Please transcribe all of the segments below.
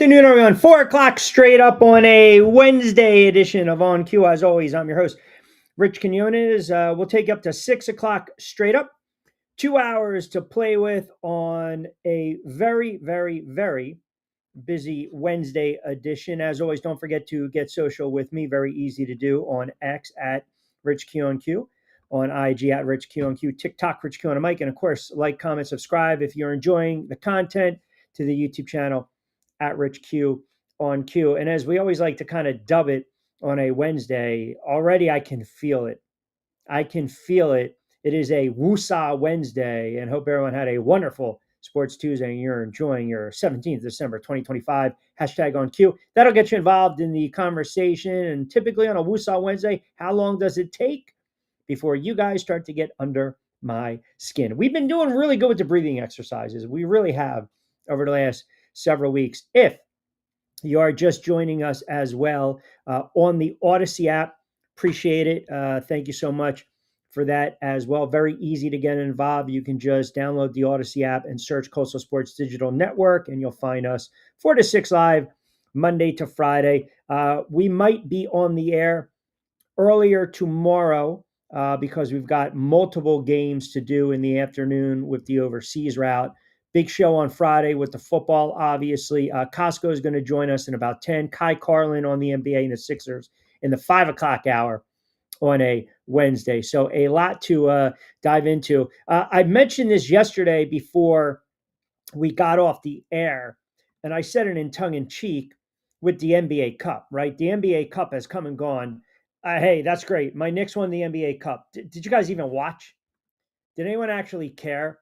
afternoon, everyone. 4 o'clock straight up on a Wednesday edition of On Cue. As always, I'm your host, Rich Quinones. We'll take you up to 6 o'clock straight up. 2 hours to play with on a very, very, very busy Wednesday edition. As always, don't forget to get social with me. Very easy to do on X at Rich Q on Q, on IG at Rich Q on Q, TikTok, Rich Q on a mic, and of course, like, comment, subscribe if you're enjoying the content to the YouTube channel at Rich Q on Q. And as we always like to kind of dub it on a Wednesday, already I can feel it. I can feel it. It is a Woosah Wednesday, and hope everyone had a wonderful Sports Tuesday and you're enjoying your 17th December 2025 hashtag on Q. That'll get you involved in the conversation. And typically on a Woosah Wednesday, how long does it take before you guys start to get under my skin? We've been doing really good with the breathing exercises. We really have over the last several weeks. If you are just joining us as well on the Odyssey app, appreciate it. Thank you so much for that as well. Very easy to get involved. You can just download the Odyssey app and search Coastal Sports Digital Network, and you'll find us 4 to 6 live, Monday to Friday. We might be on the air earlier tomorrow because we've got multiple games to do in the afternoon with the overseas route. Big show on Friday with the football, obviously. Costco is going to join us in about 10. Kai Carlin on the NBA and the Sixers in the 5 o'clock hour on a Wednesday. So a lot to dive into. I mentioned this yesterday before we got off the air, and I said it in tongue-in-cheek with the NBA Cup, right? The NBA Cup has come and gone. Hey, that's great. My Knicks won the NBA Cup. Did you guys even watch? Did anyone actually care?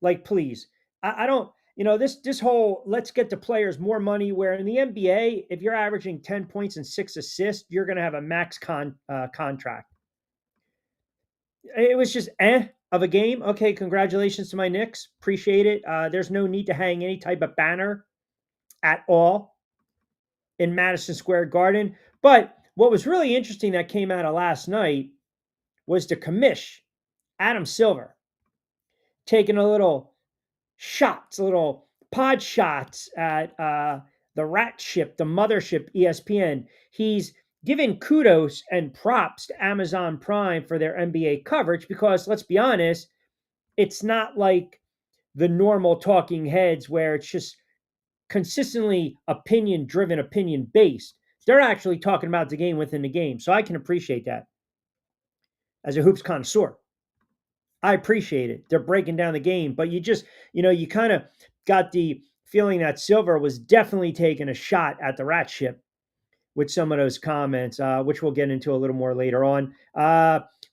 Like, please. I don't, this whole let's get the players more money, where in the NBA, if you're averaging 10 points and 6 assists, you're going to have a max contract. It was just of a game. Okay, congratulations to my Knicks. Appreciate it. There's no need to hang any type of banner at all in Madison Square Garden. But what was really interesting that came out of last night was the commish, Adam Silver, taking a little pod shots at the rat ship, the mothership, ESPN. He's giving kudos and props to Amazon Prime for their NBA coverage because, let's be honest, it's not like the normal talking heads where it's just consistently opinion-driven, opinion-based. They're actually talking about the game within the game, so I can appreciate that as a hoops connoisseur. I appreciate it. They're breaking down the game, but you just, you kind of got the feeling that Silver was definitely taking a shot at the rat ship with some of those comments, which we'll get into a little more later on.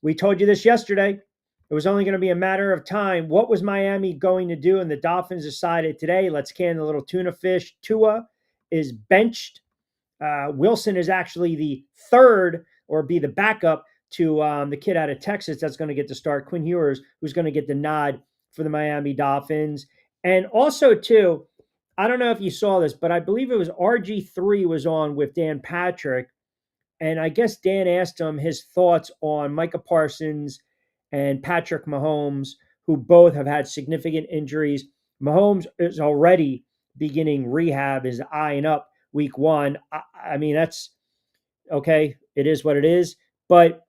We told you this yesterday. It was only going to be a matter of time. What was Miami going to do? And the Dolphins decided today, let's can the little tuna fish. Tua is benched. Wilson is actually the third, or be the backup to the kid out of Texas that's going to get the start, Quinn Ewers, who's going to get the nod for the Miami Dolphins. And also, too, I don't know if you saw this, but I believe it was RG3 was on with Dan Patrick. And I guess Dan asked him his thoughts on Micah Parsons and Patrick Mahomes, who both have had significant injuries. Mahomes is already beginning rehab, is eyeing up week 1. I mean, that's okay. It is what it is. But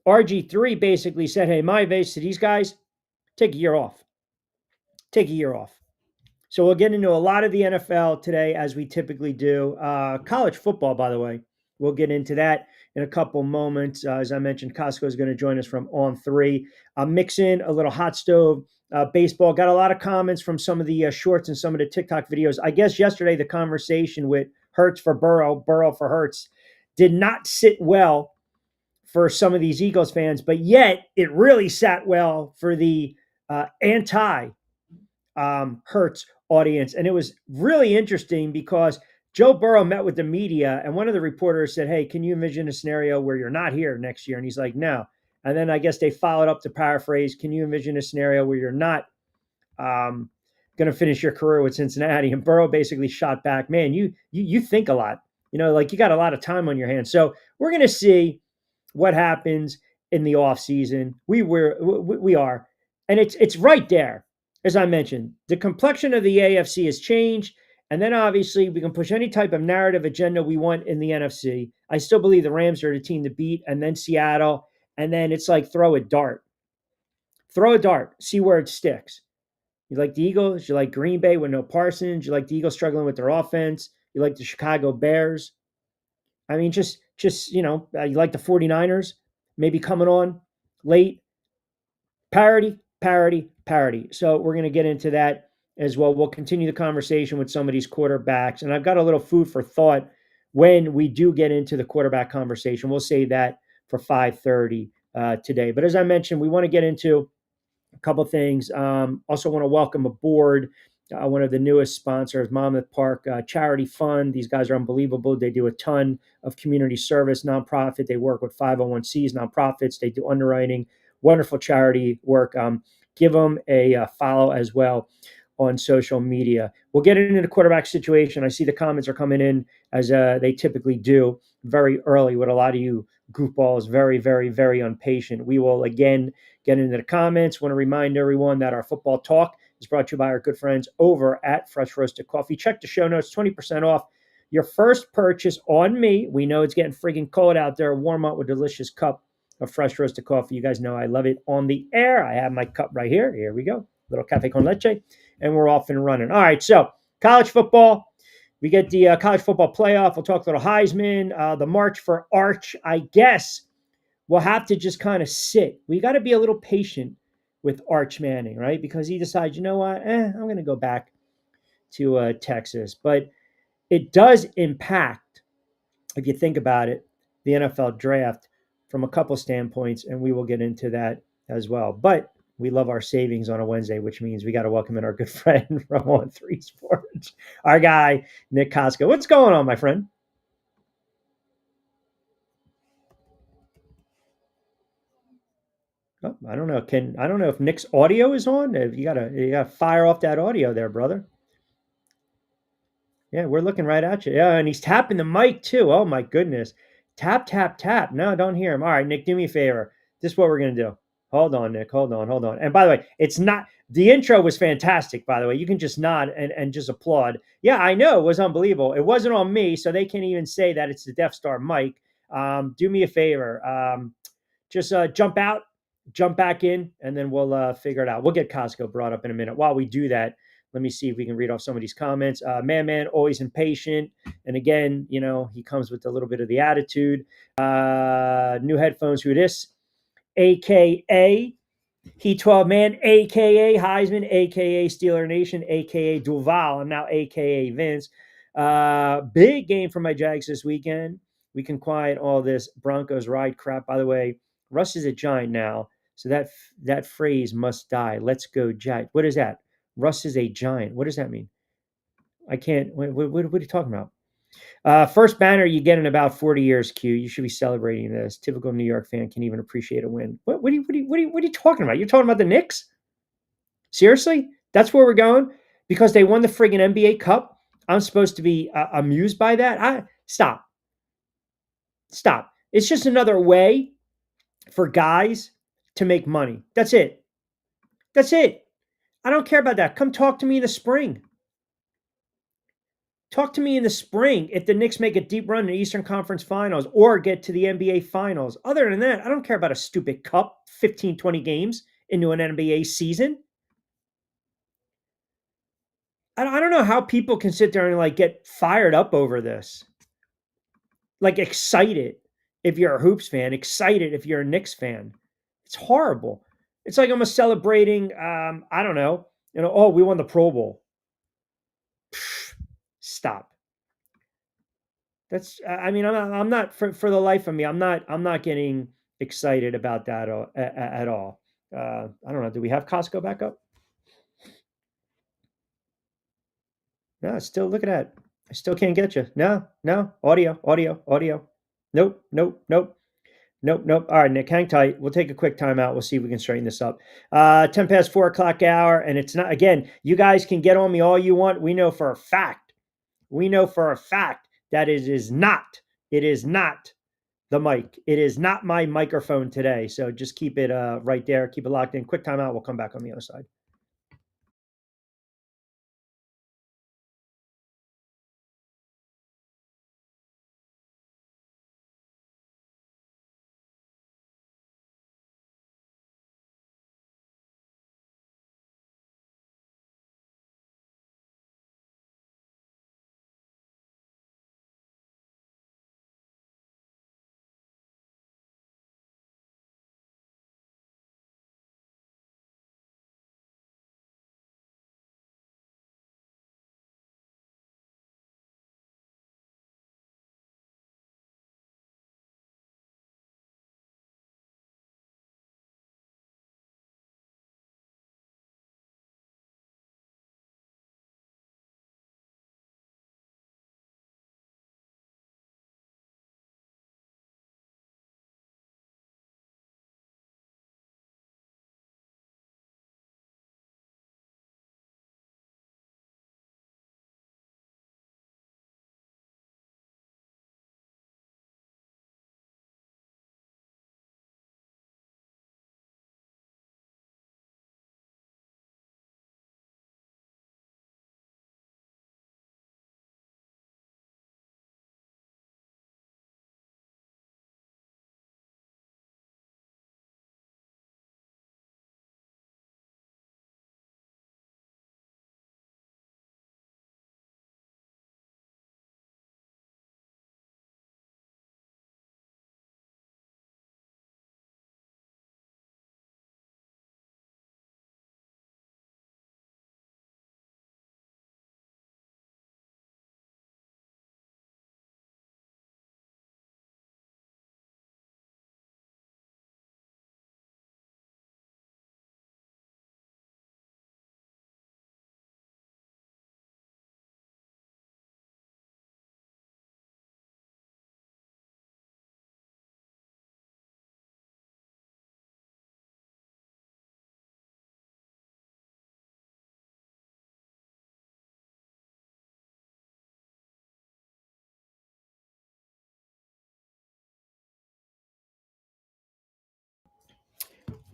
RG3 basically said, hey, my advice to these guys, take a year off. Take a year off. So we'll get into a lot of the NFL today, as we typically do. College football, by the way, we'll get into that in a couple moments. As I mentioned, Costco is going to join us from On 3. Mix in a little hot stove baseball. Got a lot of comments from some of the shorts and some of the TikTok videos. I guess yesterday the conversation with Hurts for Burrow, Burrow for Hurts, did not sit well for some of these Eagles fans, but yet it really sat well for the anti-Hurts audience. And it was really interesting because Joe Burrow met with the media, and one of the reporters said, hey, can you envision a scenario where you're not here next year? And he's like, no. And then I guess they followed up to paraphrase, can you envision a scenario where you're not going to finish your career with Cincinnati? And Burrow basically shot back, man, you think a lot. Like you got a lot of time on your hands. So we're going to see what happens in the offseason. We are. And it's right there. As I mentioned, the complexion of the AFC has changed. And then obviously we can push any type of narrative agenda we want in the NFC. I still believe the Rams are the team to beat, and then Seattle. And then it's like throw a dart. Throw a dart, see where it sticks. You like the Eagles, you like Green Bay with no Parsons, you like the Eagles struggling with their offense, you like the Chicago Bears. I mean, you like the 49ers, maybe coming on late. Parity, parity, parity. So we're going to get into that as well. We'll continue the conversation with some of these quarterbacks. And I've got a little food for thought when we do get into the quarterback conversation. We'll save that for 5:30 today. But as I mentioned, we want to get into a couple of things. Also want to welcome aboard one of the newest sponsors, Monmouth Park Charity Fund. These guys are unbelievable. They do a ton of community service, nonprofit. They work with 501cs, nonprofits. They do underwriting, wonderful charity work. Give them a follow as well on social media. We'll get into the quarterback situation. I see the comments are coming in as they typically do very early with a lot of you goofballs, very, very, very impatient. We will again get into the comments. Want to remind everyone that our football talk is brought to you by our good friends over at Fresh Roasted Coffee. Check the show notes, 20% off your first purchase on me. We know it's getting freaking cold out there. Warm up with a delicious cup of fresh roasted coffee. You guys know I love it on the air. I have my cup right here. Here we go. Little cafe con leche. And we're off and running. All right, so college football. We get the college football playoff. We'll talk a little Heisman. The March for Arch, I guess, we'll have to just kind of sit. We got to be a little patient with Arch Manning, right? Because he decides, you know what, I'm going to go back to Texas. But it does impact, if you think about it, the NFL draft from a couple standpoints, and we will get into that as well. But we love our savings on a Wednesday, which means we got to welcome in our good friend from On3 Sports, our guy, Nick Costco. What's going on, my friend? Oh, I don't know. I don't know if Nick's audio is on. You gotta fire off that audio there, brother. Yeah, we're looking right at you. Yeah, and he's tapping the mic too. Oh my goodness. Tap, tap, tap. No, don't hear him. All right, Nick, do me a favor. This is what we're gonna do. Hold on, Nick. Hold on, hold on. And by the way, it's not the intro was fantastic, by the way. You can just nod and just applaud. Yeah, I know it was unbelievable. It wasn't on me, so they can't even say that it's the Death Star mic. Do me a favor. Just jump out, jump back in, and then we'll figure it out. We'll get Costco brought up in a minute. While we do that, let me see if we can read off some of these comments. Man, always impatient. And again, he comes with a little bit of the attitude. New headphones, who this? AKA Heat 12 man, AKA Heisman, AKA Steeler Nation, AKA Duval, and now AKA Vince. Big game for my Jags this weekend. We can quiet all this Broncos ride crap. By the way, Russ is a Giant now, so that phrase must die. Let's go Giant. What is that? Russ is a Giant. What does that mean? I can't. What are you talking about? First banner you get in about 40 years, Q. You should be celebrating this. Typical New York fan can even appreciate a win. What are you talking about? You're talking about the Knicks? Seriously? That's where we're going? Because they won the friggin' NBA Cup? I'm supposed to be amused by that? Stop. Stop. It's just another way for guys to make money. That's it. That's it. I don't care about that. Come talk to me in the spring. Talk to me in the spring if the Knicks make a deep run in the Eastern Conference Finals or get to the NBA Finals. Other than that, I don't care about a stupid cup, 15, 20 games into an NBA season. I don't know how people can sit there and like get fired up over this. Like excited if you're a Hoops fan, excited if you're a Knicks fan. It's horrible. It's like almost celebrating, I don't know, oh, we won the Pro Bowl. Stop. That's I'm not for the life of me. I'm not getting excited about that at all. I don't know. Do we have Costco back up? No, still look at that. I still can't get you. No. Audio. Nope. All right, Nick, hang tight. We'll take a quick timeout. We'll see if we can straighten this up. 10 past 4 o'clock hour, and it's not, again, you guys can get on me all you want. We know for a fact that it is not the mic. It is not my microphone today. So just keep it right there. Keep it locked in. Quick timeout. We'll come back on the other side.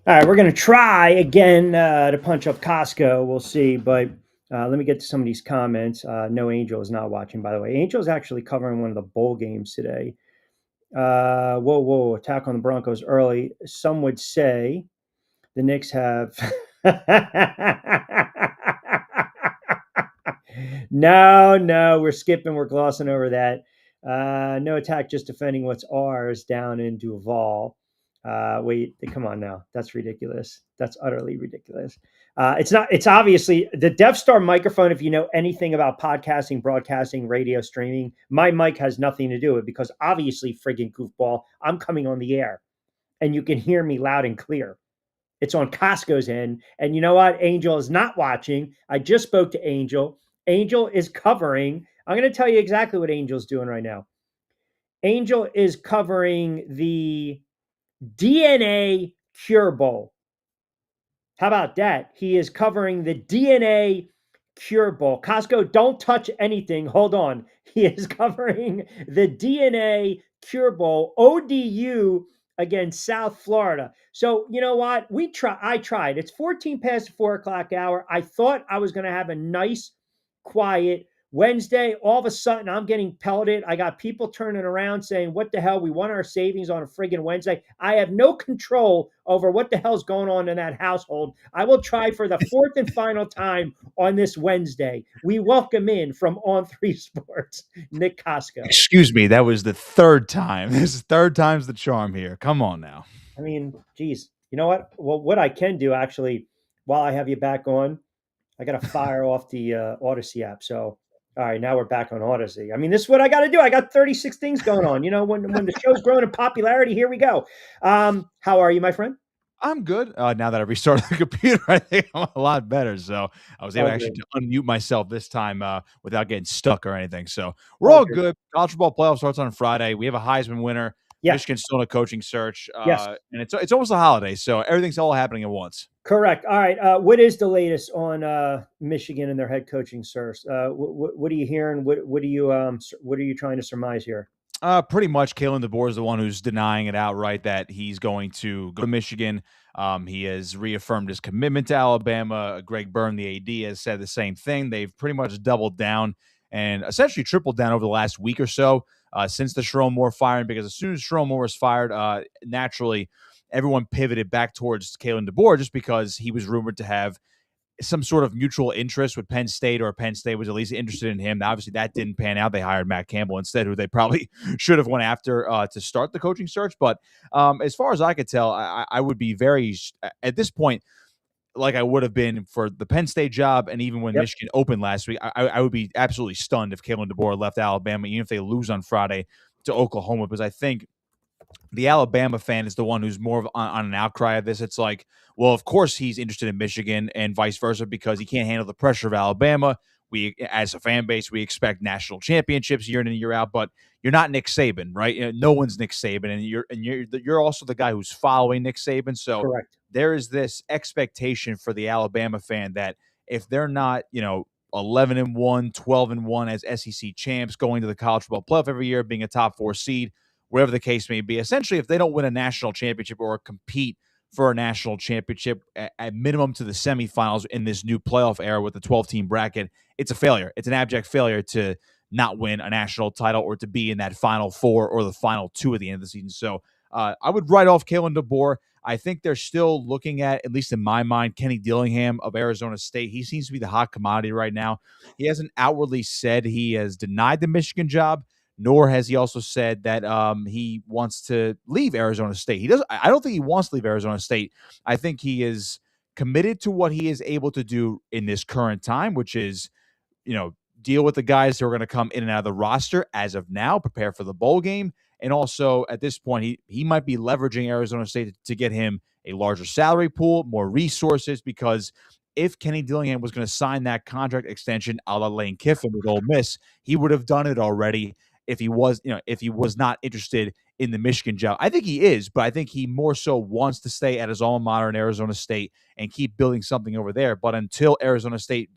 All right, we're going to try again to punch up Costco. We'll see. But let me get to some of these comments. No, Angel is not watching, by the way. Angel is actually covering one of the bowl games today. Whoa. Attack on the Broncos early. Some would say the Knicks have. No, we're skipping. We're glossing over that. No attack, just defending what's ours down in Duval. Wait, come on now. That's ridiculous. That's utterly ridiculous. It's not, it's obviously the Death Star microphone. If you know anything about podcasting, broadcasting, radio, streaming, my mic has nothing to do with it because obviously, friggin' goofball, I'm coming on the air and you can hear me loud and clear. It's on Costco's end. And you know what? Angel is not watching. I just spoke to Angel. Angel is covering. I'm going to tell you exactly what Angel's doing right now. Angel is covering the DNA Cure Bowl. How about that? He is covering the DNA Cure Bowl. Costco, don't touch anything. Hold on. He is covering the DNA Cure Bowl, ODU against South Florida. So you know what? I tried. It's 14 past the 4 o'clock hour. I thought I was going to have a nice, quiet Wednesday. All of a sudden, I'm getting pelleted. I got people turning around saying, what the hell? We want our savings on a friggin' Wednesday. I have no control over what the hell's going on in that household. I will try for the fourth and final time on this Wednesday. We welcome in from On 3 Sports, Nick Costco. Excuse me, that was the third time. This is third time's the charm here. Come on now. I mean, geez. You know what? Well, what I can do actually, while I have you back on, I got to fire off the Odyssey app. So, all right, now we're back on Odyssey. I mean, this is what I got to do. I got 36 things going on. You know, when the show's growing in popularity, here we go. How are you, my friend? I'm good. Now that I restarted the computer, I think I'm a lot better. So I was able actually to unmute myself this time without getting stuck or anything. So we're all good. College football playoff starts on Friday. We have a Heisman winner. Yeah. Michigan's still in a coaching search. Yes. And it's almost a holiday, so everything's all happening at once. Correct. All right. What is the latest on Michigan and their head coaching search? What are you hearing? What are you trying to surmise here? Pretty much, Kalen DeBoer is the one who's denying it outright that he's going to go to Michigan. He has reaffirmed his commitment to Alabama. Greg Byrne, the AD, has said the same thing. They've pretty much doubled down and essentially tripled down over the last week or so since the Sherrone Moore firing, because as soon as Sherrone Moore was fired, naturally everyone pivoted back towards Kalen DeBoer just because he was rumored to have some sort of mutual interest with Penn State, or Penn State was at least interested in him. Obviously, that didn't pan out. They hired Matt Campbell instead, who they probably should have went after to start the coaching search. But as far as I could tell, I would be very, at this point, like I would have been for the Penn State job, and even when Michigan opened last week, I would be absolutely stunned if Kalen DeBoer left Alabama, even if they lose on Friday to Oklahoma, because I think the Alabama fan is the one who's more on an outcry of this. It's like, well, of course he's interested in Michigan and vice versa because he can't handle the pressure of Alabama. We, as a fan base, we expect national championships year in and year out, but you're not Nick Saban, right? You know, no one's Nick Saban, and you're also the guy who's following Nick Saban. So correct. There is this expectation for the Alabama fan that if they're not, 11-1, 12-1 as SEC champs, going to the college football playoff every year, being a top 4 seed, whatever the case may be. Essentially, if they don't win a national championship or compete for a national championship at minimum to the semifinals in this new playoff era with the 12-team bracket, it's a failure. It's an abject failure to not win a national title or to be in that Final Four or the Final 2 at the end of the season. So I would write off Kalen DeBoer. I think they're still looking at least in my mind, Kenny Dillingham of Arizona State. He seems to be the hot commodity right now. He hasn't outwardly said he has denied the Michigan job, nor has he also said that he wants to leave Arizona State. He doesn't. I don't think he wants to leave Arizona State. I think he is committed to what he is able to do in this current time, which is, deal with the guys who are going to come in and out of the roster as of now, prepare for the bowl game. And also at this point, he might be leveraging Arizona State to get him a larger salary pool, more resources, because if Kenny Dillingham was going to sign that contract extension a la Lane Kiffin with Ole Miss, he would have done it already if he was not interested in the Michigan job. I think he is, but I think he more so wants to stay at his alma mater in Arizona State and keep building something over there. But until Arizona State,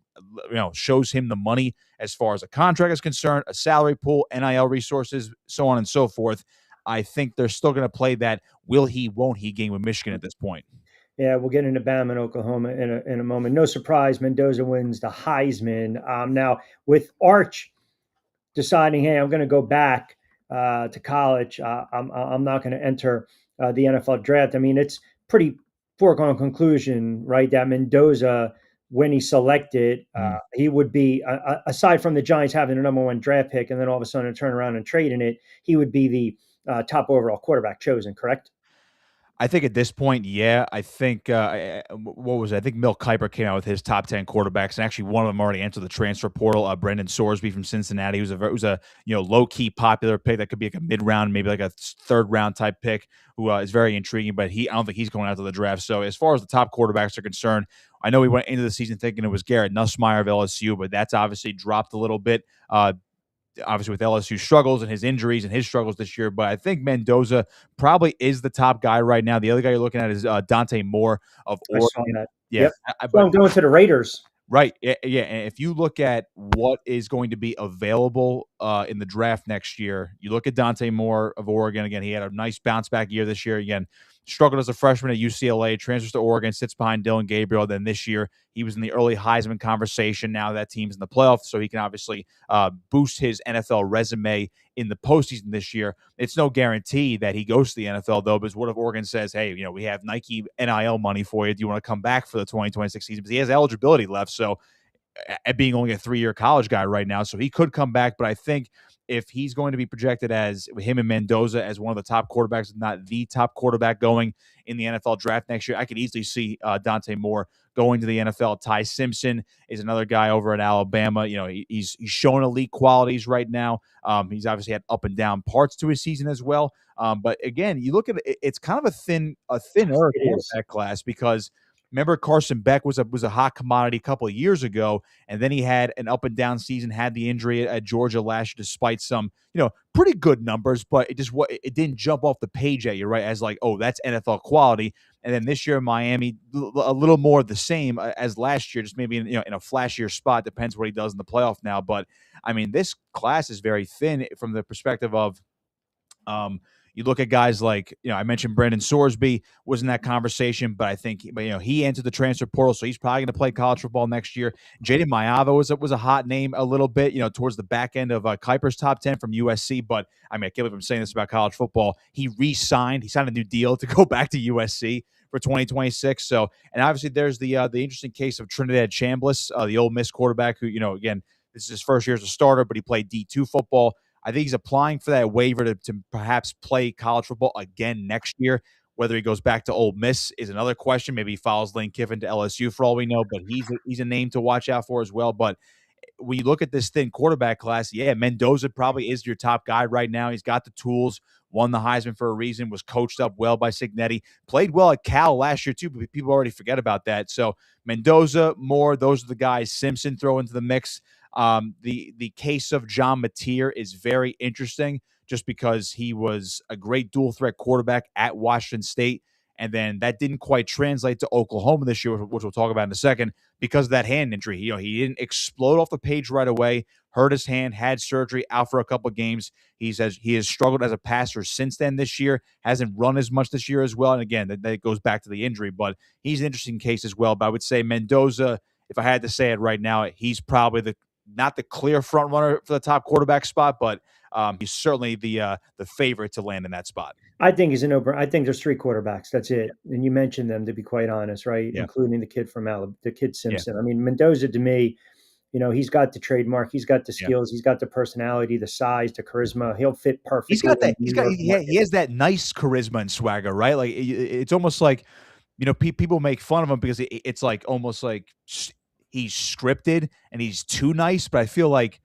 shows him the money as far as a contract is concerned, a salary pool, NIL resources, so on and so forth, I think they're still going to play that will he, won't he game with Michigan at this point. Yeah, we'll get into Bama and Oklahoma in a moment. No surprise, Mendoza wins the Heisman. Now, with Arch deciding, hey, I'm going to go back to college, I'm not going to enter the NFL draft. I mean, it's pretty foregone conclusion, right? That Mendoza, when he's selected, he would be, aside from the Giants having the number one draft pick and then all of a sudden turn around and trading it, he would be the top overall quarterback chosen, correct? I think at this point, yeah. I think what was it? I think Mel Kiper came out with his top 10 quarterbacks, and actually one of them already entered the transfer portal. Brendan Sorsby from Cincinnati, who's a low key popular pick that could be like a mid round, maybe like a third round type pick, who is very intriguing. But I don't think he's going out to the draft. So as far as the top quarterbacks are concerned, I know we went into the season thinking it was Garrett Nussmeier of LSU, but that's obviously dropped a little bit. Obviously with LSU struggles and his injuries and his struggles this year, but I think Mendoza probably is the top guy right now. The other guy you're looking at is Dante Moore of I saw Oregon. that. Yeah, Yep. So but I'm going to the Raiders. right, yeah. And if you look at what is going to be available in the draft next year, you look at Dante Moore of Oregon. Again, he had a nice bounce back year this year. Again, struggled as a freshman at UCLA, transfers to Oregon, sits behind Dylan Gabriel. Then this year, he was in the early Heisman conversation. Now that team's in the playoffs, so he can obviously boost his NFL resume in the postseason this year. It's no guarantee that he goes to the NFL, though, because what if Oregon says, hey, we have Nike NIL money for you. Do you want to come back for the 2026 season? Because he has eligibility left. So at being only a 3-year college guy right now. So he could come back, but I think if he's going to be projected as him and Mendoza as one of the top quarterbacks, if not the top quarterback going in the NFL draft next year, I could easily see Dante Moore going to the NFL. Ty Simpson is another guy over at Alabama. He's showing elite qualities right now. He's obviously had up and down parts to his season as well. But again, you look at it, it's kind of a thinner quarterback class because remember Carson Beck was a hot commodity a couple of years ago, and then he had an up and down season, had the injury at Georgia last year, despite some pretty good numbers, but it didn't jump off the page at you, right? As like, oh, that's NFL quality. And then this year in Miami, a little more of the same as last year, just maybe in a flashier spot. Depends what he does in the playoff now, but I mean, this class is very thin from the perspective of. You look at guys like, I mentioned Brendan Sorsby was in that conversation, but I think, he entered the transfer portal, so he's probably going to play college football next year. Jaden Maiava was a hot name a little bit, towards the back end of Kuiper's top 10 from USC, but I mean, I can't believe I'm saying this about college football. He signed a new deal to go back to USC for 2026. So, and obviously there's the interesting case of Trinidad Chambliss, the Ole Miss quarterback who, again, this is his first year as a starter, but he played D2 football. I think he's applying for that waiver to perhaps play college football again next year. Whether he goes back to Ole Miss is another question. Maybe he follows Lane Kiffin to LSU for all we know, but he's a name to watch out for as well. But when you look at this thin quarterback class, yeah, Mendoza probably is your top guy right now. He's got the tools, won the Heisman for a reason, was coached up well by Signetti, played well at Cal last year too, but people already forget about that. So Mendoza, Moore, those are the guys. Simpson throw into the mix. The case of John Mateer is very interesting just because he was a great dual threat quarterback at Washington State. And then that didn't quite translate to Oklahoma this year, which we'll talk about in a second, because of that hand injury. He didn't explode off the page right away, hurt his hand, had surgery, out for a couple of games. He has struggled as a passer since then this year, hasn't run as much this year as well. And again, that goes back to the injury, but he's an interesting case as well. But I would say Mendoza, if I had to say it right now, he's probably not the clear front runner for the top quarterback spot, but he's certainly the favorite to land in that spot. I think he's a no-brainer. I think there's 3 quarterbacks. That's it. And you mentioned them, to be quite honest, right? Yeah. Including the kid from the kid Simpson. Yeah. I mean, Mendoza to me, he's got the trademark, he's got the skills, he's got the personality, the size, the charisma. He'll fit perfectly. He has that nice charisma and swagger, right? Like it's almost like people make fun of him because it's like almost like he's scripted and he's too nice, but I feel like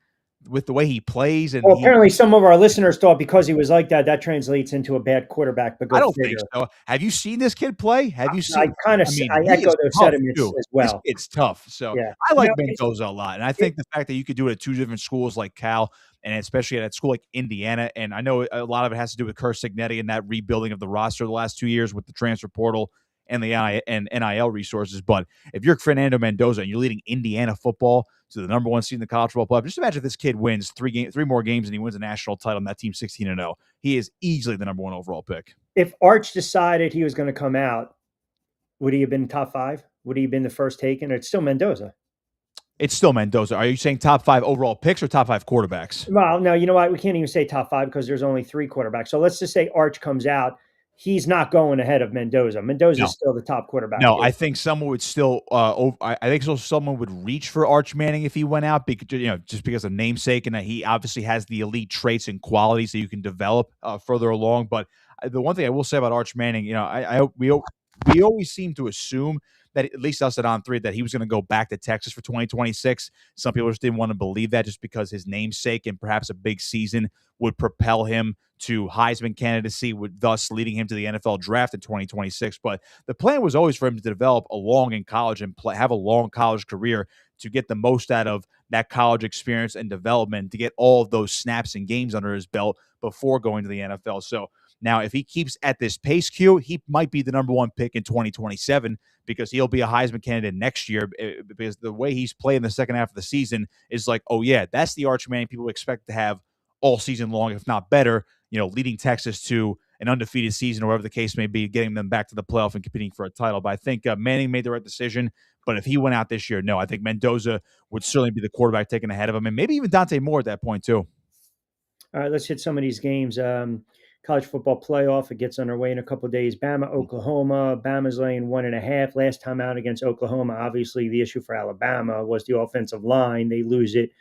with the way he plays and apparently some of our listeners thought because he was like that translates into a bad quarterback. But I don't think so. Have you seen this kid play? Have you seen? I echo those sentiments as well. It's tough. So yeah. I like Mendoza a lot, and I think the fact that you could do it at 2 different schools like Cal, and especially at a school like Indiana, and I know a lot of it has to do with Curt Cignetti and that rebuilding of the roster the last 2 years with the transfer portal and the NIL resources. But if you're Fernando Mendoza and you're leading Indiana football to the number 1 seed in the college football playoff, just imagine if this kid wins 3 more games and he wins a national title and that team's 16-0. He is easily the number 1 overall pick. If Arch decided he was going to come out Would he have been top five? Would he have been the first taken? It's still Mendoza. It's still Mendoza. Are you saying top 5 overall picks or top 5 quarterbacks? Well, no, you know what? We can't even say top five because there's only three quarterbacks. So let's just say Arch comes out. He's not going ahead of Mendoza. Mendoza is No. still the top quarterback. No, I think someone would still. I think so. Someone would reach for Arch Manning if he went out, because just because of namesake, and that he obviously has the elite traits and qualities that you can develop further along. But the one thing I will say about Arch Manning, we always seem to assume that, at least us at On Three, that he was going to go back to Texas for 2026. Some people just didn't want to believe that, just because his namesake and perhaps a big season would propel him to Heisman candidacy, would thus leading him to the NFL draft in 2026. But the plan was always for him to develop along in college and have a long college career, to get the most out of that college experience and development, to get all of those snaps and games under his belt before going to the NFL. So now, if he keeps at this pace, Q, he might be the number one pick in 2027, because he'll be a Heisman candidate next year, because the way he's playing the second half of the season is like, oh yeah, that's the Arch Manning people expect to have all season long, if not better, leading Texas to an undefeated season, or whatever the case may be, getting them back to the playoff and competing for a title. But I think Manning made the right decision. But if he went out this year, no, I think Mendoza would certainly be the quarterback taken ahead of him, and maybe even Dante Moore at that point too. All right, let's hit some of these games. College football playoff, it gets underway in a couple of days. Bama, Oklahoma. Bama's laying 1.5. Last time out against Oklahoma, obviously the issue for Alabama was the offensive line. They lose it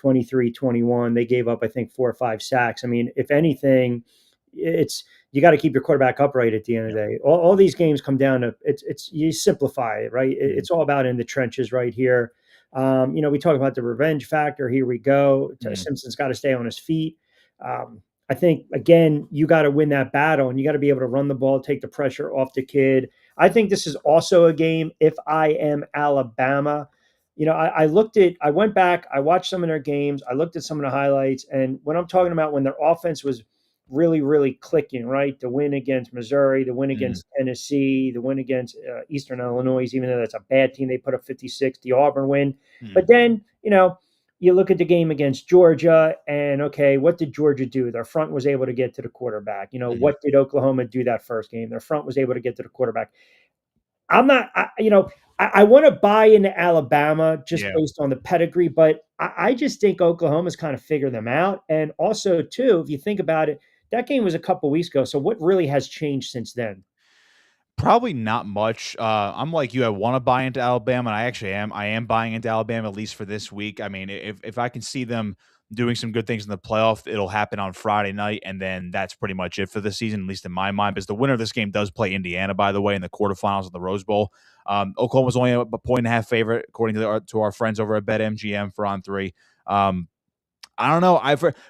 23-21. They gave up, I think, 4 or 5 sacks. I mean, if anything, you got to keep your quarterback upright at the end of the day. All these games come down to it's you simplify it, right? It's all about in the trenches right here. We talk about the revenge factor. Here we go. Simpson's got to stay on his feet. I think, again, you got to win that battle, and you got to be able to run the ball, take the pressure off the kid. I think this is also a game, if I am Alabama. I went back, I watched some of their games, I looked at some of the highlights, and when I'm talking about when their offense was really, really clicking, right? The win against Missouri, the win against Tennessee, the win against Eastern Illinois, even though that's a bad team, they put up 56, the Auburn win. But then, you look at the game against Georgia, and okay, what did Georgia do? Their front was able to get to the quarterback. What did Oklahoma do that first game? Their front was able to get to the quarterback. I'm not, I want to buy into Alabama just based on the pedigree, but I just think Oklahoma's kind of figured them out. And also, too, if you think about it, that game was a couple weeks ago. So what really has changed since then? Probably not much. I'm like you. I want to buy into Alabama, and I actually am. I am buying into Alabama, at least for this week. I mean, if I can see them doing some good things in the playoff, it'll happen on Friday night, and then that's pretty much it for the season, at least in my mind. Because the winner of this game does play Indiana, by the way, in the quarterfinals of the Rose Bowl. Oklahoma's only a 1.5 favorite, according to our friends over at BetMGM for On Three. I don't know.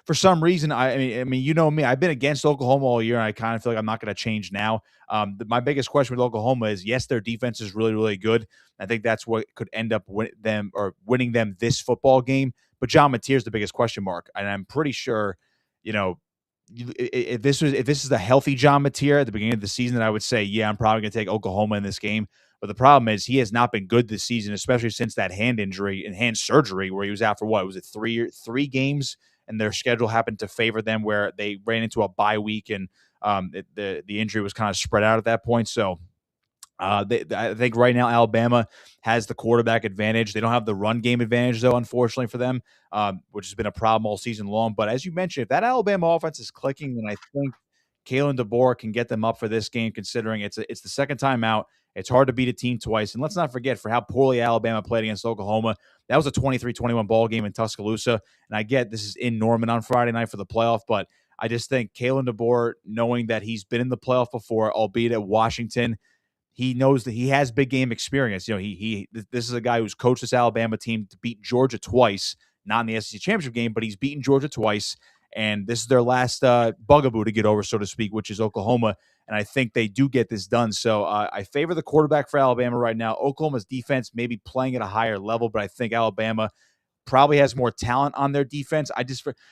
For some reason, I mean, you know me. I've been against Oklahoma all year, and I kind of feel like I'm not going to change now. My biggest question with Oklahoma is, yes, their defense is really, really good. I think that's what could end up winning them this football game. But John Mateer is the biggest question mark, and I'm pretty sure, if this is the healthy John Mateer at the beginning of the season, then I would say, yeah, I'm probably going to take Oklahoma in this game. But the problem is, he has not been good this season, especially since that hand injury and hand surgery, where he was out for what was it, three games, and their schedule happened to favor them, where they ran into a bye week, and the injury was kind of spread out at that point. So I think right now Alabama has the quarterback advantage. They don't have the run game advantage, though, unfortunately for them, which has been a problem all season long. But as you mentioned, if that Alabama offense is clicking, then I think Kalen DeBoer can get them up for this game, considering it's the second time out. It's hard to beat a team twice. And let's not forget, for how poorly Alabama played against Oklahoma, that was a 23-21 ball game in Tuscaloosa. And I get this is in Norman on Friday night for the playoff, but I just think Kalen DeBoer, knowing that he's been in the playoff before, albeit at Washington, he knows that he has big game experience. This is a guy who's coached this Alabama team to beat Georgia twice, not in the SEC championship game, but he's beaten Georgia twice. And this is their last bugaboo to get over, so to speak, which is Oklahoma. And I think they do get this done. So I favor the quarterback for Alabama right now. Oklahoma's defense may be playing at a higher level, but I think Alabama probably has more talent on their defense.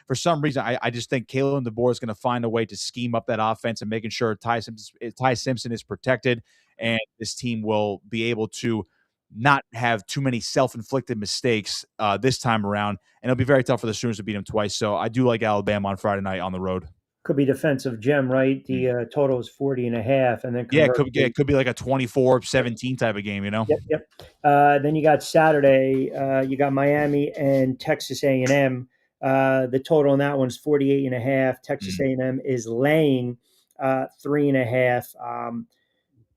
For some reason, I just think Kalen DeBoer is going to find a way to scheme up that offense and making sure Ty Simpson is protected, and this team will be able to not have too many self-inflicted mistakes this time around. And it'll be very tough for the Sooners to beat them twice. So I do like Alabama on Friday night on the road. Could be defensive gem, right? The total is 40.5, and then Yeah, conversely, it could be like a 24-17 type of game, you know? yep, yep. Then you got Saturday. You got Miami and Texas A&M. The total on that one's 48.5. Texas Mm, A&M is laying 3.5.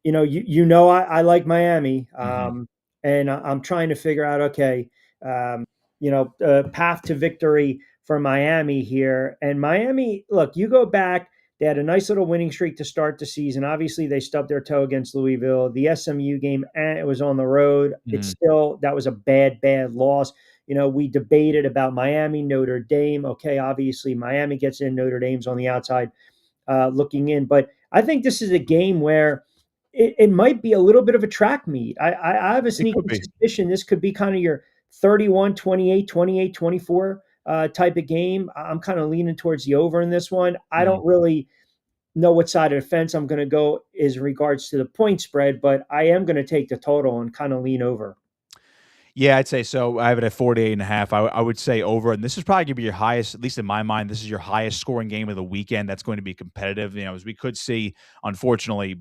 I like Miami, mhm, and I'm trying to figure out, okay, path to victory for Miami here. And Miami, look, you go back, they had a nice little winning streak to start the season. Obviously, they stubbed their toe against Louisville. The SMU game, it was on the road. mhm. That was a bad, bad loss. We debated about Miami, Notre Dame. Okay, obviously, Miami gets in, Notre Dame's on the outside looking in. But I think this is a game where it might be a little bit of a track meet. I have a It could sneaking be. suspicion this could be kind of your 31-28, 28-24 type of game. I'm kind of leaning towards the over in this one. I Mhm. don't really know what side of the fence I'm going to go as regards to the point spread, but I am going to take the total and kind of lean over. Yeah, I'd say so. I have it at 48.5. I would say over, and this is probably gonna be your highest, at least in my mind, this is your highest scoring game of the weekend. That's going to be competitive. As we could see, unfortunately,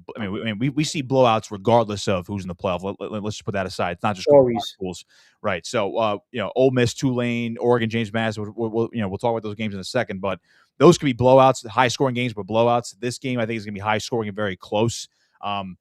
we see blowouts regardless of who's in the playoff. Let's just put that aside. It's not just group of five Always. schools, right? So, Ole Miss, Tulane, Oregon, James Madison. We'll talk about those games in a second, but those could be blowouts, high scoring games, but blowouts. This game, I think, is gonna be high scoring and very close. Um,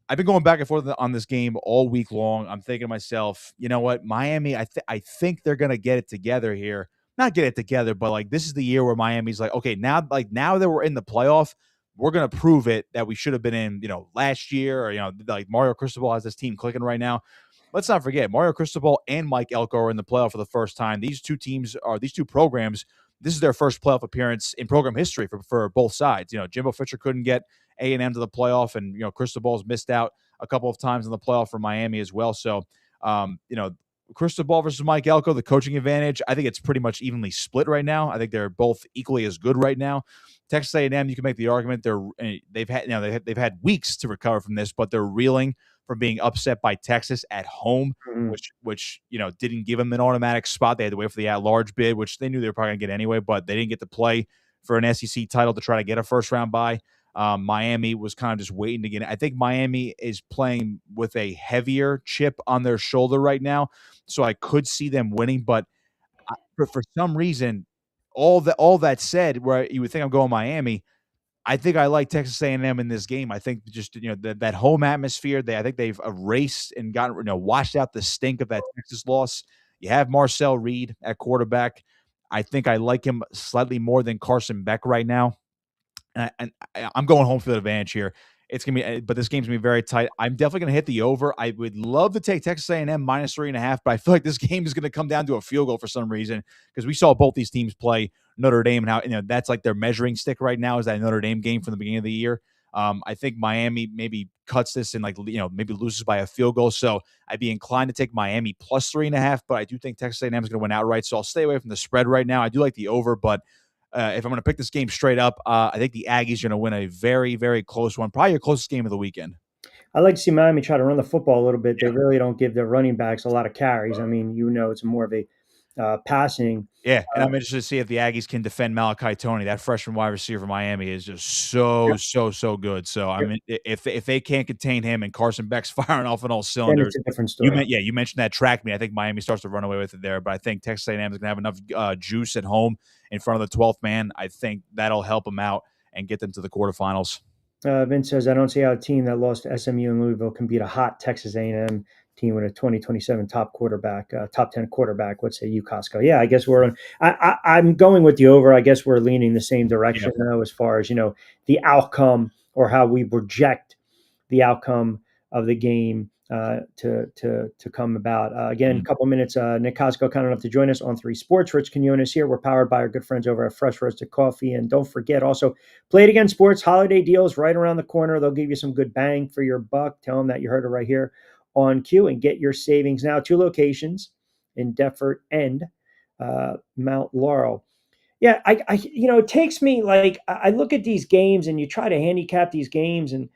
I've been going back and forth on this game all week long. I'm thinking to myself, you know what, Miami, I think they're gonna get it together here. Not get it together, but like this is the year where Miami's like, okay, now that we're in the playoff, we're gonna prove it that we should have been in, last year, or like Mario Cristobal has this team clicking right now. Let's not forget Mario Cristobal and Mike Elko are in the playoff for the first time. These two programs. This is their first playoff appearance in program history for both sides. Jimbo Fisher couldn't get A&M to the playoff, and Cristobal's missed out a couple of times in the playoff for Miami as well. So, um, you know, Cristobal versus Mike Elko, the coaching advantage, I think it's pretty much evenly split right now. I think they're both equally as good right now. Texas A&M, you can make the argument they've had weeks to recover from this, but they're reeling from being upset by Texas at home, Mhm. which didn't give them an automatic spot. They had to wait for the at-large bid, which they knew they were probably going to get anyway, but they didn't get to play for an SEC title to try to get a first round bye. Miami was kind of just waiting to get in. I think Miami is playing with a heavier chip on their shoulder right now, so I could see them winning. But for some reason, all that said, where you would think I'm going Miami, I think I like Texas A&M in this game. I think just that home atmosphere. I think they've erased and gotten washed out the stink of that Texas loss. You have Marcel Reed at quarterback. I think I like him slightly more than Carson Beck right now. I'm going home field advantage here. It's gonna be, but this game's gonna be very tight. I'm definitely gonna hit the over. I would love to take Texas A&M minus 3.5, but I feel like this game is gonna come down to a field goal for some reason because we saw both these teams play Notre Dame, and how that's like their measuring stick right now is that Notre Dame game from the beginning of the year. I think Miami maybe cuts this and maybe loses by a field goal. So I'd be inclined to take Miami plus 3.5, but I do think Texas A&M is going to win outright. So I'll stay away from the spread right now. I do like the over, but if I'm going to pick this game straight up, I think the Aggies are going to win a very, very close one, probably your closest game of the weekend. I like to see Miami try to run the football a little bit. They Yeah. really don't give their running backs a lot of carries. I mean, it's more of a passing. Yeah, and Uh, I'm interested to see if the Aggies can defend Malachi Tony. That freshman wide receiver for Miami is just so, yep, so, so good. So I yep. mean, if they can't contain him and Carson Beck's firing off on all Then it's cylinders, a different story. you mentioned that track meet. I think Miami starts to run away with it there, but I think Texas A&M is going to have enough juice at home in front of the 12th man. I think that'll help them out and get them to the quarterfinals. Vince says, I don't see how a team that lost to SMU and Louisville can beat a hot Texas A&M team with a 2027 top 10 quarterback. What say you, Costco? Yeah, I guess I'm going with the over. I guess we're leaning the same Yeah. direction though, as far as, the outcome or how we project the outcome of the game to come about. Again, a Mm. couple minutes. Nick Costco kind enough to join us on 3 Sports. Rich Quinones here. We're powered by our good friends over at Fresh Roasted Coffee. And don't forget, also, Play It Again Sports holiday deals right around the corner. They'll give you some good bang for your buck. Tell them that you heard it right here on Q and get your savings now. 2 locations in Deptford and Mount Laurel. Yeah, it takes me like I look at these games and you try to handicap these games and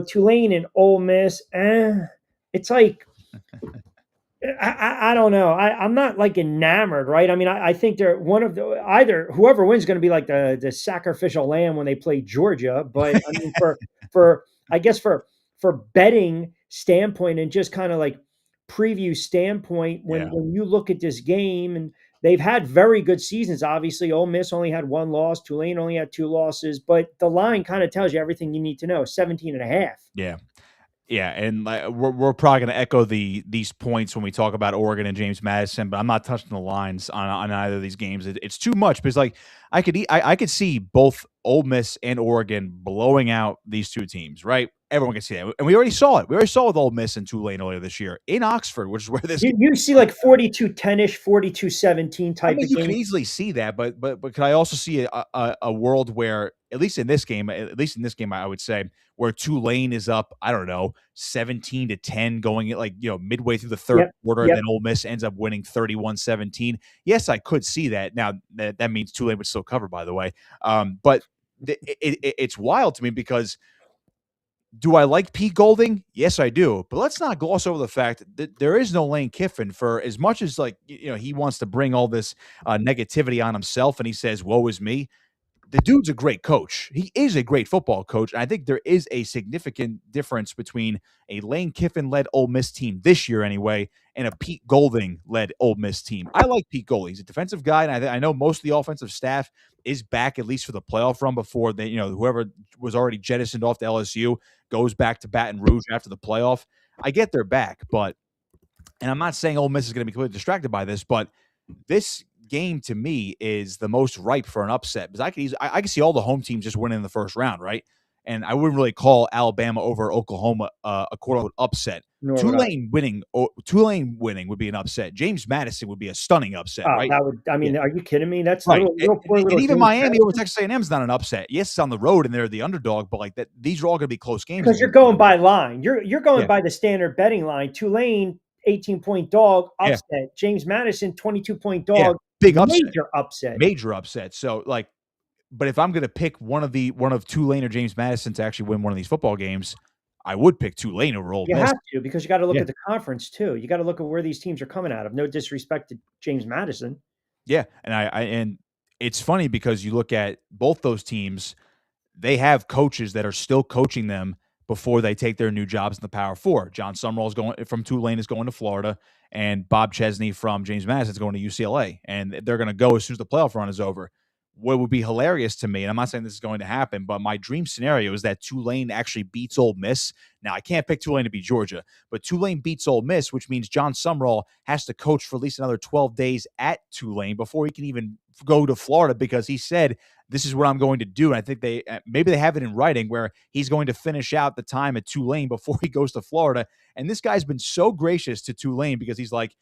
Tulane and Ole Miss, it's like I don't know. I'm not like enamored, right? I mean, I think they're one of the either whoever wins going to be like the sacrificial lamb when they play Georgia. But I mean, for I guess for betting standpoint and just kind of like preview standpoint, Yeah. when you look at this game and they've had very good seasons. Obviously, Ole Miss only had one loss, Tulane only had two losses, but the line kind of tells you everything you need to know. 17 and a half. Yeah. Yeah, and like, we're probably going to echo these points when we talk about Oregon and James Madison, but I'm not touching the lines on either of these games. It's too much because like I could see both Ole Miss and Oregon blowing out these two teams, right? Everyone can see that, and we already saw it. We already saw with Ole Miss and Tulane earlier this year in Oxford, which is where this game. You see like 42-10ish, 42-17 I type mean, of you can game. easily see that, but could I also see a world where at least in this game, I would say where Tulane is up, I don't know, 17-10 going at like, midway through the third Yep, quarter, and yep. then Ole Miss ends up winning 31-17. Yes, I could see that. Now that means Tulane would still cover, by the way. But it's wild to me because do I like Pete Golding? Yes, I do. But let's not gloss over the fact that there is no Lane Kiffin. For as much as like he wants to bring all this negativity on himself, and he says, "Woe is me." The dude's a great coach. He is a great football coach. And I think there is a significant difference between a Lane Kiffin-led Ole Miss team this year anyway and a Pete Golding-led Ole Miss team. I like Pete Golding. He's a defensive guy, and I know most of the offensive staff is back at least for the playoff run before they, whoever was already jettisoned off to LSU goes back to Baton Rouge after the playoff. I get they're back, and I'm not saying Ole Miss is going to be completely distracted by this, but this game to me is the most ripe for an upset because I could see all the home teams just winning in the first round, right? And I wouldn't really call Alabama over Oklahoma a quote unquote upset. Nor would I. Tulane winning would be an upset. James Madison would be a stunning upset, Oh, right? that would. I Yeah, mean, are you kidding me? That's right. poor And little even James Miami over Madison. Texas A&M is not an upset. Yes, it's on the road and they're the underdog, but like that, these are all going to be close games. Because you're going by line. You're going Yeah, by the standard betting line. Tulane, 18-point dog, yeah, upset. James Madison, 22-point yeah. dog, Big upset, major upset. major upset. So like, but if I'm going to pick one of Tulane or James Madison to actually win one of these football games, I would pick Tulane over Ole You Miss. have to because you got to look Yeah, at the conference too. You got to look at where these teams are coming out of. No disrespect to James Madison. yeah, and it's funny because you look at both those teams, they have coaches that are still coaching them before they take their new jobs in the Power Four. John Summerall is going from Tulane is going to Florida, and Bob Chesney from James Madison is going to UCLA, and they're going to go as soon as the playoff run is over. What would be hilarious to me, and I'm not saying this is going to happen, but my dream scenario is that Tulane actually beats Ole Miss. Now, I can't pick Tulane to beat Georgia, but Tulane beats Ole Miss, which means John Summerall has to coach for at least another 12 days at Tulane before he can even go to Florida because he said, this is what I'm going to do. And I think maybe they have it in writing where he's going to finish out the time at Tulane before he goes to Florida. And this guy's been so gracious to Tulane because he's like,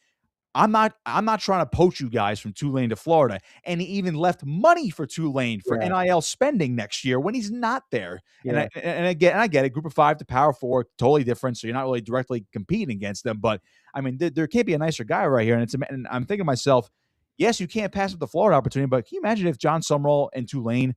I'm not trying to poach you guys from Tulane to Florida. And he even left money for Tulane for Yeah, NIL spending next year when he's not there. And yeah. I get it. Group of 5 to Power 4, totally different. So you're not really directly competing against them. But I mean, there can't be a nicer guy right here. And I'm thinking to myself, yes, you can't pass up the Florida opportunity, but can you imagine if John Summerall and Tulane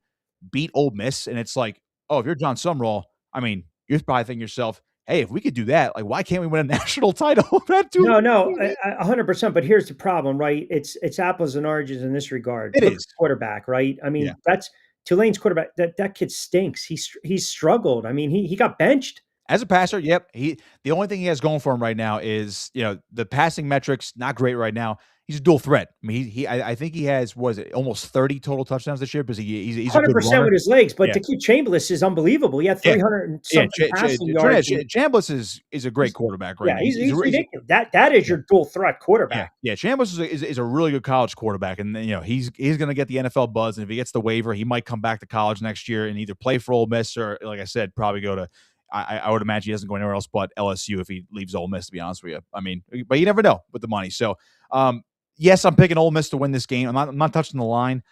beat Ole Miss? And it's like, oh, if you're John Summerall, I mean, you're probably thinking to yourself, hey, if we could do that, like, why can't we win a national title? That Tulane, No, 100%. But here's the problem, right? It's apples and oranges in this regard. it Look at is. the quarterback, right? I Yeah. mean, that's Tulane's quarterback. That kid stinks. He's struggled. I mean, he got benched. As a passer, yep. The only thing he has going for him right now is the passing metrics not great right now. He's a dual threat. I mean, I think he has almost 30 total touchdowns this year because he's a good 100% runner. with his legs, but Yeah, to keep Chambliss is unbelievable. He had yeah, 300 and yeah. something passing yards. And Chambliss is a great he's, quarterback right yeah, now. he's ridiculous. That is your dual threat quarterback. Yeah. Chambliss is a really good college quarterback, and he's going to get the NFL buzz. And if he gets the waiver, he might come back to college next year and either play for Ole Miss or, like I said, probably go to. I would imagine he doesn't go anywhere else but LSU if he leaves Ole Miss. To be honest with you, I mean, but you never know with the money. So, yes, I'm picking Ole Miss to win this game. I'm not touching the line.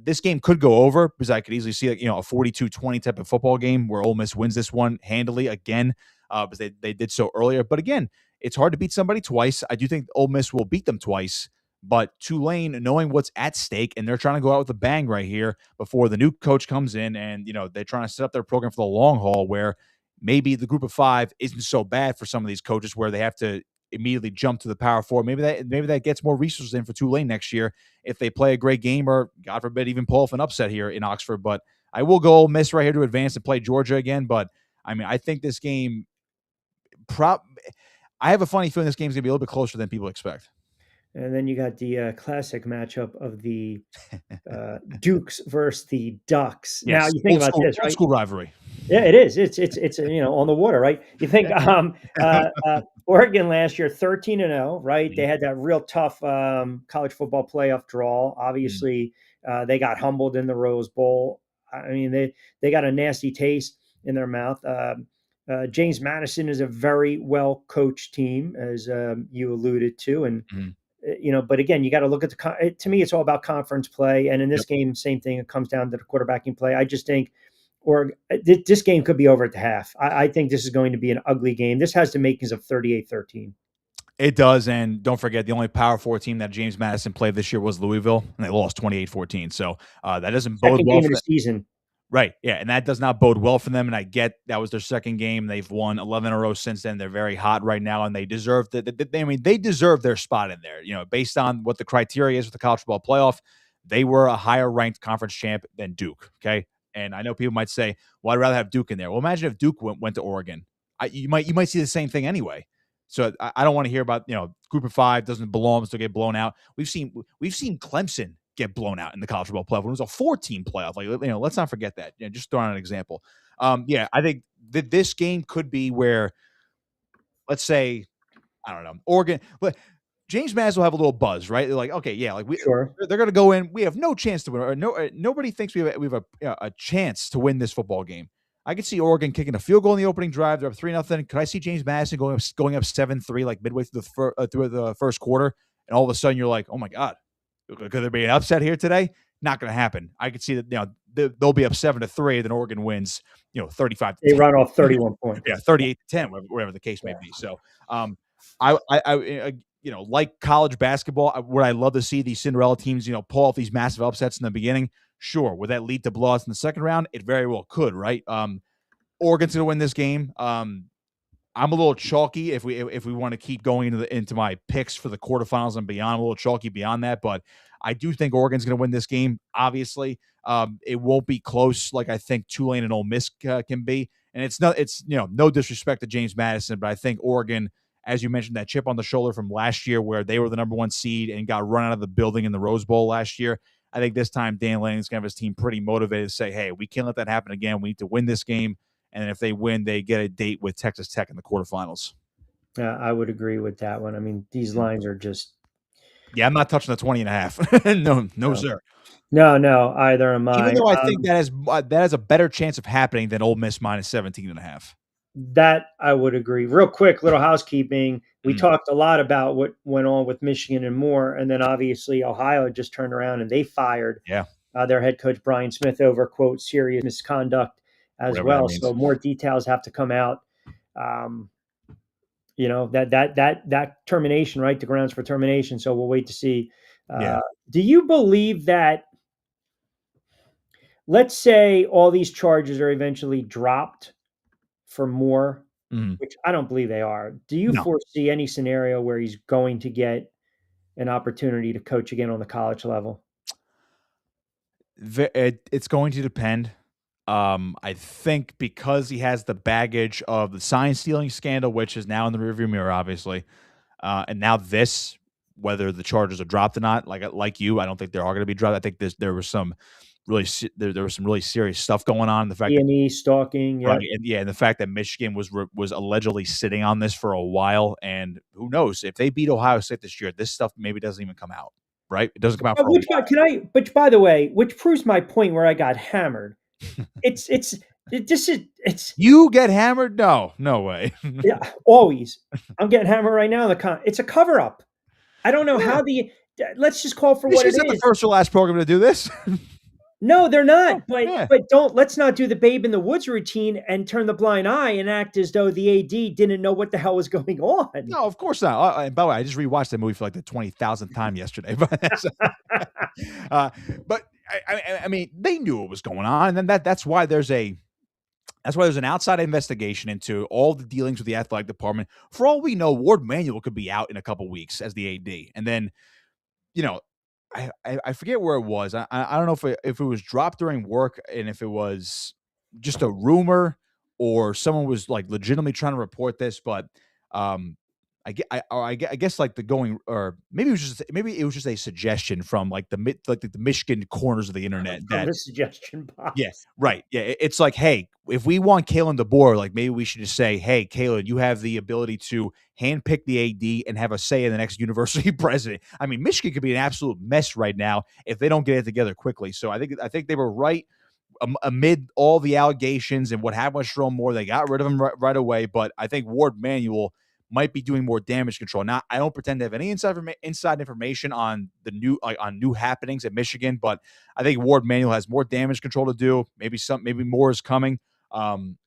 This game could go over because I could easily see a 42-20 type of football game where Ole Miss wins this one handily again because they did so earlier. But again, it's hard to beat somebody twice. I do think Ole Miss will beat them twice. But Tulane, knowing what's at stake, and they're trying to go out with a bang right here before the new coach comes in, and they're trying to set up their program for the long haul, where maybe the group of 5 isn't so bad for some of these coaches, where they have to immediately jump to the Power Four. Maybe that gets more resources in for Tulane next year if they play a great game, or God forbid, even pull off an upset here in Oxford. But I will go Ole Miss right here to advance and play Georgia again. But I mean, I think this game I have a funny feeling this game's gonna be a little bit closer than people expect. And then you got the classic matchup of the Dukes versus the Ducks. Now Yes, you think about this, old right? school rivalry. Yeah, it is. It's on the water, right? You think Oregon last year 13-0, right? They had that real tough college football playoff draw. Obviously, they got humbled in the Rose Bowl. I mean, they got a nasty taste in their mouth. James Madison is a very well coached team, as you alluded to, and but again, you got to look at to me, it's all about conference play. And in this game, same thing. It comes down to the quarterbacking play. I just think, this game could be over at the half. I think this is going to be an ugly game. This has the makings of 38-13. It does, and don't forget, the only Power 4 team that James Madison played this year was Louisville, and they lost 28-14. So that doesn't bode Second well game for of the season. Right, yeah, and that does not bode well for them, and I get that was their second game. They've won 11 in a row since then. They're very hot right now, and they deserve they deserve their spot in there. Based on what the criteria is with the college football playoff, they were a higher ranked conference champ than Duke, okay? And I know people might say, well, I'd rather have Duke in there. Well, imagine if Duke went to Oregon. You might see the same thing anyway. So I don't want to hear about, group of five doesn't belong, still get blown out. We've seen Clemson get blown out in the college football playoff. It was a 4-team playoff. Let's not forget that. Just throwing out an example. I think that this game could be where, let's say, I don't know, Oregon, but James Madison will have a little buzz, right? They're like, okay, yeah, like they're going to go in. We have no chance to win. Or nobody thinks we have a chance to win this football game. I could see Oregon kicking a field goal in the opening drive. They're up 3-0. Could I see James Madison going up 7-3, like midway through the first quarter, and all of a sudden you're like, oh my God, could there be an upset here today? Not going to happen. I could see that they'll be up 7-3, then Oregon wins 35. They run off 31 points. Yeah, 38-10, whatever the case may be. So, I like college basketball, would I love to see these Cinderella teams pull off these massive upsets in the beginning? Sure. Would that lead to blowouts in the second round? It very well could, right? Oregon's going to win this game. I'm a little chalky if we want to keep going into my picks for the quarterfinals and beyond. I'm a little chalky beyond that, but I do think Oregon's going to win this game. Obviously, it won't be close like I think Tulane and Ole Miss can be. And it's no disrespect to James Madison, but I think Oregon, as you mentioned, that chip on the shoulder from last year where they were the number one seed and got run out of the building in the Rose Bowl last year. I think this time Dan Lanning's going to have his team pretty motivated to say, hey, we can't let that happen again. We need to win this game. And then if they win, they get a date with Texas Tech in the quarterfinals. I would agree with that one. I mean, these lines are just. Yeah, I'm not touching the 20.5. no, sir. No, either am I. Even though I think that has a better chance of happening than Ole Miss minus 17.5. That I would agree. Real quick, little housekeeping. We talked a lot about what went on with Michigan and more, and then obviously Ohio just turned around and they fired their head coach Brian Smith over, quote, serious misconduct as well. So more details have to come out. That termination, right? The grounds for termination. So we'll wait to see. Do you believe that, let's say all these charges are eventually dropped for more, which I don't believe they are. Do you foresee any scenario where he's going to get an opportunity to coach again on the college level? It's going to depend. I think because he has the baggage of the sign stealing scandal, which is now in the rearview mirror, obviously, and now this, whether the charges are dropped or not, like you, I don't think they are going to be dropped. I think there was some really serious stuff going on. The fact E&E stalking, right, and the fact that Michigan was allegedly sitting on this for a while, and who knows if they beat Ohio State this year, this stuff maybe doesn't even come out. Right? It doesn't come out. Which, by the way, which proves my point where I got hammered. It's you get hammered? No way. Yeah, always. I'm getting hammered right now. It's a cover up. I don't know how let's just call for what it is. Is the first or last program to do this? No, they're not. But let's not do the Babe in the Woods routine and turn the blind eye and act as though the AD didn't know what the hell was going on. No, of course not. And by the way, I just rewatched that movie for like the 20,000th time yesterday. But I mean, they knew what was going on, and then that's why there's a That's why there's an outside investigation into all the dealings with the athletic department. For all we know, Ward Manuel could be out in a couple weeks as the AD. And then, you know, I forget where it was. I don't know if it was dropped during work and if it was just a rumor or someone was like legitimately trying to report this, but um, I guess like the going, or maybe it was just a suggestion from like the Michigan corners of the internet From that, the suggestion yeah, box. right. Yeah, it's like, hey, if we want Kalen DeBoer, like maybe we should just say, hey, Kalen, you have the ability to handpick the AD and have a say in the next university president. I mean, Michigan could be an absolute mess right now if they don't get it together quickly. So I think they were right amid all the allegations and what happened with Jerome Moore. They got rid of him right away, but I think Ward Manuel might be doing more damage control. Now, I don't pretend to have any inside information on the new happenings at Michigan, but I think Ward Manuel has more damage control to do. Maybe more is coming. Um,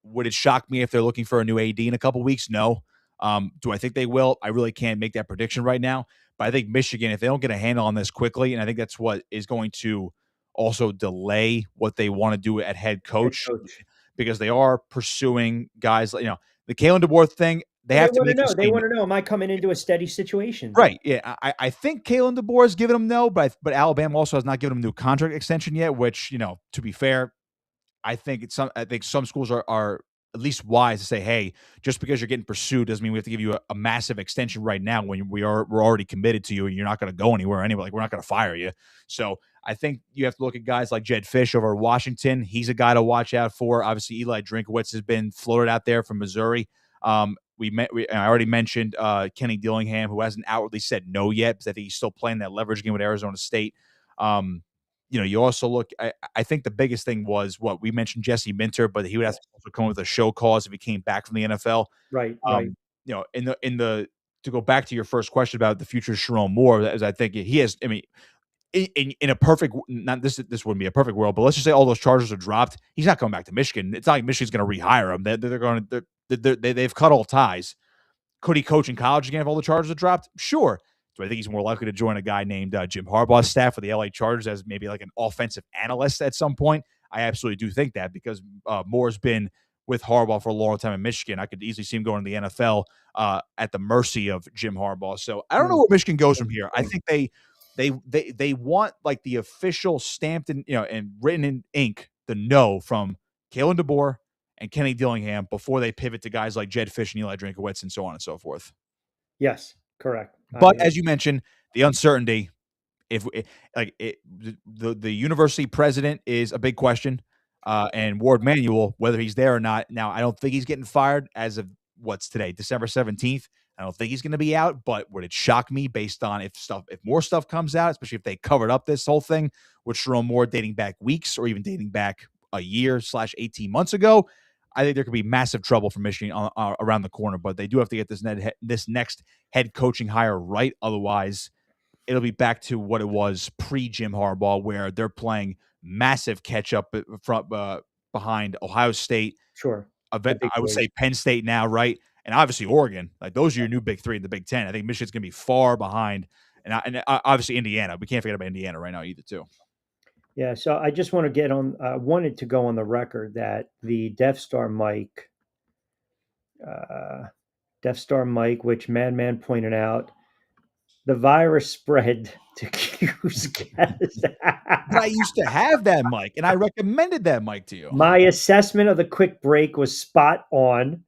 would it shock me if they're looking for a new AD in a couple weeks? No. Do I think they will? I really can't make that prediction right now. But I think Michigan, if they don't get a handle on this quickly, and I think that's what is going to also delay what they want to do at head Head coach, coach. because they are pursuing guys like, the Kalen DeBoer thing. They Well, have they to want to make a know. They want statement. to know, am I coming into a steady situation? Right. Yeah. I think Kalen DeBoer has given them no, but Alabama also has not given him a new contract extension yet, which, to be fair, I think some schools are at least wise to say, hey, just because you're getting pursued doesn't mean we have to give you a massive extension right now when we're already committed to you and you're not going to go anywhere anyway. Like, we're not going to fire you. So I think you have to look at guys like Jed Fish over Washington. He's a guy to watch out for. Obviously, Eli Drinkowitz has been floated out there from Missouri. I already mentioned Kenny Dillingham, who hasn't outwardly said no yet, because I think he's still playing that leverage game with Arizona State. You also look. I think the biggest thing was what we mentioned, Jesse Minter, but he would have to also come with a show cause if he came back from the NFL. Right. Um, in the to go back to your first question about the future of Sharon Moore, as I think he has. I mean, in a perfect, not this wouldn't be a perfect world, but let's just say all those charges are dropped. He's not coming back to Michigan. It's not like Michigan's going to rehire him. They're going to they've cut all ties. Could he coach in college again if all the charges are dropped? Sure. So I think he's more likely to join a guy named Jim Harbaugh's staff for the LA Chargers as maybe like an offensive analyst at some point. I absolutely do think that, because Moore's been with Harbaugh for a long time in Michigan. I could easily see him going to the NFL at the mercy of Jim Harbaugh. So I don't know where Michigan goes from here. I think they want like the official stamped in, and written in ink, the no from Kalen DeBoer and Kenny Dillingham before they pivot to guys like Jed Fish and Eli Drinkowitz and so on and so forth. Yes, correct. But as you mentioned, the uncertainty, the university president is a big question, and Ward Manuel, whether he's there or not. Now, I don't think he's getting fired as of what's today, December 17th. I don't think he's going to be out, but would it shock me based on if more stuff comes out, especially if they covered up this whole thing with Jerome Moore dating back weeks or even dating back a year/18 months ago? I think there could be massive trouble for Michigan around the corner, but they do have to get this next head coaching hire right. Otherwise, it'll be back to what it was pre-Jim Harbaugh, where they're playing massive catch-up behind Ohio State. Sure. I would say Penn State now, right? And obviously Oregon. Like, those are your new big three in the Big Ten. I think Michigan's going to be far behind. And obviously Indiana. We can't forget about Indiana right now either, too. Yeah, so I just want to wanted to go on the record that the Death Star Mike, which Madman pointed out, the virus spread to Q's guest. But I used to have that mic, and I recommended that mic to you. My assessment of the quick break was spot on.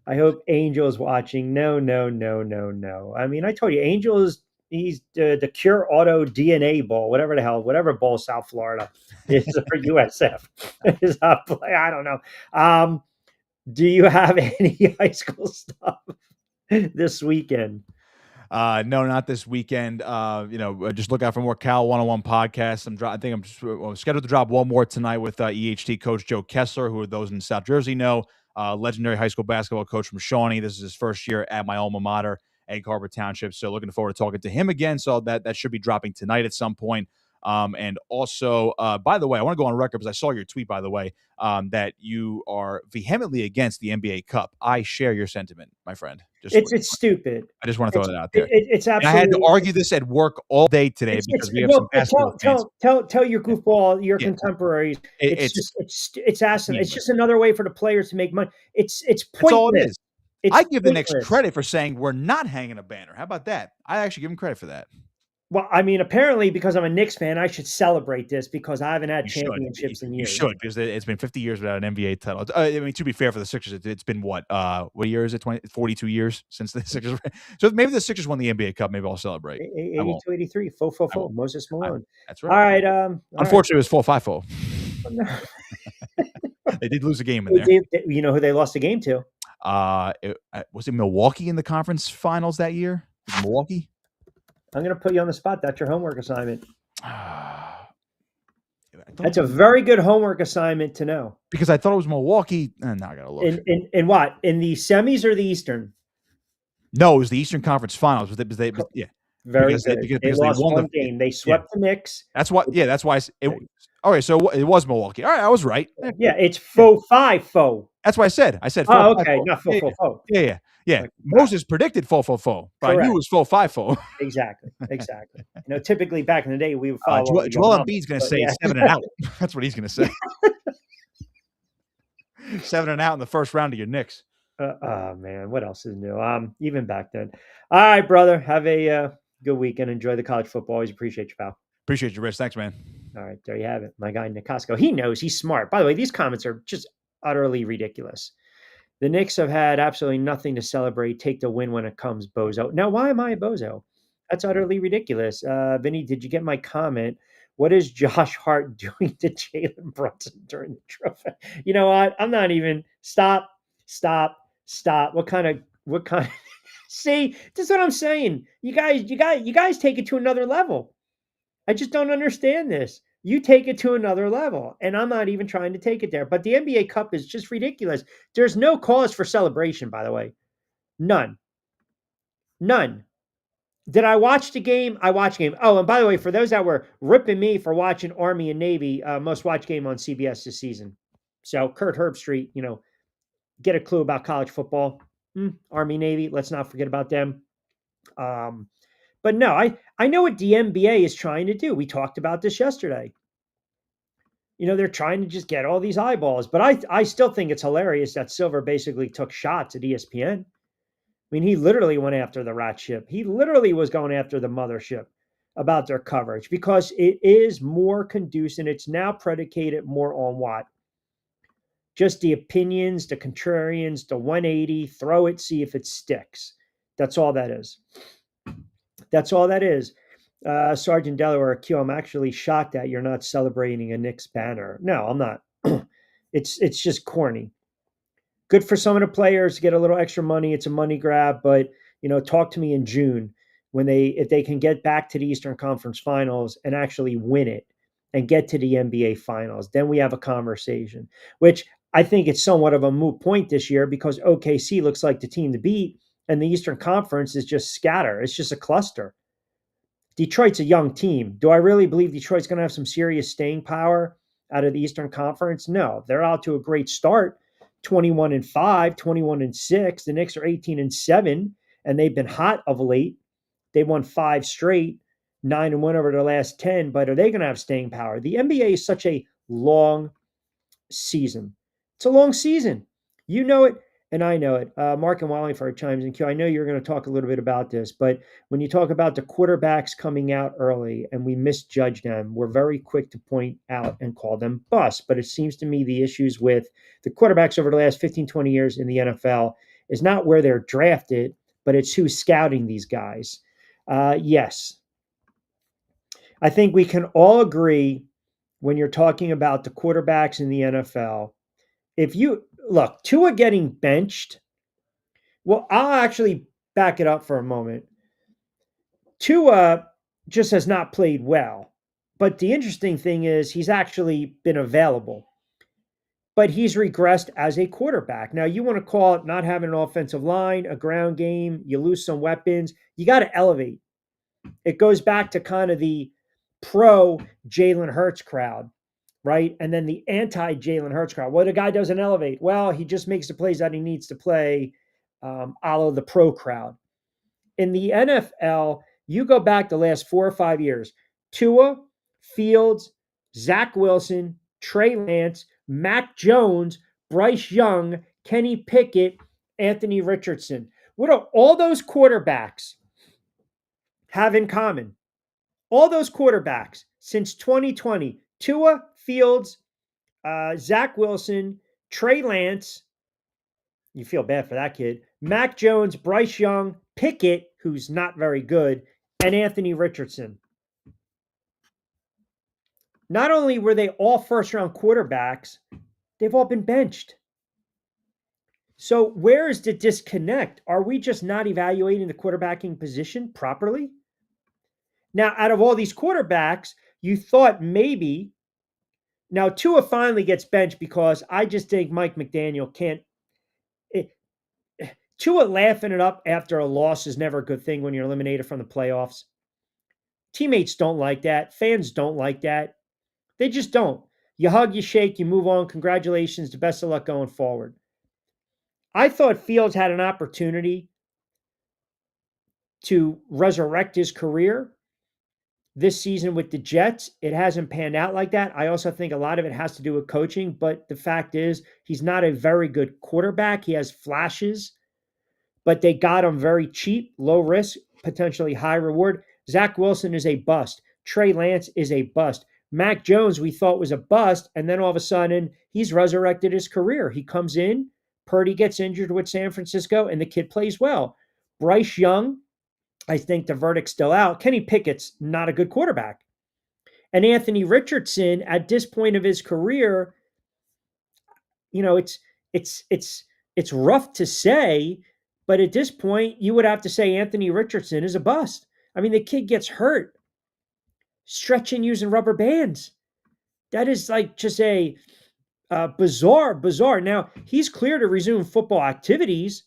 I hope Angel is watching. No. I mean, I told you, Angel he's the Cure Auto DNA Bowl, whatever bowl South Florida is, or USF is up. I don't know. Do you have any high school stuff this weekend? No, not this weekend. Just look out for more Cal 101 podcasts. I think I'm scheduled to drop one more tonight with EHT coach Joe Kessler, who those in South Jersey know. Legendary high school basketball coach from Shawnee. This is his first year at my alma mater, Egg Harbor Township. So looking forward to talking to him again. So that should be dropping tonight at some point. And also, by the way, I want to go on record because I saw your tweet, by the way, that you are vehemently against the NBA Cup. I share your sentiment, my friend. It's stupid. I just want to throw that out there. It's And I had to absolutely. argue this at work all day today because we have some basketball fans. Tell your goofball, your Yeah. contemporaries. It's It's asinine. It's just another way for the players to make money. It's that's all it pointless. is. It's I give the Knicks pointless. credit for saying we're not hanging a banner. How about that? I actually give them credit for that. Well, I mean, apparently because I'm a Knicks fan, I should celebrate this because I haven't had You championships should. in You years. should, because it's been 50 years without an NBA title. I mean, to be fair for the Sixers, it's been what year is it? 42 years since the Sixers. So maybe the Sixers won the NBA Cup. Maybe I'll celebrate. 82, 83, full. Moses Malone. That's All right. right. Unfortunately, it was 4-5-4. They did lose a game in there. You know who they lost the game to? Was it Milwaukee in the conference finals that year? Milwaukee? I'm going to put you on the spot. That's your homework assignment. That's a very good homework assignment to know. Because I thought it was Milwaukee. Now I got to look. In what? In the semis or the Eastern? No, it was the Eastern Conference Finals. Yeah. Very good. Because they lost one game. They swept the Knicks. That's why. Yeah, that's why. Okay, so it was Milwaukee. All right, I was right. Yeah, it's faux. That's what I said. I said. Oh, okay, not faux. Yeah. Moses predicted faux, but I knew it was 4-5-4. Exactly. Typically back in the day, we would follow. Joel Embiid's going to say 7 and out. That's what he's going to say. 7 and out in the first round of your Knicks. Oh man, what else is new? Even back then. All right, brother. Have a good weekend. Enjoy the college football. Always appreciate you, pal. Appreciate you, Rich. Thanks, man. All right, there you have it. My guy Nick Costco. He knows. He's smart. By the way, these comments are just utterly ridiculous. The Knicks have had absolutely nothing to celebrate. Take the win when it comes, bozo. Now, why am I a bozo? That's utterly ridiculous. Vinny, did you get my comment? What is Josh Hart doing to Jalen Brunson during the trophy? You know what? I'm not even. Stop. What kind of see, this is what I'm saying. You guys take it to another level. I just don't understand this. You take it to another level, and I'm not even trying to take it there. But the NBA Cup is just ridiculous. There's no cause for celebration, by the way. None. Did I watch the game? I watched the game. Oh, and by the way, for those that were ripping me for watching Army and Navy, most watched game on CBS this season. So Kurt Herbstreit, get a clue about college football. Army, Navy, let's not forget about them. But no, I know what the NBA is trying to do. We talked about this yesterday. They're trying to just get all these eyeballs. But I still think it's hilarious that Silver basically took shots at ESPN. I mean, he literally went after the rat ship. He literally was going after the mothership about their coverage because it is more conducive. And it's now predicated more on what? Just the opinions, the contrarians, the 180, throw it, see if it sticks. That's all that is. Sergeant Delaware Q, I'm actually shocked that you're not celebrating a Knicks banner. No, I'm not. It's just corny. Good for some of the players to get a little extra money. It's a money grab, but talk to me in June if they can get back to the Eastern Conference Finals and actually win it and get to the NBA Finals. Then we have a conversation, which I think it's somewhat of a moot point this year because OKC looks like the team to beat, and the Eastern Conference is just scatter. It's just a cluster. Detroit's a young team. Do I really believe Detroit's going to have some serious staying power out of the Eastern Conference? No. They're out to a great start, 21-5, 21-6. The Knicks are 18-7, and they've been hot of late. They won 5 straight, 9-1 over their last 10, but are they going to have staying power? The NBA is such a long season. It's a long season. You know it, and I know it. Mark and Wallingford chimes in. Q, I know you're going to talk a little bit about this, but when you talk about the quarterbacks coming out early and we misjudge them, we're very quick to point out and call them busts. But it seems to me the issues with the quarterbacks over the last 15, 20 years in the NFL is not where they're drafted, but it's who's scouting these guys. Yes. I think we can all agree when you're talking about the quarterbacks in the NFL, if you look, Tua getting benched, well, I'll actually back it up for a moment. Tua just has not played well. But the interesting thing is he's actually been available. But he's regressed as a quarterback. Now, you want to call it not having an offensive line, a ground game, you lose some weapons. You got to elevate. It goes back to kind of the pro Jalen Hurts crowd, right? And then the anti Jalen Hurts crowd. Well, the guy doesn't elevate. Well, he just makes the plays that he needs to play, a la the pro crowd. In the NFL, you go back the last 4 or 5 years, Tua, Fields, Zach Wilson, Trey Lance, Mac Jones, Bryce Young, Kenny Pickett, Anthony Richardson. What do all those quarterbacks have in common? All those quarterbacks since 2020, Tua, Fields, Zach Wilson, Trey Lance, you feel bad for that kid, Mac Jones, Bryce Young, Pickett, who's not very good, and Anthony Richardson. Not only were they all first round quarterbacks, they've all been benched. So where is the disconnect? Are we just not evaluating the quarterbacking position properly? Now, out of all these quarterbacks, you thought maybe. Now, Tua finally gets benched because I just think Mike McDaniel can't. Tua laughing it up after a loss is never a good thing when you're eliminated from the playoffs. Teammates don't like that. Fans don't like that. They just don't. You hug, you shake, you move on. Congratulations. The best of luck going forward. I thought Fields had an opportunity to resurrect his career this season with the Jets. It hasn't panned out like that. I also think a lot of it has to do with coaching, but the fact is he's not a very good quarterback. He has flashes, but they got him very cheap, low risk, potentially high reward. Zach Wilson is a bust. Trey Lance is a bust. Mac Jones, we thought was a bust, and then all of a sudden, he's resurrected his career. He comes in, Purdy gets injured with San Francisco, and the kid plays well. Bryce Young, I think the verdict's still out. Kenny Pickett's not a good quarterback. And Anthony Richardson, at this point of his career, it's rough to say, but at this point, you would have to say Anthony Richardson is a bust. I mean, the kid gets hurt stretching using rubber bands. That is like just a bizarre. Now, he's clear to resume football activities,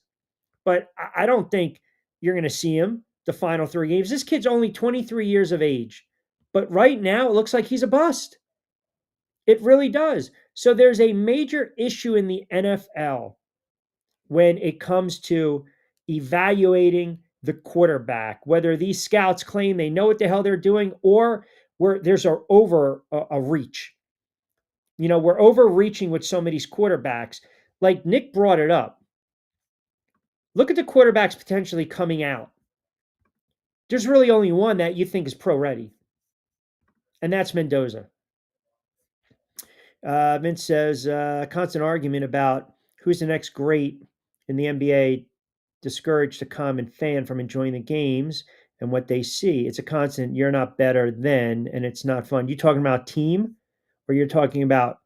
but I don't think you're going to see him the final 3 games. This kid's only 23 years of age, but right now it looks like he's a bust. It really does. So there's a major issue in the NFL when it comes to evaluating the quarterback, whether these scouts claim they know what the hell they're doing or where there's a reach. We're overreaching with some of these quarterbacks. Like Nick brought it up. Look at the quarterbacks potentially coming out. There's really only one that you think is pro ready, and that's Mendoza. Vince says, constant argument about who's the next great in the NBA discouraged the common fan from enjoying the games and what they see. It's a constant, you're not better than, and it's not fun. You talking about team or you're talking about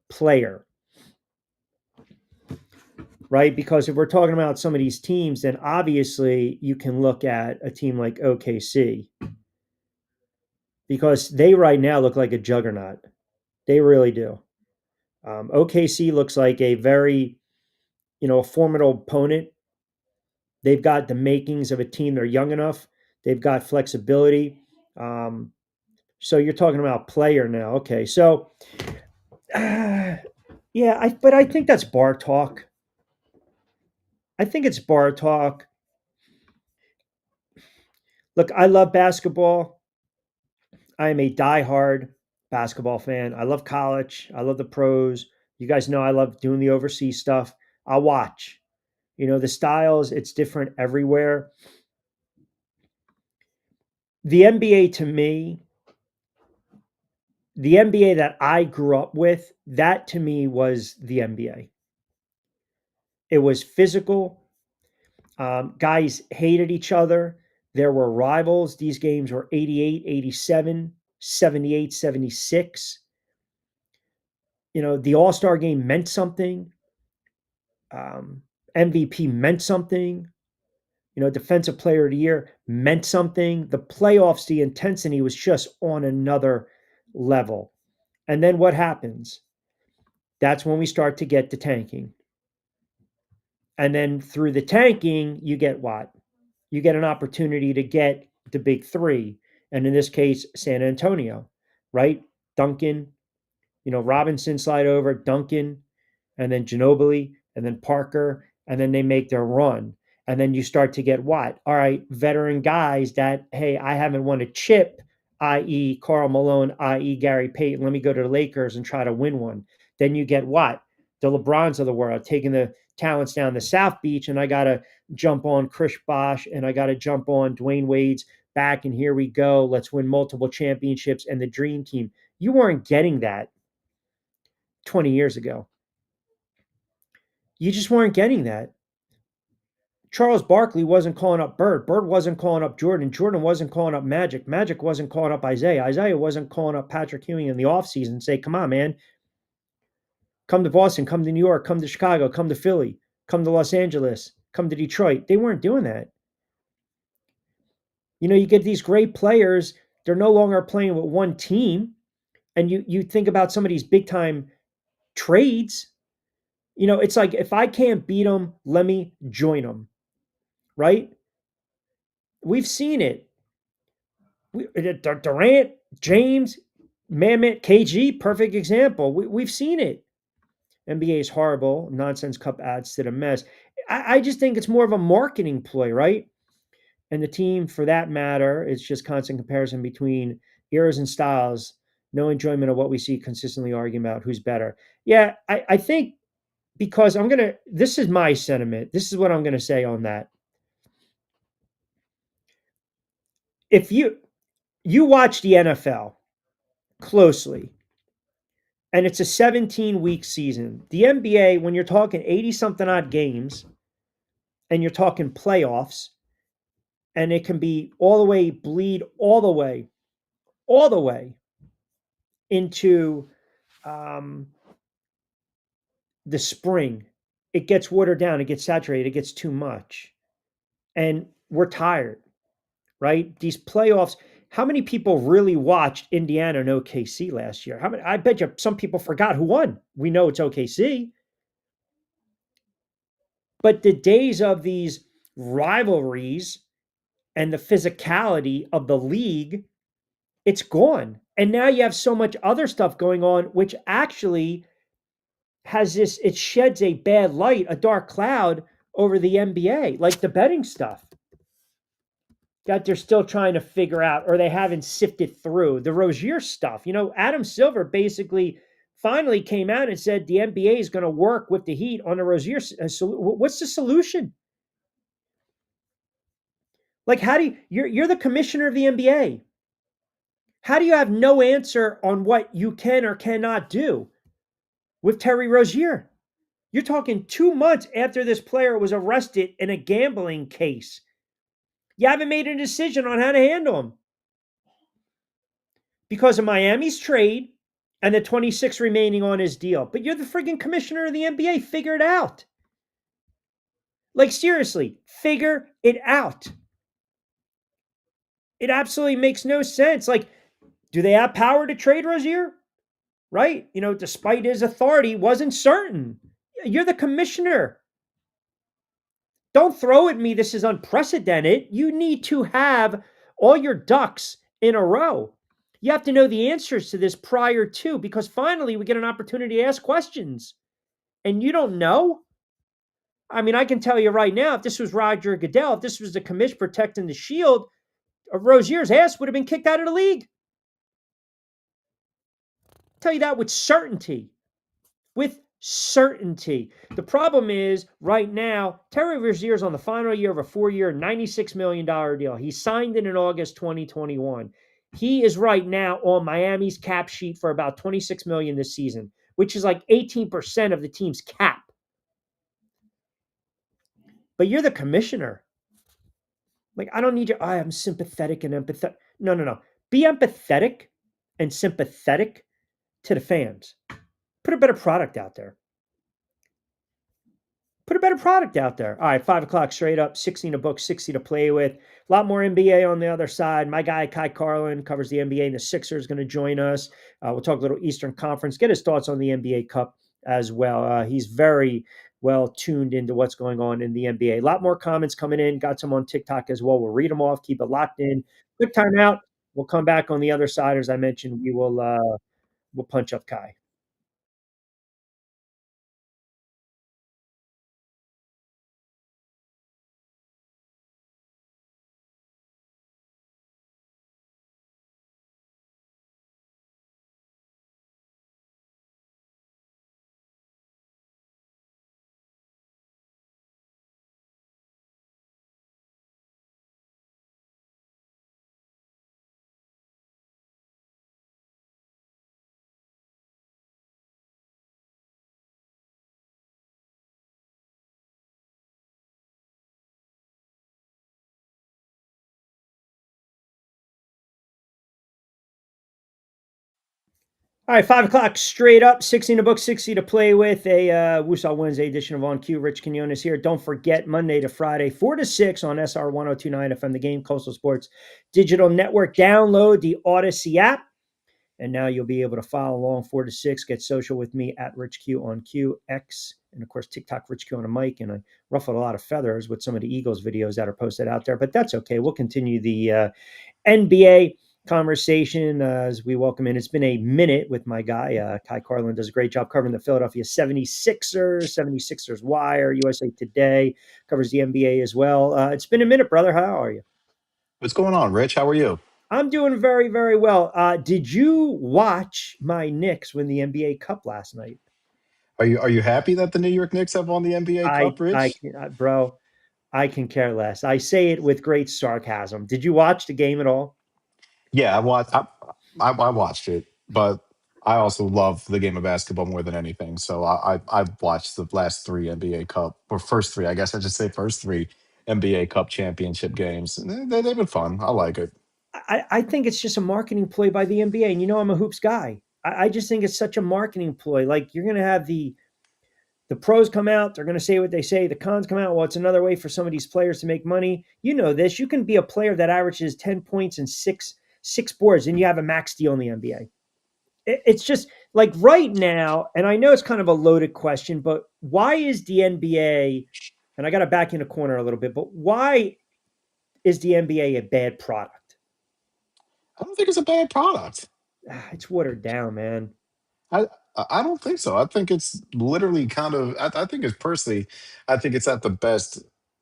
player? Right? Because if we're talking about some of these teams, then obviously you can look at a team like OKC because they right now look like a juggernaut. They really do. OKC looks like a very, a formidable opponent. They've got the makings of a team. They're young enough. They've got flexibility. So you're talking about player now. Okay. So, yeah, but I think that's bar talk. I think it's bar talk. Look, I love basketball. I am a diehard basketball fan. I love college. I love the pros. You guys know I love doing the overseas stuff. I'll watch. The styles, it's different everywhere. The NBA to me, the NBA that I grew up with, that to me was the NBA. It was physical. Guys hated each other. There were rivals. These games were 88, 87, 78, 76. The All-Star game meant something. MVP meant something. Defensive player of the year meant something. The playoffs, the intensity was just on another level. And then what happens? That's when we start to get the tanking. And then through the tanking, you get what? You get an opportunity to get the big three. and in this case, San Antonio, right? Duncan, Robinson slide over, Duncan, and then Ginobili, and then Parker, and then they make their run. And then you start to get what? All right, veteran guys that, hey, I haven't won a chip, i.e., Karl Malone, i.e., Gary Payton. Let me go to the Lakers and try to win one. Then you get what? The LeBrons of the world taking the talents down the South Beach, and I got to jump on Chris Bosh, and I got to jump on Dwayne Wade's back, and here we go. Let's win multiple championships and the dream team. You weren't getting that 20 years ago. You just weren't getting that. Charles Barkley wasn't calling up Bird. Bird wasn't calling up Jordan. Jordan wasn't calling up Magic. Magic wasn't calling up Isaiah. Isaiah wasn't calling up Patrick Ewing in the offseason and say, come on, man. Come to Boston. Come to New York. Come to Chicago. Come to Philly. Come to Los Angeles. Come to Detroit. They weren't doing that. You get these great players. They're no longer playing with one team. And you think about some of these big-time trades. It's like, if I can't beat them, let me join them. Right? We've seen it. Durant, James, Mamet, KG, perfect example. We've seen it. NBA is horrible. Nonsense cup adds to the mess. I just think it's more of a marketing ploy, right? And the team, for that matter, it's just constant comparison between eras and styles. No enjoyment of what we see consistently arguing about who's better. Yeah, I think because this is my sentiment. This is what I'm going to say on that. If you watch the NFL closely, and it's a 17-week season. The NBA, when you're talking 80-something odd games, and you're talking playoffs, and it can be all the way, bleed all the way into the spring. It gets watered down, it gets saturated, it gets too much. And we're tired, right? These playoffs, how many people really watched Indiana and OKC last year? I bet you some people forgot who won. We know it's OKC. But the days of these rivalries and the physicality of the league, it's gone. And now you have so much other stuff going on, which actually it sheds a bad light, a dark cloud over the NBA, like the betting stuff that they're still trying to figure out, or they haven't sifted through. The Rozier stuff. Adam Silver basically finally came out and said the NBA is going to work with the Heat on the Rozier. What's the solution? Like, how do you're the commissioner of the NBA. How do you have no answer on what you can or cannot do with Terry Rozier? You're talking 2 months after this player was arrested in a gambling case. You haven't made a decision on how to handle him because of Miami's trade and the 26 remaining on his deal. But you're the friggin' commissioner of the NBA. Figure it out. Like, seriously, figure it out. It absolutely makes no sense. Like, do they have power to trade Rozier? Right? Despite his authority, wasn't certain. You're the commissioner. Don't throw at me this is unprecedented. You need to have all your ducks in a row. You have to know the answers to this prior to, because finally we get an opportunity to ask questions. And you don't know? I mean, I can tell you right now, if this was Roger Goodell, if this was the commission protecting the shield, Rozier's ass would have been kicked out of the league. I'll tell you that with certainty. With certainty. The problem is right now, Terry Rozier's on the final year of a 4-year, $96 million deal. He signed it in August 2021. He is right now on Miami's cap sheet for about $26 million this season, which is like 18% of the team's cap. But you're the commissioner. Like, I don't need you. I am sympathetic and empathetic. No. Be empathetic and sympathetic to the fans. Put a better product out there. Put a better product out there. All right, 5 o'clock straight up, 16 to book, 60 to play with. A lot more NBA on the other side. My guy, Kai Carlin, covers the NBA, and the Sixers going to join us. We'll talk a little Eastern Conference, get his thoughts on the NBA Cup as well. He's very well tuned into what's going on in the NBA. A lot more comments coming in. Got some on TikTok as well. We'll read them off, keep it locked in. Quick timeout. We'll come back on the other side. As I mentioned, we'll punch up Kai. All right, 5 o'clock straight up, 60 in the book, 60 to play with. A Woosah Wednesday edition of On Cue. Rich Quinones here. Don't forget, Monday to Friday, 4 to 6 on SR 1029 FM, the game, Coastal Sports Digital Network. Download the Odyssey app, and now you'll be able to follow along 4 to 6. Get social with me at Rich Q on Q, X, and of course, TikTok, Rich Q on a mic. And I ruffled a lot of feathers with some of the Eagles videos that are posted out there, but that's okay. We'll continue the NBA conversation as we welcome in. It's been a minute with my guy. Kai Carlin does a great job covering the Philadelphia 76ers, 76ers Wire, USA Today, covers the NBA as well. It's been a minute, brother. How are you? What's going on, Rich? How are you? I'm doing very, very well. Did you watch my Knicks win the NBA Cup last night? Are you happy that the New York Knicks have won the NBA Cup, Rich? Bro, I can care less. I say it with great sarcasm. Did you watch the game at all? Yeah, I watched it, but I also love the game of basketball more than anything. So I've watched the last three NBA Cup, or first three, I guess I should say first three NBA Cup championship games. And they've been fun. I like it. I think it's just a marketing ploy by the NBA. And you know, I'm a hoops guy. I just think it's such a marketing ploy. Like you're going to have the pros come out, they're going to say what they say. The cons come out. Well, it's another way for some of these players to make money. You know this. You can be a player that averages 10 points and six boards, and you have a max deal in the NBA. It's just like right now, and I know it's kind of a loaded question, but why is the NBA? And I got to back in the corner a little bit, but why is the NBA a bad product? I don't think it's a bad product. It's watered down, man. I I don't think so. I think it's literally kind of. I think it's personally. I think it's at the best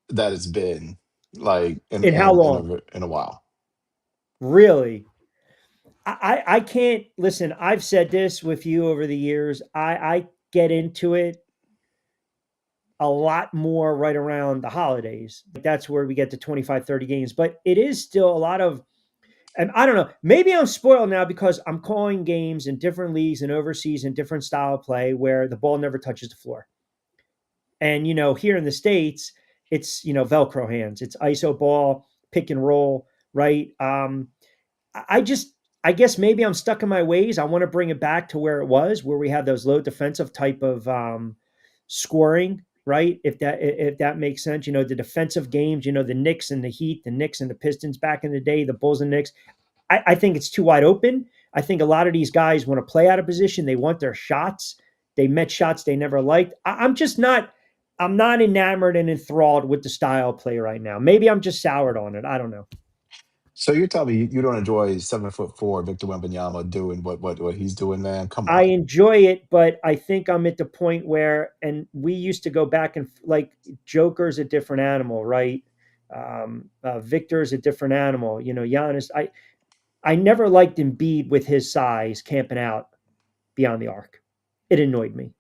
that it's been, like In how long? in a while. Really? I can't listen. I've said this with you over the years. I get into it a lot more right around the holidays. That's where we get to 25, 30 games. But it is still a lot of, and I don't know, maybe I'm spoiled now because I'm calling games in different leagues and overseas in different style of play where the ball never touches the floor. And, you know, here in the States, it's, you know, Velcro hands, it's ISO ball, pick and roll, right? I just, I guess maybe I'm stuck in my ways. I want to bring it back to where it was, where we had those low defensive type of scoring, right? If that makes sense, you know, the defensive games, you know, the Knicks and the Heat, the Knicks and the Pistons back in the day, the Bulls and Knicks. I think it's too wide open. I think a lot of these guys want to play out of position. They want their shots. They met shots they never liked. I'm just not. I'm not enamored and enthralled with the style of play right now. Maybe I'm just soured on it. I don't know. So you're telling me you don't enjoy 7'4" Victor Wembanyama doing what he's doing, man? Come I on. enjoy it, but I think I'm at the point where, and we used to go back and like Joker's a different animal, right? Victor's a different animal. You know, Giannis. I never liked Embiid with his size camping out beyond the arc. It annoyed me.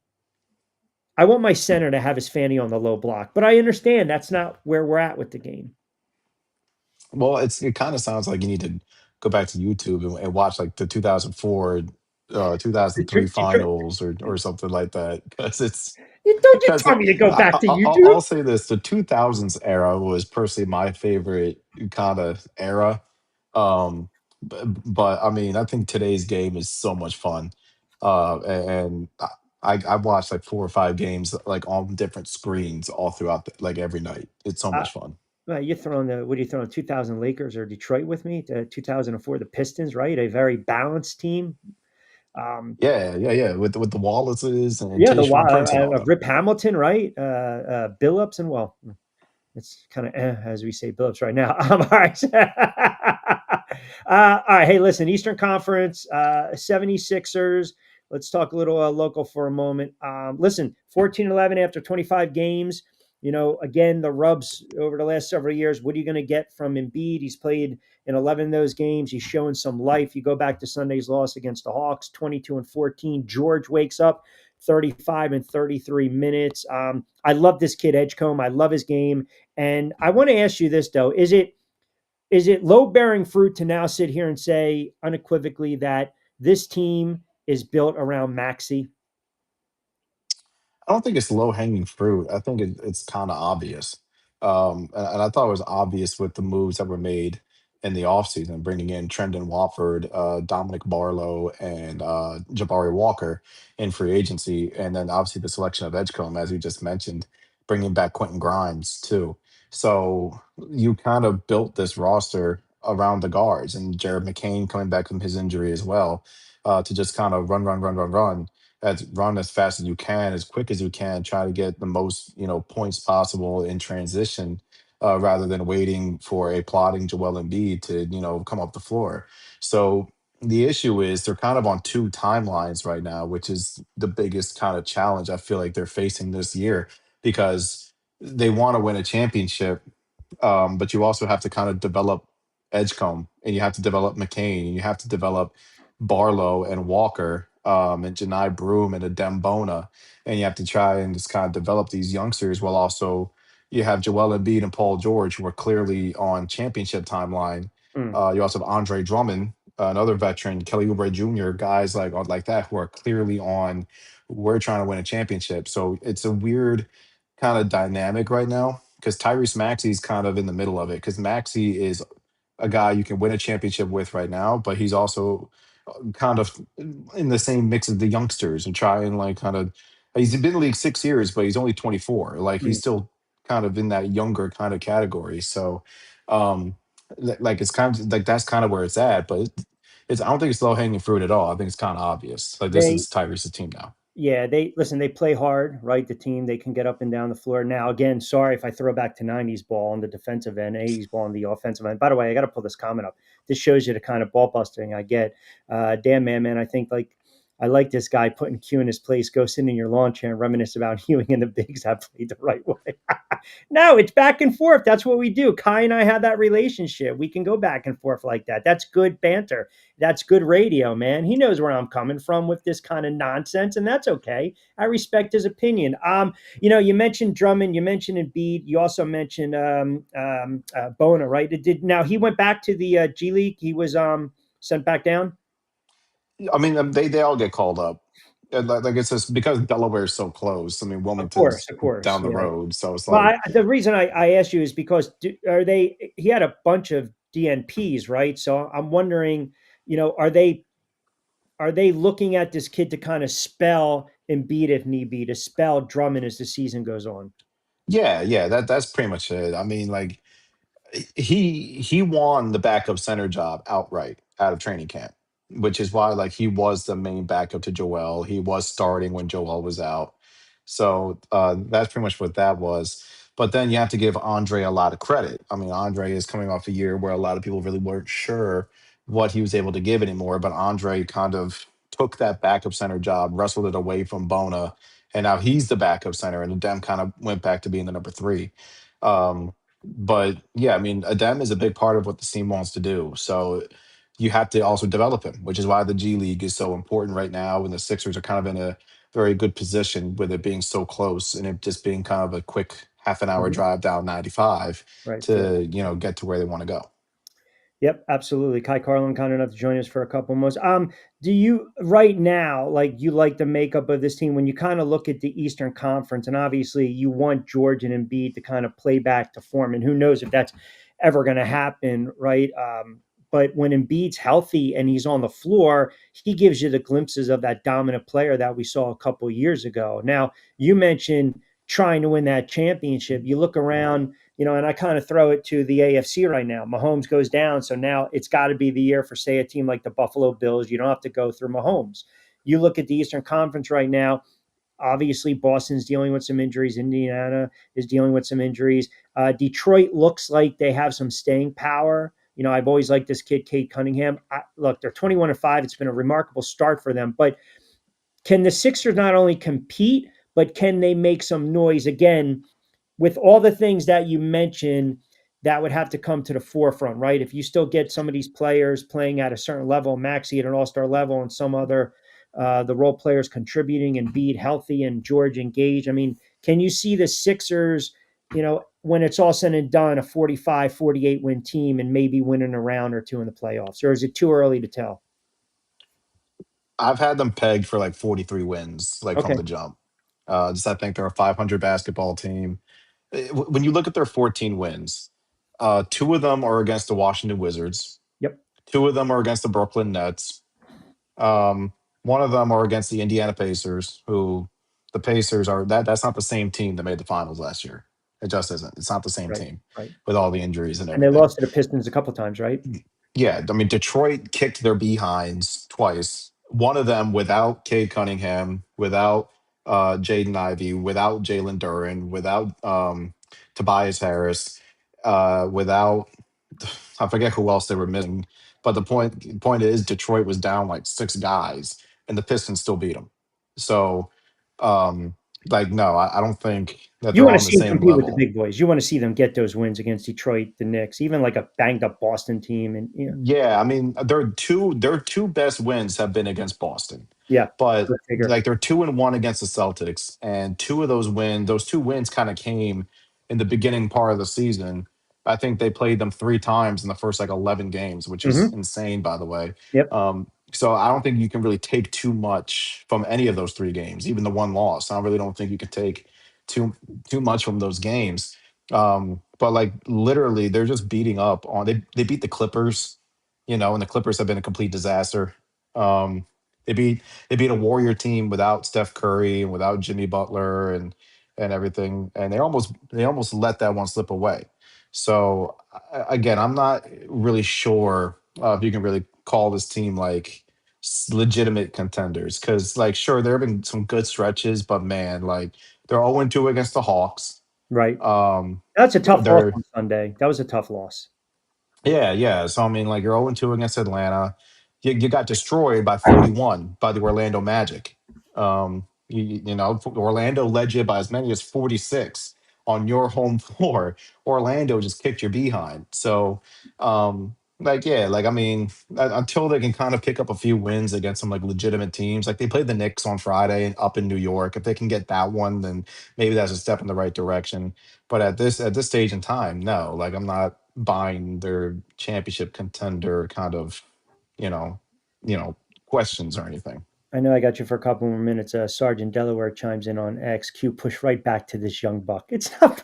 I want my center to have his fanny on the low block, but I understand that's not where we're at with the game. Well, it kind of sounds like you need to go back to YouTube and watch like the 2004, 2003 finals or something like that because it's Don't you because tell me to go back to I'll YouTube. say this: the 2000s era was personally my favorite kind of era. But I mean, I think today's game is so much fun. And I watched like four or five games like on different screens all throughout like every night. It's so Uh, much fun. well, you're throwing what are you throwing? 2000 Lakers or Detroit with me? The 2004 the Pistons, right? A very balanced team. Um, Yeah, yeah, yeah. With the Wallaces and yeah, the Tayshaun Prince and all them. Rip Hamilton, right? Billups and well, it's kind of as we say Billups right now. All right. All right. Hey, listen, Eastern Conference, 76ers. Let's talk a little local for a moment. Listen, 14-11 after 25 games. Again, the rubs over the last several years. What are you going to get from Embiid? He's played in 11 of those games. He's showing some life. You go back to Sunday's loss against the Hawks, 22-14. George wakes up 35 and 33 minutes. I love this kid, Edgecombe. I love his game. And I want to ask you this, though. Is it low-bearing fruit to now sit here and say unequivocally that this team is built around Maxey? I don't think it's low hanging fruit. I think it's kind of obvious. And I thought it was obvious with the moves that were made in the offseason, bringing in Trendon Watford, Dominic Barlow, and Jabari Walker in free agency. And then obviously the selection of Edgecombe, as you just mentioned, bringing back Quentin Grimes, too. So you kind of built this roster around the guards and Jared McCain coming back from his injury as well, to just kind of run as fast as you can, as quick as you can, try to get the most points possible in transition, rather than waiting for a plotting Joel Embiid to come up the floor. So the issue is they're kind of on two timelines right now, which is the biggest kind of challenge I feel like they're facing this year because they want to win a championship, but you also have to kind of develop Edgecombe, and you have to develop McCain, and you have to develop Barlow and Walker, and Janai Broom and Adem and you have to try and just kind of develop these youngsters while also you have Joel Embiid and Paul George who are clearly on championship timeline. Mm. You also have Andre Drummond, another veteran, Kelly Oubre Jr., guys like that who are clearly on. We're trying to win a championship, so it's a weird kind of dynamic right now because Tyrese Maxey's kind of in the middle of it because Maxey is a guy you can win a championship with right now, but he's also kind of in the same mix of the youngsters and try and like kind of he's been in the league 6 years, but he's only 24. Like he's Mm. still kind of in that younger kind of category. So um like it's kind of like that's kind of where it's at, but it's I don't think it's low hanging fruit at all. I think it's kind of obvious. Like this They is Tyrese's team now. Yeah, they play hard, right? The team, they can get up and down the floor. Now, again, sorry if I throw back to 90s ball on the defensive end, 80s ball on the offensive end. By the way, I got to pull this comment up. This shows you the kind of ball busting I get. Damn, man, I think I like this guy putting Q in his place. Go sit in your lawn chair and reminisce about Ewing and the Bigs. I played the right way. No, it's back and forth. That's what we do. Kai and I have that relationship. We can go back and forth like that. That's good banter. That's good radio, man. He knows where I'm coming from with this kind of nonsense, and that's okay. I respect his opinion. You mentioned Drummond, you mentioned Embiid, you also mentioned Bona, right? Now he went back to the G League. He was sent back down. I mean, they all get called up. And like it's just because Delaware is so close. I mean, Wilmington's Of course, down the yeah. road, so it's Well, like the reason I asked you is because are they? He had a bunch of DNPs, right? So I'm wondering, are they looking at this kid to kind of spell Embiid if need be, to spell Drummond as the season goes on? yeah, that's pretty much it. I mean, like he won the backup center job outright out of training camp, which is why like he was the main backup to Joel. He was starting when Joel was out. So that's pretty much what that was. But then you have to give Andre a lot of credit. I mean, Andre is coming off a year where a lot of people really weren't sure what he was able to give anymore. But Andre kind of took that backup center job, wrestled it away from Bona, and now he's the backup center, and Adem kind of went back to being the number three. But yeah, I mean, Adem is a big part of what the team wants to do. So you have to also develop him, which is why the G League is so important right now. And the Sixers are kind of in a very good position with it being so close and it just being kind of a quick half an hour Mhm. drive down 95 Right. Phil. to, get to where they want to go. Yep, absolutely. Kai Carlin, kind enough to join us for a couple months. Do you right now, like you like the makeup of this team when you kind of look at the Eastern Conference, and obviously you want George and Embiid to kind of play back to form, and who knows if that's ever going to happen, right? But when Embiid's healthy and he's on the floor, he gives you the glimpses of that dominant player that we saw a couple years ago. Now, you mentioned trying to win that championship. You look around, and I kind of throw it to the AFC right now. Mahomes goes down, so now it's got to be the year for, say, a team like the Buffalo Bills. You don't have to go through Mahomes. You look at the Eastern Conference right now. Obviously, Boston's dealing with some injuries. Indiana is dealing with some injuries. Detroit looks like they have some staying power. I've always liked this kid, Cade Cunningham. Look, they're 21-5. It's been a remarkable start for them. But can the Sixers not only compete, but can they make some noise again with all the things that you mentioned that would have to come to the forefront, right? If you still get some of these players playing at a certain level, Maxey at an all-star level, and some other the role players contributing and Embiid healthy and George engaged. I mean, can you see the Sixers, when it's all said and done, a 45-48 win team and maybe winning a round or two in the playoffs? Or is it too early to tell? I've had them pegged for like 43 wins, like from Okay. the jump. Just I think they're a 500 basketball team. When you look at their 14 wins, two of them are against the Washington Wizards. Yep. Two of them are against the Brooklyn Nets. Um, One of them are against the Indiana Pacers, who the Pacers are that's not the same team that made the finals last year. It just isn't. It's not the same Right. team Right. with all the injuries and And they everything. lost to the Pistons a couple times, right? Yeah, I mean Detroit kicked their behinds twice. One of them without Cade Cunningham, without Jaden Ivey, without Jalen Duren, without Tobias Harris, without I forget who else they were missing. But the point is Detroit was down like six guys, and the Pistons still beat them. So, um, like, no, I don't think that You they're want to on the see them same compete with the level. big boys. You want to see them get those wins against Detroit, the Knicks, even like a banged up Boston team. And Yeah, I mean, their two best wins have been against Boston, yeah, but go figure. like they're 2-1 against the Celtics, and those two wins kind of came in the beginning part of the season. I think they played them three times in the first like 11 games, which is Hmm. insane, by the way. Yep. So I don't think you can really take too much from any of those three games, even the one loss. I really don't think you can take too too much from those games. But like literally, they're just beating up on. They beat the Clippers, and the Clippers have been a complete disaster. Um, they beat they beat a Warrior team without Steph Curry and without Jimmy Butler and everything, and they almost let that one slip away. So again, I'm not really sure if you can really call this team like legitimate contenders because like sure there have been some good stretches, but man, like they're 0-2 against the Hawks. Right. Um, That's a tough loss they're on Sunday. That was a tough loss. Yeah, yeah. So I mean, like you're 0-2 against Atlanta. You got destroyed by 41 by the Orlando Magic. Orlando led you by as many as 46 on your home floor. Orlando just kicked your behind. So, like, yeah, like I mean, until they can kind of pick up a few wins against some like legitimate teams, like they played the Knicks on Friday up in New York. If they can get that one, then maybe that's a step in the right direction. But at this stage in time, no, like I'm not buying their championship contender kind of, you know, you know, questions or anything. I know I got you for a couple more minutes. Sergeant Delaware chimes in on XQ. Push right back to this young buck. It's not.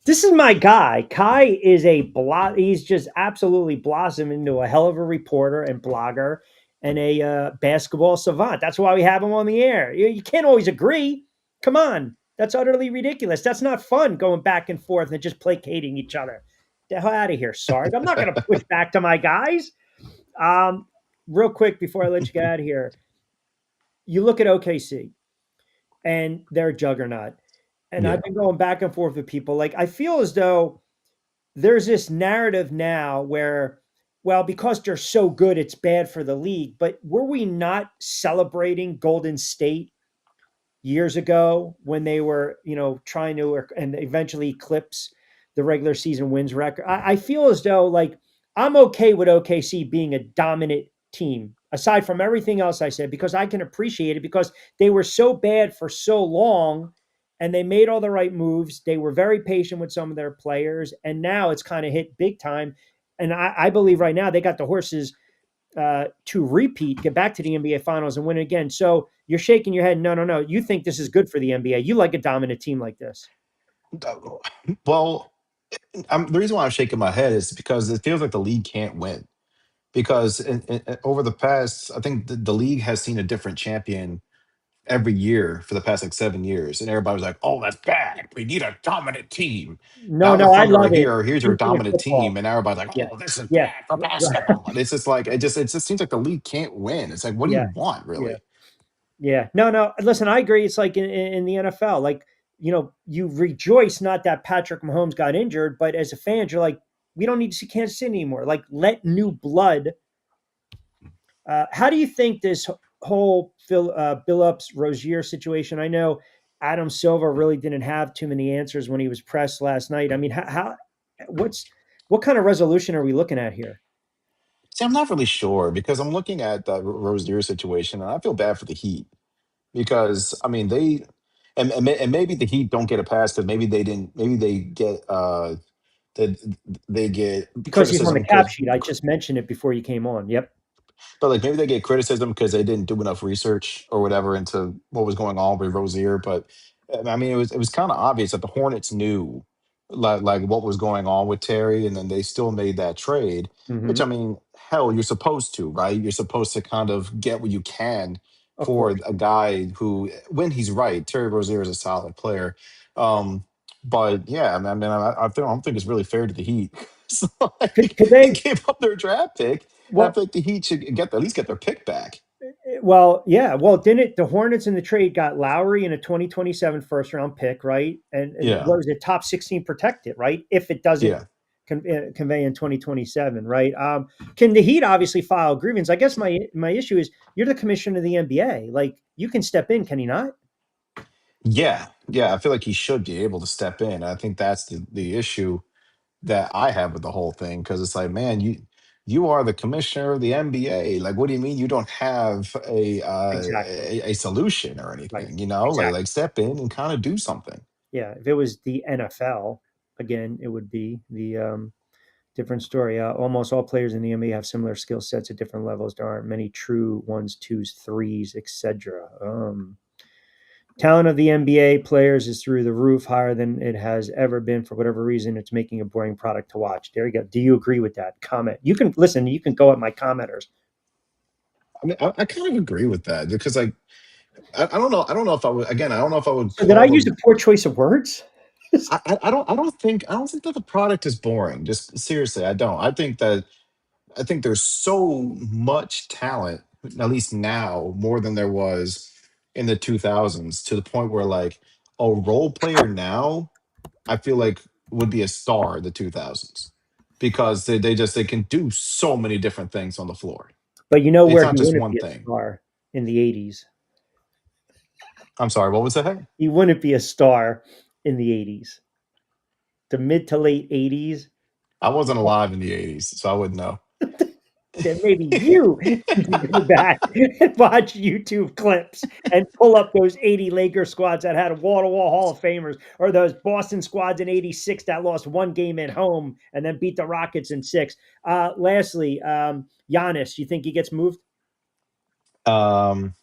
This is my guy. Kai is he's just absolutely blossomed into a hell of a reporter and blogger and a basketball savant. That's why we have him on the air. You can't always agree. Come on. That's utterly ridiculous. That's not fun going back and forth and just placating each other. The hell out of here, Sarge. I'm not going to push back to my guys. Um, Real quick before I let you get out of here, you look at OKC and they're a juggernaut. And I've Yeah. been going back and forth with people. Like, I feel as though there's this narrative now where, well, because they're so good, it's bad for the league. But were we not celebrating Golden State years ago when they were, trying to and eventually eclipse the regular season wins record? I feel as though like I'm okay with OKC being a dominant team, aside from everything else I said, because I can appreciate it because they were so bad for so long and they made all the right moves. They were very patient with some of their players, and now it's kind of hit big time. And I believe right now they got the horses to repeat, get back to the NBA Finals and win it again. So you're shaking your head. No, no, no. You think this is good for the NBA. You like a dominant team like this. Well, the reason why I'm shaking my head is because it feels like the league can't win. Because over the past, I think the league has seen a different champion every year for the past like 7 years, and everybody was like, "Oh, that's bad. We need a dominant team." No, Now the no, I Thunder are love it. here. Here's your Same thing in dominant team, football. and everybody's like, Yeah. "Oh, this is Yeah. bad for Right. basketball." And it's just like it just seems like the league can't win. It's like, what do Yeah. you want, Yeah. really? Yeah. No, no. Listen, I agree. It's like in the NFL, like, you rejoice not that Patrick Mahomes got injured, but as a fan, you're like, We don't need to see Kansas City anymore. Like, let new blood. How do you think this whole Billups Rozier situation? I know Adam Silver really didn't have too many answers when he was pressed last night. I mean, what kind of resolution are we looking at here? See, I'm not really sure because I'm looking at the Rozier situation, and I feel bad for the Heat because I mean they, and maybe the Heat don't get a pass because maybe they didn't, maybe they, they get Because he's on criticism the cap because sheet. I just mentioned it before you came on. Yep. but like maybe they get criticism because they didn't do enough research or whatever into what was going on with Rozier. But I mean, it was kind of obvious that the Hornets knew like what was going on with Terry, and then they still made that trade. Which Hmm. I mean, hell, you're supposed to, right? You're supposed to kind of get what you can Of for course. a guy who, when he's right, Terry Rozier is a solid player. Um, but yeah, I don't think it's really fair to the Heat. So, like, Could they they? gave up their draft pick, and I Well, think the Heat should get at least get their pick back. well, yeah. Well, didn't it? The Hornets in the trade got Lowry and a 2027 first round pick, right? And Yeah, what was it? Top 16 protected, right? If it doesn't yeah, convey in 2027, right? Can the Heat obviously file grievance? I guess my issue is you're the commissioner of the NBA. Like, you can step in, can you not? yeah. I feel like he should be able to step in. I think that's the issue that I have with the whole thing because it's like, man, you are the commissioner of the NBA. Like, what do you mean you don't have Exactly. a solution or Right. anything? You know, Exactly. like step in and kind of do something. Yeah. If it was the NFL, again, it would be the different story. Almost all players in the NBA have similar skill sets at different levels. There aren't many true ones, twos, threes, etc. Talent of the NBA players is through the roof, higher than it has ever been. For whatever reason, it's making a boring product to watch. There you go. Do you agree with that? Comment. You can listen. You can go at my commenters. I mean, I kind of agree with that because like I don't know. I don't know if I would again. I don't know if I would So did I call use a them. poor choice of words? I don't think that the product is boring. Just seriously, I don't. I think there's so much talent, at least now, more than there was in the 2000s, to the point where like a role player now, I feel like would be a star in the 2000s because they can do so many different things on the floor. But you know It's where he not just wouldn't one be a thing. star in the 80s. I'm sorry, what was that? He wouldn't be a star in the 80s. The mid to late 80s. I wasn't alive in the 80s, so I wouldn't know. Then maybe you need to go back and watch YouTube clips and pull up those 80 Laker squads that had wall to wall Hall of Famers, or those Boston squads in 86 that lost one game at home and then beat the Rockets in six. Lastly, Giannis, you think he gets moved? Um,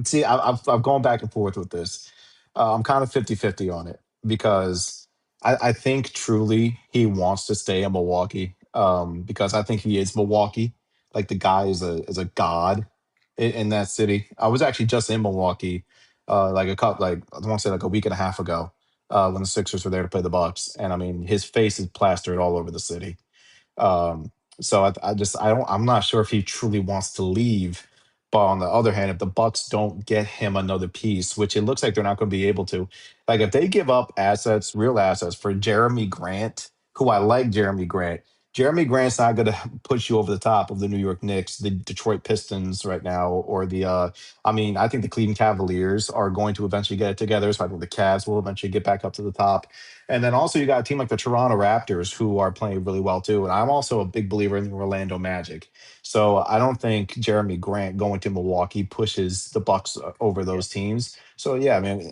See, I've gone back and forth with this. I'm kind of 50-50 on it because I think truly he wants to stay in Milwaukee because I think he is Milwaukee. Like the guy is a god in that city. I was actually just in Milwaukee like a couple like I want to say like a week and a half ago when the Sixers were there to play the Bucks, and I mean his face is plastered all over the city. Um, so I'm not sure if he truly wants to leave. But on the other hand, if the Bucks don't get him another piece, which it looks like they're not going to be able to, like if they give up assets, real assets for Jeremy Grant, who I like Jeremy Grant. Jeremy Grant's not going to push you over the top of the New York Knicks, the Detroit Pistons right now, or I mean, I think the Cleveland Cavaliers are going to eventually get it together. So I think the Cavs will eventually get back up to the top. And then also you got a team like the Toronto Raptors who are playing really well too. And I'm also a big believer in the Orlando Magic. So I don't think Jeremy Grant going to Milwaukee pushes the Bucks over Yeah. those teams. So yeah, I mean,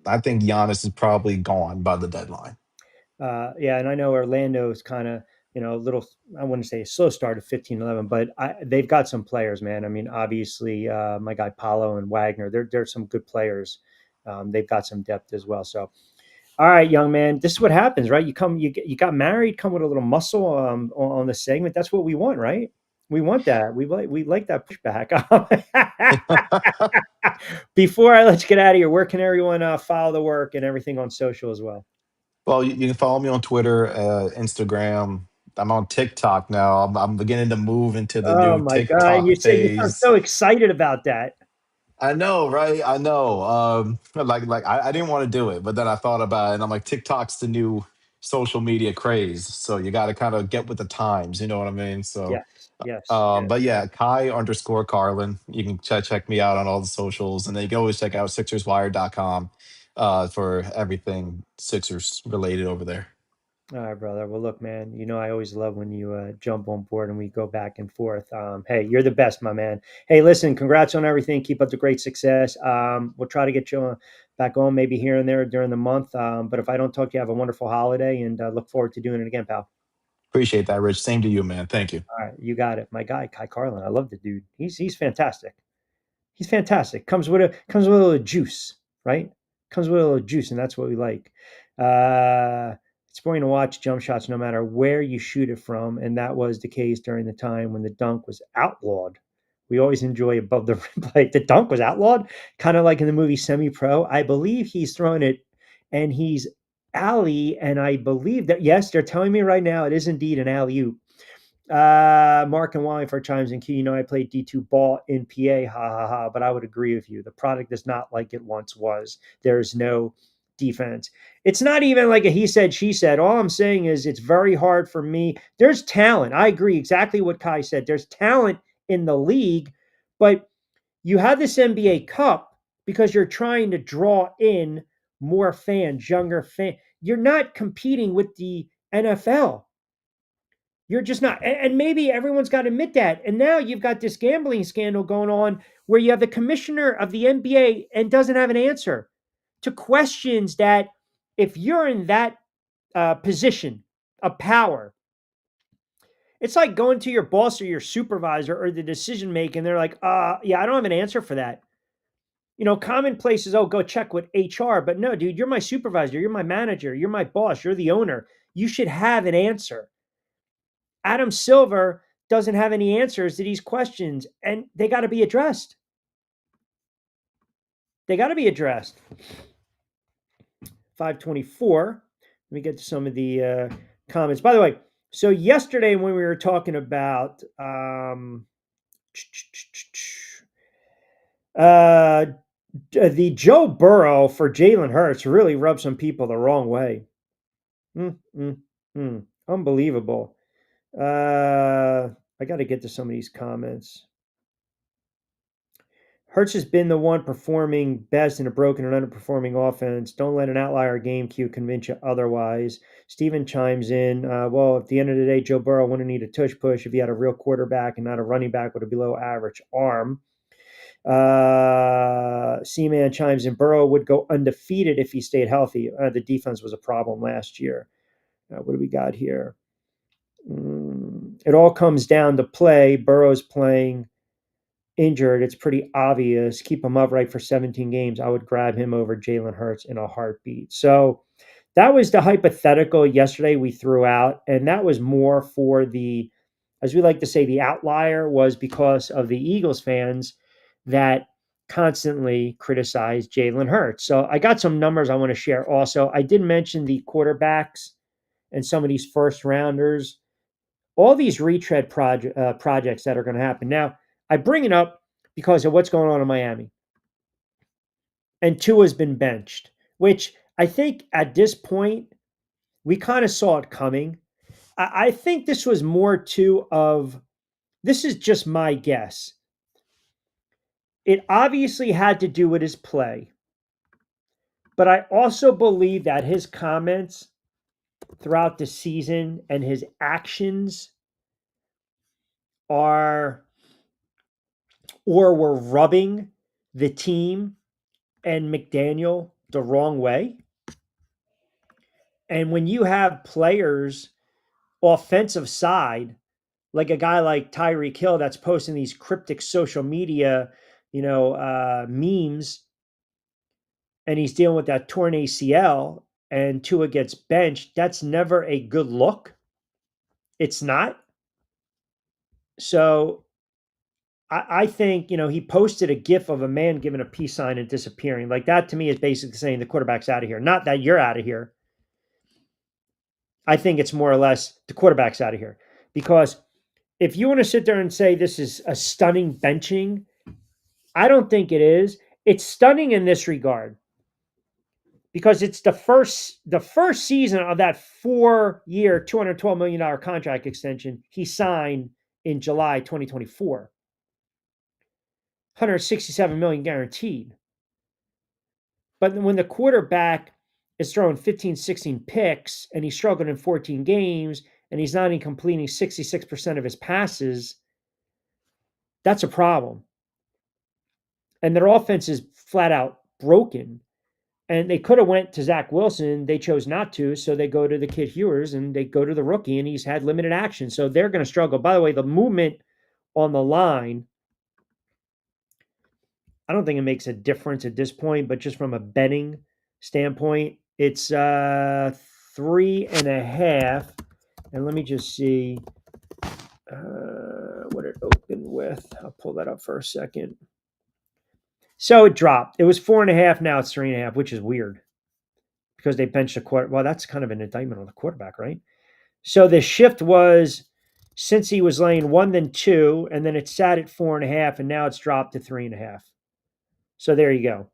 I think Giannis is probably gone by the deadline. Yeah, and I know Orlando's kind of, a little, I wouldn't say a slow start at 15-11, but they've got some players, man. I mean, obviously, my guy Paulo and Wagner, they're some good players. They've got some depth as well. So, all right, young man, this is what happens, right? You got married, come with a little muscle on the segment. That's what we want, right? We want that. We like that pushback. Before I let you get out of here, where can everyone follow the work and everything on social as well? Well, you can follow me on Twitter, Instagram. I'm on TikTok now. I'm beginning to move into the Oh new my god! TikTok You sound phase. so excited about that. I know, right? I know. Like I didn't want to do it, but then I thought about it, and I'm like, TikTok's the new social media craze. So you got to kind of get with the times. You know what I mean? So, Yes, yes, yes. but yeah, Kai underscore Carlin. You can check me out on all the socials, and then you can always check out SixersWire.com for everything Sixers related over there. All right, brother. Well, look, man, I always love when you jump on board and we go back and forth. Hey, you're the best, my man. Hey, listen, congrats on everything. Keep up the great success. We'll try to get you back on maybe here and there during the month. But if I don't talk to you, have a wonderful holiday and look forward to doing it again, pal. Appreciate that, Rich. Same to you, man. Thank you. All right, you got it. My guy, Kai Carlin. I love the dude. He's fantastic. He's fantastic. Comes with a little juice, right? Comes with a little juice, and that's what we like. It's boring to watch jump shots no matter where you shoot it from, and that was the case during the time when the dunk was outlawed. We always enjoy above the rim play. The dunk was outlawed, kind of like in the movie Semi Pro. I believe he's throwing it, and he's alley, and I believe that yes, they're telling me right now it is indeed an alley oop. Mark and Wallingford chimes in. Q, I played D2 ball in PA, ha ha ha. But I would agree with you. The product is not like it once was. There's no defense. It's not even like a he said, she said. All I'm saying is it's very hard for me. There's talent. I agree exactly what Kai said. There's talent in the league, but you have this NBA Cup because you're trying to draw in more fans, younger fans. You're not competing with the NFL. You're just not. And maybe everyone's got to admit that. And now you've got this gambling scandal going on where you have the commissioner of the NBA and doesn't have an answer to questions that if you're in that position of power, it's like going to your boss or your supervisor or the decision maker, and they're like, yeah, I don't have an answer for that. Commonplace is, oh, go check with HR. But no, dude, you're my supervisor. You're my manager. You're my boss. You're the owner. You should have an answer. Adam Silver doesn't have any answers to these questions, and they got to be addressed. They got to be addressed. 524. Let me get to some of the comments. By the way, so yesterday when we were talking about the Joe Burrow for Jalen Hurts really rubbed some people the wrong way. Unbelievable. I got to get to some of these comments. Hurts has been the one performing best in a broken and underperforming offense. Don't let an outlier game cue convince you otherwise. Steven chimes in. Well, at the end of the day, Joe Burrow wouldn't need a tush push if he had a real quarterback and not a running back with a below average arm. C-Man chimes in. Burrow would go undefeated if he stayed healthy. The defense was a problem last year. What do we got here? It all comes down to play. Burrow's playing injured. It's pretty obvious. Keep him upright for 17 games. I would grab him over Jalen Hurts in a heartbeat. So that was the hypothetical yesterday we threw out. And that was more for the, as we like to say, the outlier was because of the Eagles fans that constantly criticize Jalen Hurts. So I got some numbers I want to share also. I did mention the quarterbacks and some of these first rounders, all these retread projects that are going to happen. Now, I bring it up because of what's going on in Miami. And Tua's been benched, which I think at this point, we kind of saw it coming. I think this was more this is just my guess. It obviously had to do with his play. But I also believe that his comments throughout the season and his actions were rubbing the team and McDaniel the wrong way. And when you have players offensive side, like a guy like Tyreek Hill that's posting these cryptic social media, memes, and he's dealing with that torn ACL and Tua gets benched, that's never a good look. It's not. So I think, he posted a gif of a man giving a peace sign and disappearing. Like that to me is basically saying the quarterback's out of here. Not that you're out of here. I think it's more or less the quarterback's out of here. Because if you want to sit there and say this is a stunning benching, I don't think it is. It's stunning in this regard. because it's the first season of that 4-year, $212 million contract extension he signed in July 2024. $167 million guaranteed. But when the quarterback is throwing 15, 16 picks and he's struggled in 14 games and he's not even completing 66% of his passes, that's a problem. And their offense is flat out broken. And they could have went to Zach Wilson. They chose not to. So they go to the kid Ewers and they go to the rookie, and he's had limited action. So they're going to struggle. By the way, the movement on the line, I don't think it makes a difference at this point, but just from a betting standpoint, it's 3.5. And let me just see what it opened with. I'll pull that up for a second. So it dropped. It was 4.5. Now it's 3.5, which is weird because they benched a quarter. Well, that's kind of an indictment on the quarterback, right? So the shift was since he was laying 1, then 2, and then it sat at 4.5, and now it's dropped to 3.5. So there you go.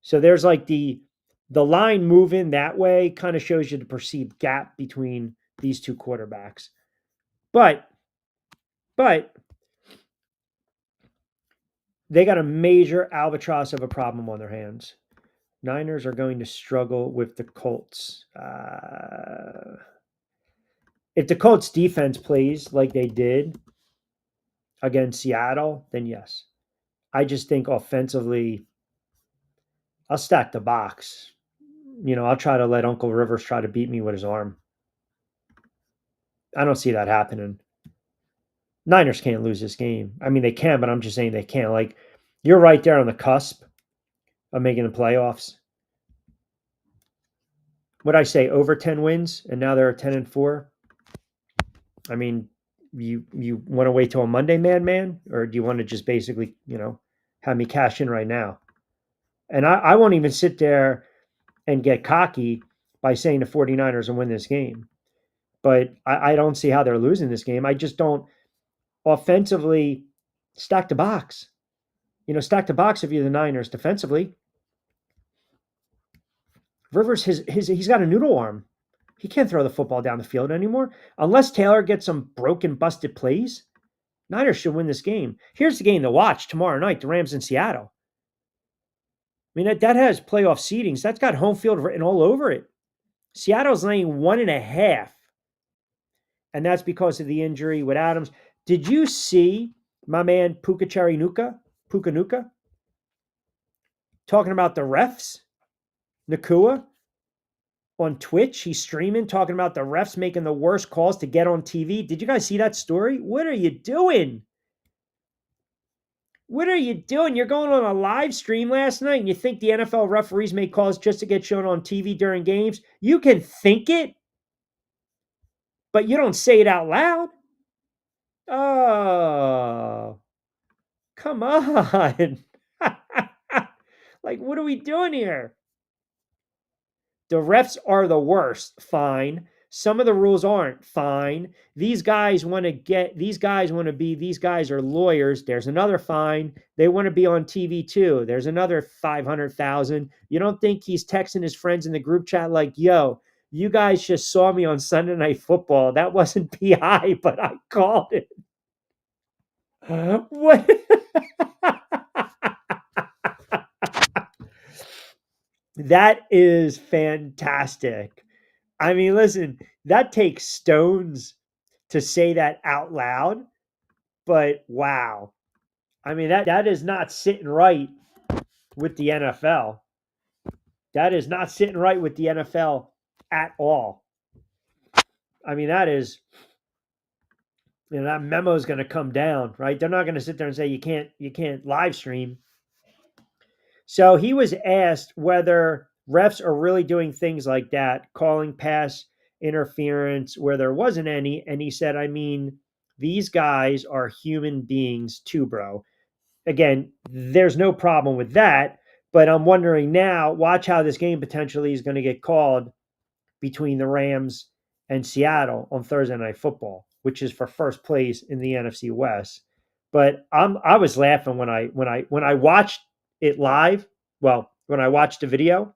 So there's like the line moving that way kind of shows you the perceived gap between these two quarterbacks. But they got a major albatross of a problem on their hands. Niners are going to struggle with the Colts. If the Colts defense plays like they did against Seattle, then yes. I just think offensively, I'll stack the box. I'll try to let Uncle Rivers try to beat me with his arm. I don't see that happening. Niners can't lose this game. I mean, they can, but I'm just saying they can't. Like, you're right there on the cusp of making the playoffs. What'd I say? Over 10 wins, and now they're 10-4. I mean, you want to wait till a Monday, man, or do you want to just basically, have me cash in right now? And I won't even sit there and get cocky by saying the 49ers will win this game. But I don't see how they're losing this game. I just don't offensively stack the box. Stack the box if you're the Niners defensively. Rivers, he's got a noodle arm. He can't throw the football down the field anymore. Unless Taylor gets some broken, busted plays, Niners should win this game. Here's the game to watch tomorrow night, the Rams in Seattle. I mean, that has playoff seedings. That's got home field written all over it. Seattle's laying 1.5. And that's because of the injury with Adams. Did you see my man Puka Nuka, talking about the refs? Nakua on Twitch, he's streaming, talking about the refs making the worst calls to get on TV. Did you guys see that story? What are you doing? What are you doing? You're going on a live stream last night and you think the NFL referees make calls just to get shown on TV during games? You can think it, but you don't say it out loud. Oh, come on. Like, what are we doing here? The refs are the worst. Fine. Some of the rules aren't. Fine. These guys are lawyers. There's another fine. They want to be on TV too. There's another 500,000. You don't think he's texting his friends in the group chat like, yo, you guys just saw me on Sunday Night Football. That wasn't PI, but I called it. What? That is fantastic. I mean, listen, that takes stones to say that out loud, but wow. I mean, that is not sitting right with the NFL. That is not sitting right with the NFL at all. I mean, that is, that memo is going to come down, right? They're not going to sit there and say you can't live stream. So he was asked whether refs are really doing things like that, calling pass interference where there wasn't any. And he said, I mean, these guys are human beings too, bro. Again, there's no problem with that. But I'm wondering now, watch how this game potentially is going to get called between the Rams and Seattle on Thursday Night Football, which is for first place in the NFC West. But I was laughing when I watched it live. Well, when I watched the video,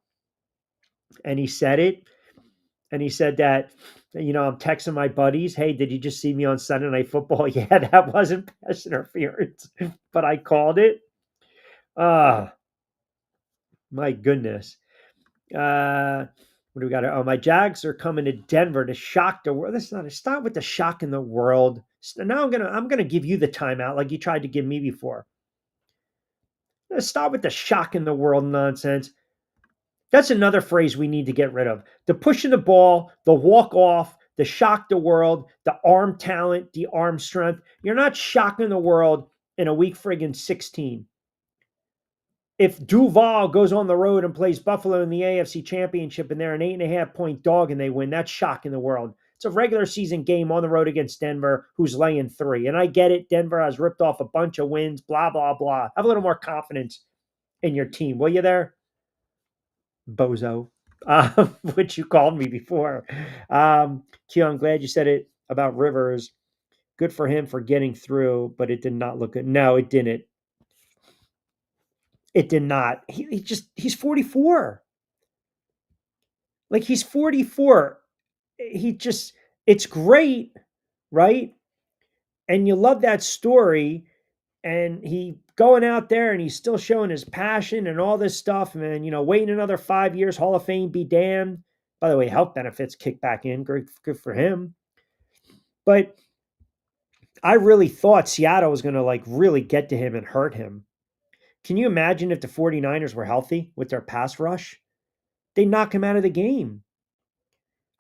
and he said it. And he said that, I'm texting my buddies, hey, did you just see me on Sunday Night Football? Yeah, that wasn't pass interference, but I called it. My goodness. What do we got? Oh, my Jags are coming to Denver to shock the world. That's not. Start with the shock in the world. Now I'm gonna give you the timeout like you tried to give me before. Let's start with the shock in the world nonsense. That's another phrase we need to get rid of. The pushing the ball, the walk off, the shock the world, the arm talent, the arm strength. You're not shocking the world in a week friggin' 16. If Duval goes on the road and plays Buffalo in the AFC Championship and they're an 8.5-point dog and they win, that's shocking the world. It's a regular season game on the road against Denver, who's laying 3. And I get it. Denver has ripped off a bunch of wins, blah, blah, blah. Have a little more confidence in your team. Will you there? Bozo, which you called me before. Q, I'm glad you said it about Rivers. Good for him for getting through, but it did not look good. No, it didn't. It did not. He's 44. Like, he's 44. It's great, right? And you love that story. And he going out there and he's still showing his passion and all this stuff. And, waiting another 5 years, Hall of Fame, be damned. By the way, health benefits kick back in. Good for him. But I really thought Seattle was going to really get to him and hurt him. Can you imagine if the 49ers were healthy with their pass rush? They knock him out of the game.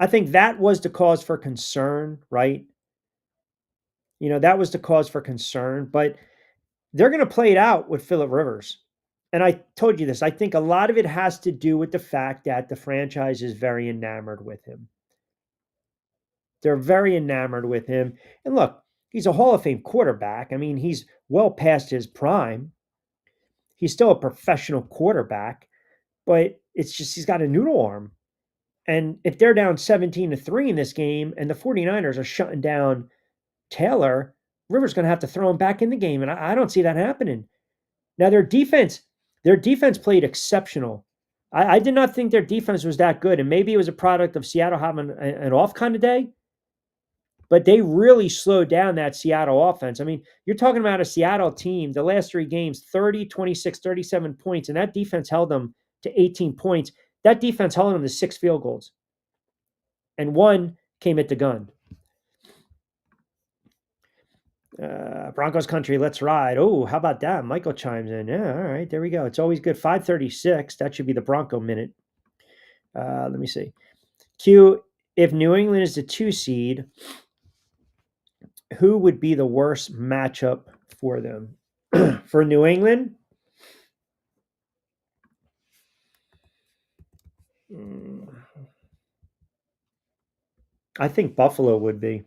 I think that was the cause for concern, right? That was the cause for concern, but they're going to play it out with Phillip Rivers. And I told you this, I think a lot of it has to do with the fact that the franchise is very enamored with him. They're very enamored with him. And look, he's a Hall of Fame quarterback. I mean, he's well past his prime. He's still a professional quarterback, but it's just he's got a noodle arm. And if they're down 17-3 in this game and the 49ers are shutting down Taylor, Rivers going to have to throw him back in the game. And I don't see that happening. Now, their defense played exceptional. I did not think their defense was that good. And maybe it was a product of Seattle having an off kind of day. But they really slowed down that Seattle offense. I mean, you're talking about a Seattle team, the last 3 games, 30, 26, 37 points. And that defense held them to 18 points. That defense held them to 6 field goals. And 1 came at the gun. Broncos country, let's ride. Oh, how about that? Michael chimes in. Yeah, all right, there we go. It's always good. 5:36. That should be the Bronco minute. Let me see. Q, if New England is the 2 seed, who would be the worst matchup for them? For New England? I think Buffalo would be.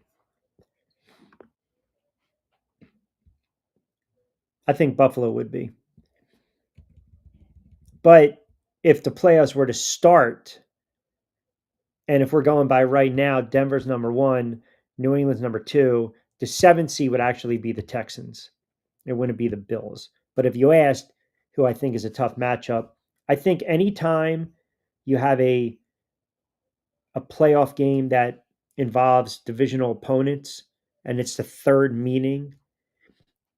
But if the playoffs were to start, and if we're going by right now, Denver's number 1, New England's number 2, the 7th seed would actually be the Texans. It wouldn't be the Bills. But if you asked who I think is a tough matchup, I think anytime you have a playoff game that involves divisional opponents and it's the 3rd meeting,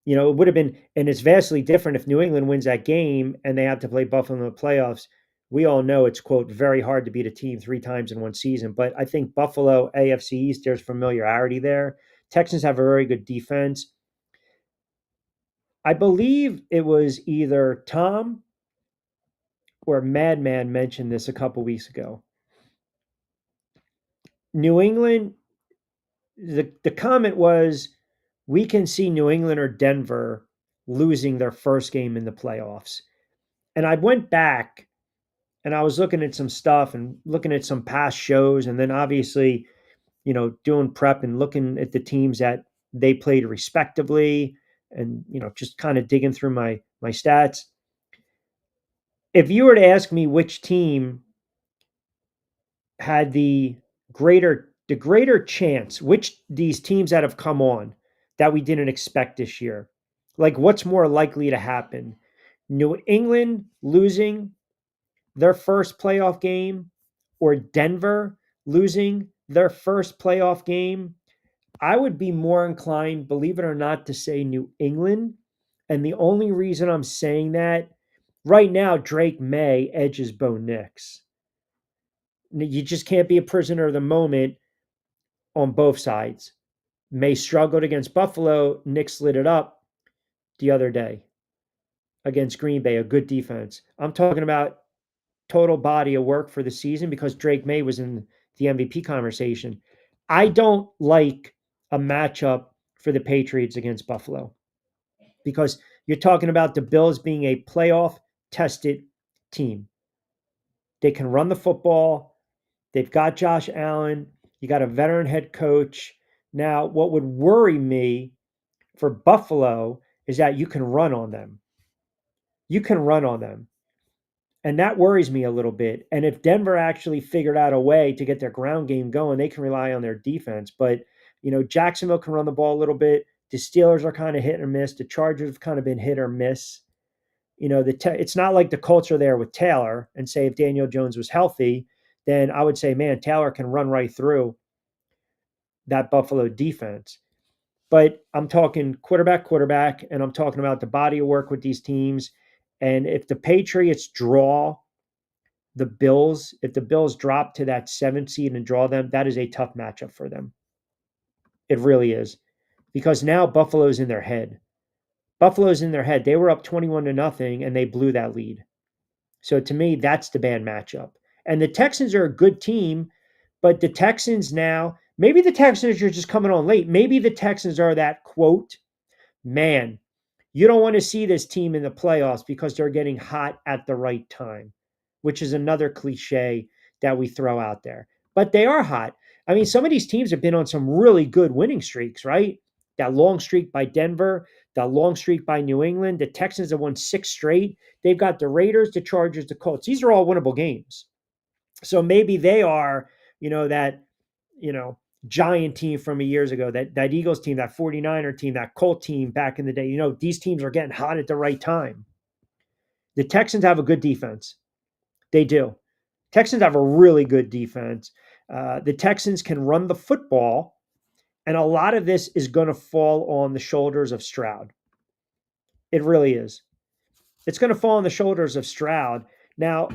it would have been, and it's vastly different if New England wins that game and they have to play Buffalo in the playoffs. We all know it's, quote, very hard to beat a team 3 times in one season. But I think Buffalo, AFC East, there's familiarity there. Texans have a very good defense. I believe it was either Tom or Madman mentioned this a couple weeks ago. New England, the comment was, we can see New England or Denver losing their first game in the playoffs. And I went back and I was looking at some stuff and looking at some past shows. And then obviously, doing prep and looking at the teams that they played respectively and, just kind of digging through my stats. If you were to ask me which team had the greater chance, which these teams that have come on that we didn't expect this year, like what's more likely to happen? New England losing their first playoff game or Denver losing their first playoff game, I would be more inclined, believe it or not, to say New England. And the only reason I'm saying that, right now, Drake May edges Bo Nix. You just can't be a prisoner of the moment on both sides. May struggled against Buffalo. Nix lit it up the other day against Green Bay, a good defense. I'm talking about total body of work for the season because Drake May was in the MVP conversation. I don't like a matchup for the Patriots against Buffalo because you're talking about the Bills being a playoff tested team. They can run the football. They've got Josh Allen. You got a veteran head coach. Now, what would worry me for Buffalo is that you can run on them. You can run on them. And that worries me a little bit. And if Denver actually figured out a way to get their ground game going, they can rely on their defense. But, Jacksonville can run the ball a little bit. The Steelers are kind of hit or miss. The Chargers have kind of been hit or miss. It's not like the Colts are there with Taylor and say if Daniel Jones was healthy, then I would say, man, Taylor can run right through that Buffalo defense. But I'm talking quarterback, and I'm talking about the body of work with these teams. And if the Patriots draw the Bills, if the Bills drop to that 7th seed and draw them, that is a tough matchup for them. It really is. Because now Buffalo's in their head. Buffalo's in their head. They were up 21-0 and they blew that lead. So to me, that's the bad matchup. And the Texans are a good team, but the Texans now, maybe the Texans are just coming on late. Maybe the Texans are that quote, man, you don't want to see this team in the playoffs because they're getting hot at the right time, which is another cliche that we throw out there. But they are hot. I mean, some of these teams have been on some really good winning streaks, right? That long streak by Denver, that long streak by New England. The Texans have won 6 straight. They've got the Raiders, the Chargers, the Colts. These are all winnable games. So maybe they are, that, giant team from years ago, that Eagles team, that 49er team, that Colt team back in the day. These teams are getting hot at the right time. The Texans have a good defense. They do. Texans have a really good defense. The Texans can run the football, and a lot of this is going to fall on the shoulders of Stroud. It really is. It's going to fall on the shoulders of Stroud. Now,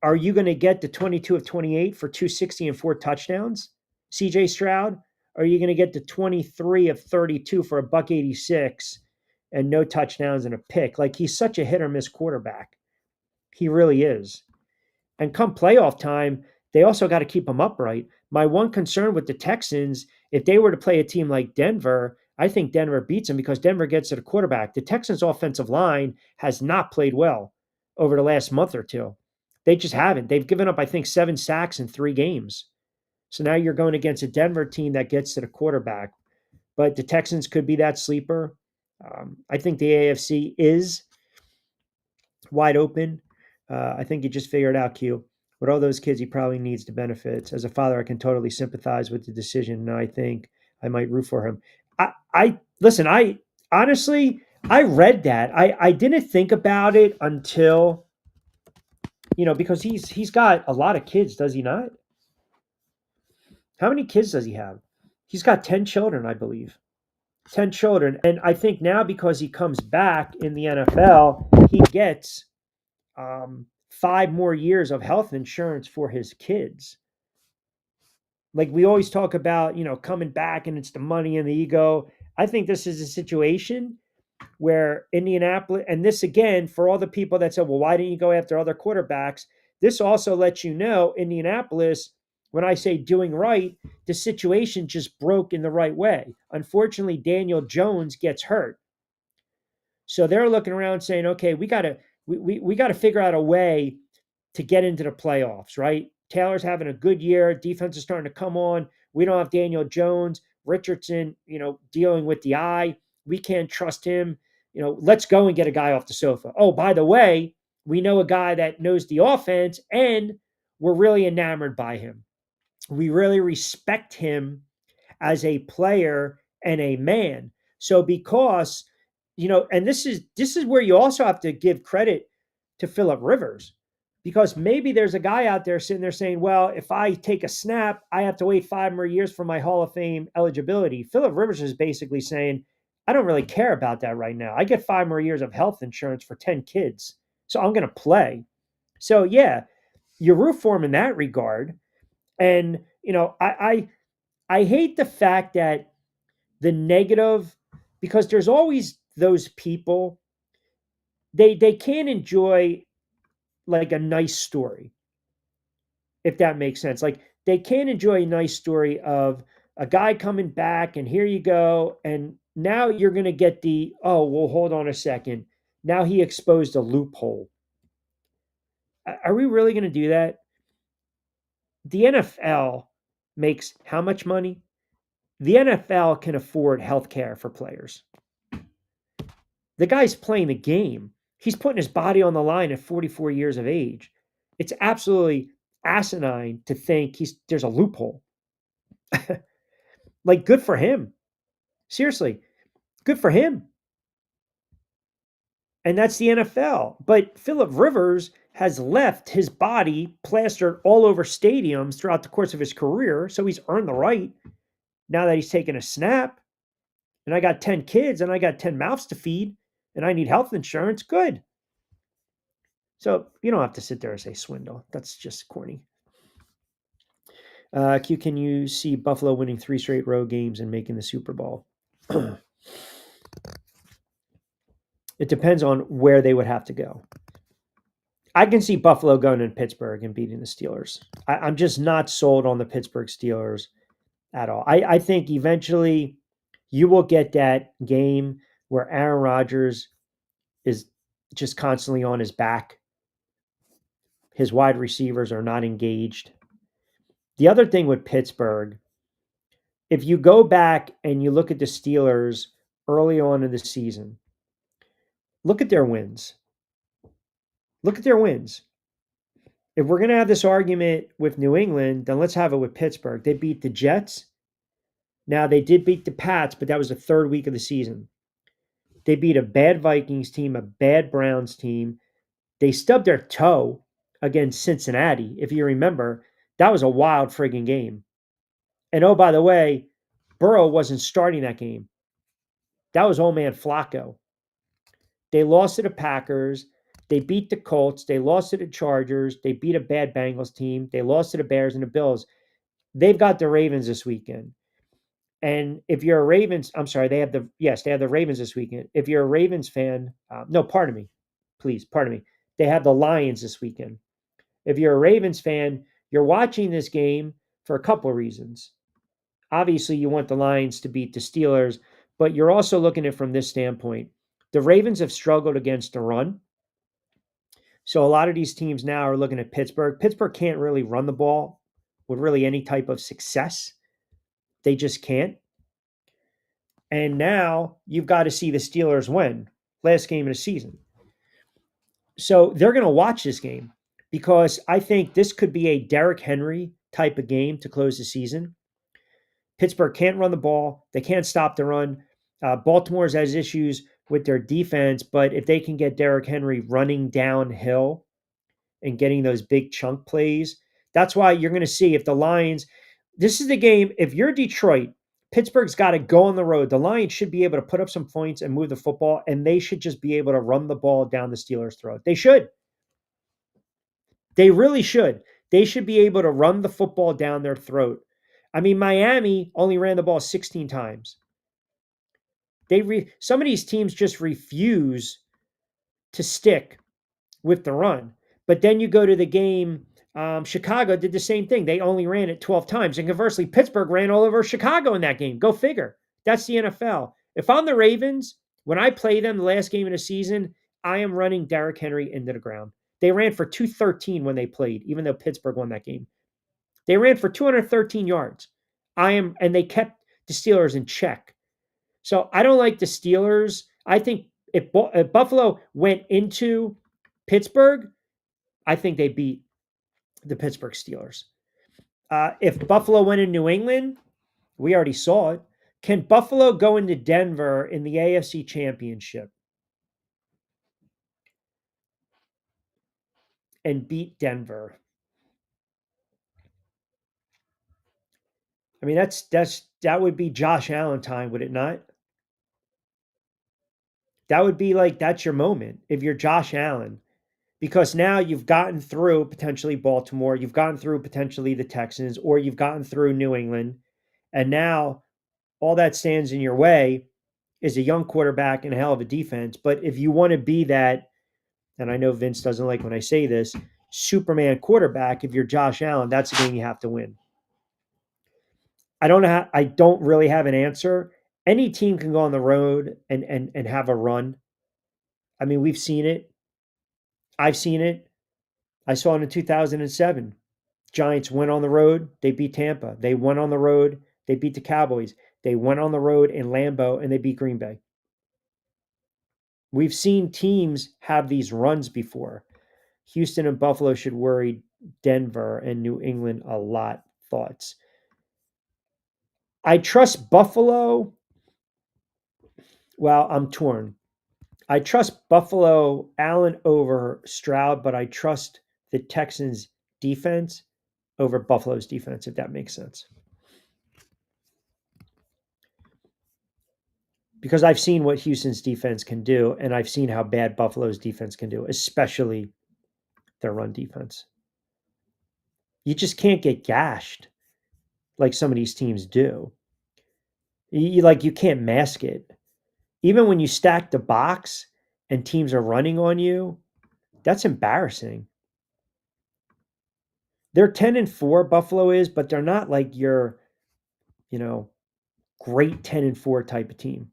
are you going to get the 22 of 28 for 260 and 4 touchdowns, CJ Stroud? Or are you going to get the 23 of 32 for $186 and no touchdowns and a pick? Like, he's such a hit or miss quarterback. He really is. And come playoff time, they also got to keep him upright. My one concern with the Texans, if they were to play a team like Denver, I think Denver beats them because Denver gets to the quarterback. The Texans' offensive line has not played well over the last month or two. They just haven't. They've given up, I think, 7 sacks in 3 games. So now you're going against a Denver team that gets to the quarterback. But the Texans could be that sleeper. I think the AFC is wide open. I think you just figured out, Q. With all those kids, he probably needs the benefits. As a father, I can totally sympathize with the decision, and I think I might root for him. Listen, I honestly, I read that. I didn't think about it until, because he's got a lot of kids, does he not? How many kids does he have? He's got 10 children, I believe. 10 children. And I think now because he comes back in the NFL, he gets 5 more years of health insurance for his kids. Like we always talk about, coming back and it's the money and the ego. I think this is a situation where Indianapolis, and this again, for all the people that said, well, why didn't you go after other quarterbacks? This also lets you know Indianapolis, when I say doing right, the situation just broke in the right way. Unfortunately, Daniel Jones gets hurt. So they're looking around saying, okay, we got to figure out a way to get into the playoffs, right? Taylor's having a good year. Defense is starting to come on. We don't have Daniel Jones. Richardson, dealing with the eye. We can't trust him. Let's go and get a guy off the sofa. Oh, by the way, we know a guy that knows the offense, and we're really enamored by him. We really respect him as a player and a man. So because, and this is where you also have to give credit to Phillip Rivers. Because maybe there's a guy out there sitting there saying, well, if I take a snap, I have to wait 5 more years for my Hall of Fame eligibility. Phillip Rivers is basically saying, I don't really care about that right now. I get 5 more years of health insurance for 10 kids. So I'm going to play. So yeah, you root for him in that regard. And, I hate the fact that the negative, because there's always those people, they can't enjoy like a nice story, if that makes sense. Like they can't enjoy a nice story of a guy coming back and here you go. And now you're going to get oh, well, hold on a second. Now he exposed a loophole. Are we really going to do that? The NFL makes how much money? The NFL can afford health care for players. The guy's playing the game. He's putting his body on the line at 44 years of age. It's absolutely asinine to think there's a loophole. Like, good for him. Seriously, good for him. And that's the NFL. But Phillip Rivers has left his body plastered all over stadiums throughout the course of his career. So he's earned the right now that he's taken a snap. And I got 10 kids and I got 10 mouths to feed and I need health insurance. Good. So you don't have to sit there and say swindle. That's just corny. Q, can you see Buffalo winning 3 straight road games and making the Super Bowl? It depends on where they would have to go. I can see Buffalo going in Pittsburgh and beating the Steelers. I'm just not sold on the Pittsburgh Steelers at all. I think eventually you will get that game where Aaron Rodgers is just constantly on his back. His wide receivers are not engaged. The other thing with Pittsburgh, if you go back and you look at the Steelers early on in the season, look at their wins. Look at their wins. If we're going to have this argument with New England, then let's have it with Pittsburgh. They beat the Jets. Now, they did beat the Pats, but that was the 3rd week of the season. They beat a bad Vikings team, a bad Browns team. They stubbed their toe against Cincinnati. If you remember, that was a wild friggin' game. And oh, by the way, Burrow wasn't starting that game. That was old man Flacco. They lost to the Packers. They beat the Colts. They lost to the Chargers. They beat a bad Bengals team. They lost to the Bears and the Bills. They've got the Ravens this weekend. And if you're a Ravens, I'm sorry, they have the Ravens this weekend. If you're a Ravens fan, no, pardon me. Please, pardon me. They have the Lions this weekend. If you're a Ravens fan, you're watching this game for a couple of reasons. Obviously, you want the Lions to beat the Steelers, but you're also looking at it from this standpoint. The Ravens have struggled against the run. So a lot of these teams now are looking at Pittsburgh. Pittsburgh can't really run the ball with really any type of success. They just can't. And now you've got to see the Steelers win. Last game of the season. So they're going to watch this game because I think this could be a Derrick Henry type of game to close the season. Pittsburgh can't run the ball. They can't stop the run. Baltimore's has issues with their defense, but if they can get Derrick Henry running downhill and getting those big chunk plays, that's why you're going to see if the Lions, this is the game, if you're Detroit, Pittsburgh's got to go on the road. The Lions should be able to put up some points and move the football, and they should just be able to run the ball down the Steelers' throat. They should. They really should. They should be able to run the football down their throat. I mean, Miami only ran the ball 16 times. Some of these teams just refuse to stick with the run. But then you go to the game, Chicago did the same thing. They only ran it 12 times. And conversely, Pittsburgh ran all over Chicago in that game. Go figure. That's the NFL. If I'm the Ravens, when I play them the last game of the season, I am running Derrick Henry into the ground. They ran for 213 when they played, even though Pittsburgh won that game. They ran for 213 yards. And they kept the Steelers in check. So I don't like the Steelers. I think if Buffalo went into Pittsburgh, I think they beat the Pittsburgh Steelers. If Buffalo went in New England, we already saw it. Can Buffalo go into Denver in the AFC Championship and beat Denver. I mean, that would be Josh Allen time, would it not? That would be like that's your moment if you're Josh Allen, because now you've gotten through potentially Baltimore, you've gotten through potentially the Texans, or you've gotten through New England, and now all that stands in your way is a young quarterback and a hell of a defense. But if you want to be that, and I know Vince doesn't like when I say this, Superman quarterback, if you're Josh Allen, that's a game you have to win. I don't know. I don't really have an answer. Any team can go on the road and have a run. I mean, we've seen it. I've seen it. I saw it in 2007. Giants went on the road. They beat Tampa. They went on the road. They beat the Cowboys. They went on the road in Lambeau and they beat Green Bay. We've seen teams have these runs before. Houston and Buffalo should worry Denver and New England a lot. Thoughts? I trust Buffalo. Well, I'm torn. I trust Buffalo Allen over Stroud, but I trust the Texans defense over Buffalo's defense, if that makes sense. Because I've seen what Houston's defense can do, and I've seen how bad Buffalo's defense can do, especially their run defense. You just can't get gashed like some of these teams do. You can't mask it. Even when you stack the box and teams are running on you, that's embarrassing. They're 10-4, Buffalo is, but they're not like your, great 10-4 type of team.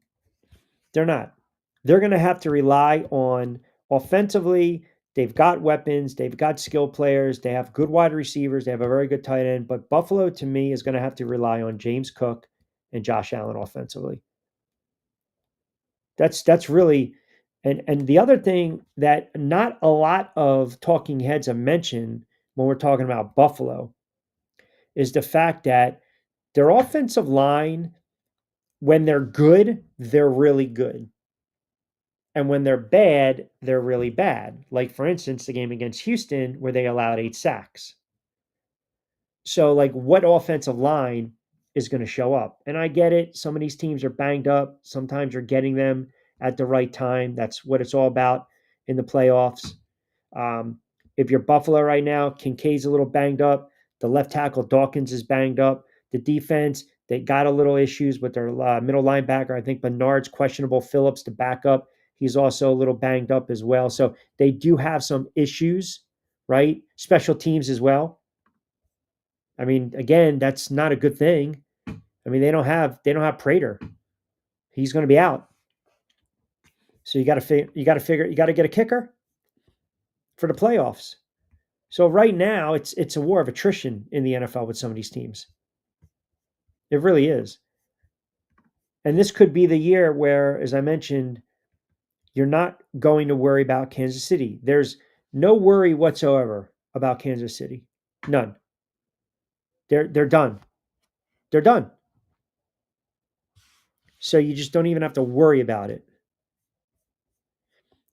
They're not. They're going to have to rely on offensively. They've got weapons. They've got skill players. They have good wide receivers. They have a very good tight end. But Buffalo, to me, is going to have to rely on James Cook and Josh Allen offensively. That's really, and the other thing that not a lot of talking heads have mentioned when we're talking about Buffalo is the fact that their offensive line, when they're good, they're really good. And when they're bad, they're really bad. Like, for instance, the game against Houston where they allowed 8 sacks. So, like, what offensive line is going to show up? And I get it. Some of these teams are banged up. Sometimes you're getting them at the right time. That's what it's all about in the playoffs. If you're Buffalo right now, Kincaid's a little banged up. The left tackle, Dawkins, is banged up. The defense, they got a little issues with their middle linebacker. I think Bernard's questionable. Phillips, the backup, he's also a little banged up as well. So they do have some issues, right? Special teams as well. I mean, again, that's not a good thing. I mean, they don't have Prater. He's going to be out. So you got to get a kicker for the playoffs. So right now, it's a war of attrition in the NFL with some of these teams. It really is. And this could be the year where, as I mentioned, you're not going to worry about Kansas City. There's no worry whatsoever about Kansas City. None. They're done. They're done. So you just don't even have to worry about it.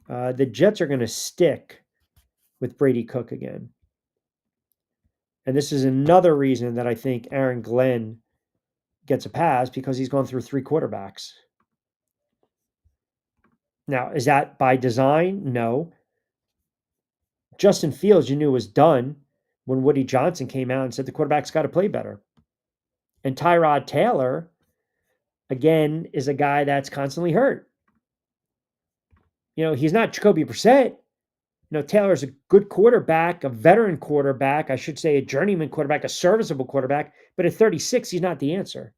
The Jets are going to stick with Brady Cook again. And this is another reason that I think Aaron Glenn gets a pass, because he's gone through 3 quarterbacks. Now, is that by design? No. Justin Fields, you knew, was done when Woody Johnson came out and said the quarterback's got to play better. And Tyrod Taylor, again, is a guy that's constantly hurt. He's not Jacoby Brissett. Taylor's a good quarterback, a veteran quarterback, I should say a journeyman quarterback, a serviceable quarterback, but at 36, he's not the answer.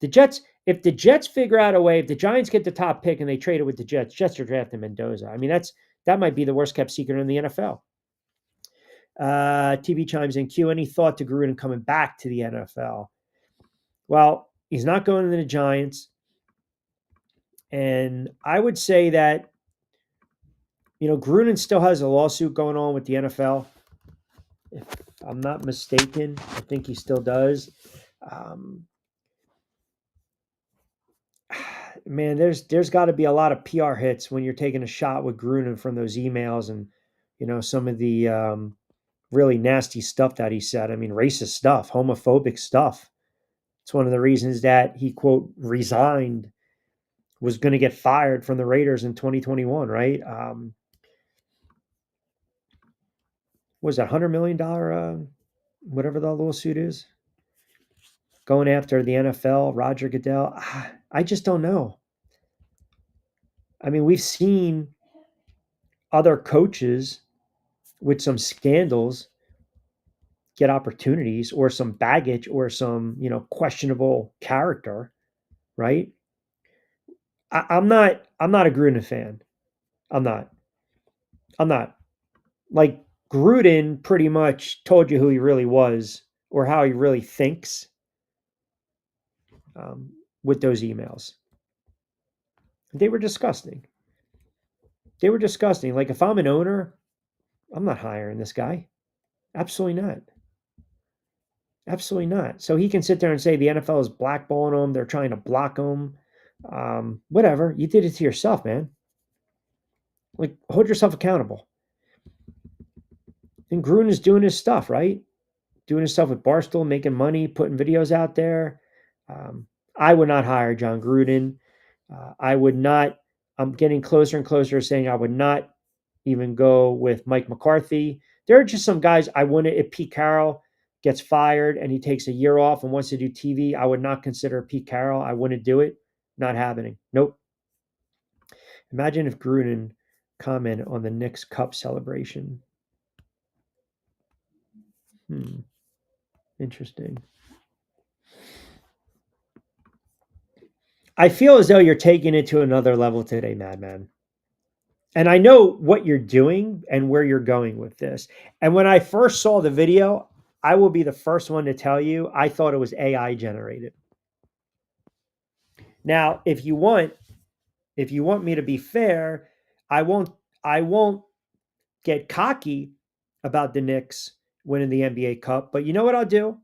If the Jets figure out a way, if the Giants get the top pick and they trade it with the Jets are drafting Mendoza. I mean, that might be the worst kept secret in the NFL. TV chimes in. Q, any thought to Gruden coming back to the NFL? Well, he's not going to the Giants. And I would say that, Gruden still has a lawsuit going on with the NFL. If I'm not mistaken, I think he still does. Man, there's got to be a lot of PR hits when you're taking a shot with Gruden from those emails and some of the really nasty stuff that he said. I mean, racist stuff, homophobic stuff. It's one of the reasons that he, quote, resigned, was going to get fired from the Raiders in 2021, right? Was that $100 million, whatever the lawsuit is? Going after the NFL, Roger Goodell. I just don't know. I mean, we've seen other coaches with some scandals get opportunities or some baggage or some, questionable character, right? I'm not a Gruden fan. I'm not. Like, Gruden pretty much told you who he really was or how he really thinks with those emails. They were disgusting. Like, if I'm an owner, I'm not hiring this guy. Absolutely not. Absolutely not. So he can sit there and say the NFL is blackballing him. They're trying to block him. Whatever. You did it to yourself, man. Like, hold yourself accountable. And Gruden is doing his stuff, right? Doing his stuff with Barstool, making money, putting videos out there. I would not hire John Gruden. I would not. I'm getting closer and closer to saying I would not even go with Mike McCarthy. There are just some guys I wouldn't. If Pete Carroll gets fired and he takes a year off and wants to do TV, I would not consider Pete Carroll. I wouldn't do it. Not happening. Nope. Imagine if Gruden commented on the Knicks Cup celebration. Interesting. I feel as though you're taking it to another level today, Madman. And I know what you're doing and where you're going with this. And when I first saw the video, I will be the first one to tell you, I thought it was AI generated. Now, if you want me to be fair, I won't get cocky about the Knicks winning the NBA Cup. But you know what I'll do?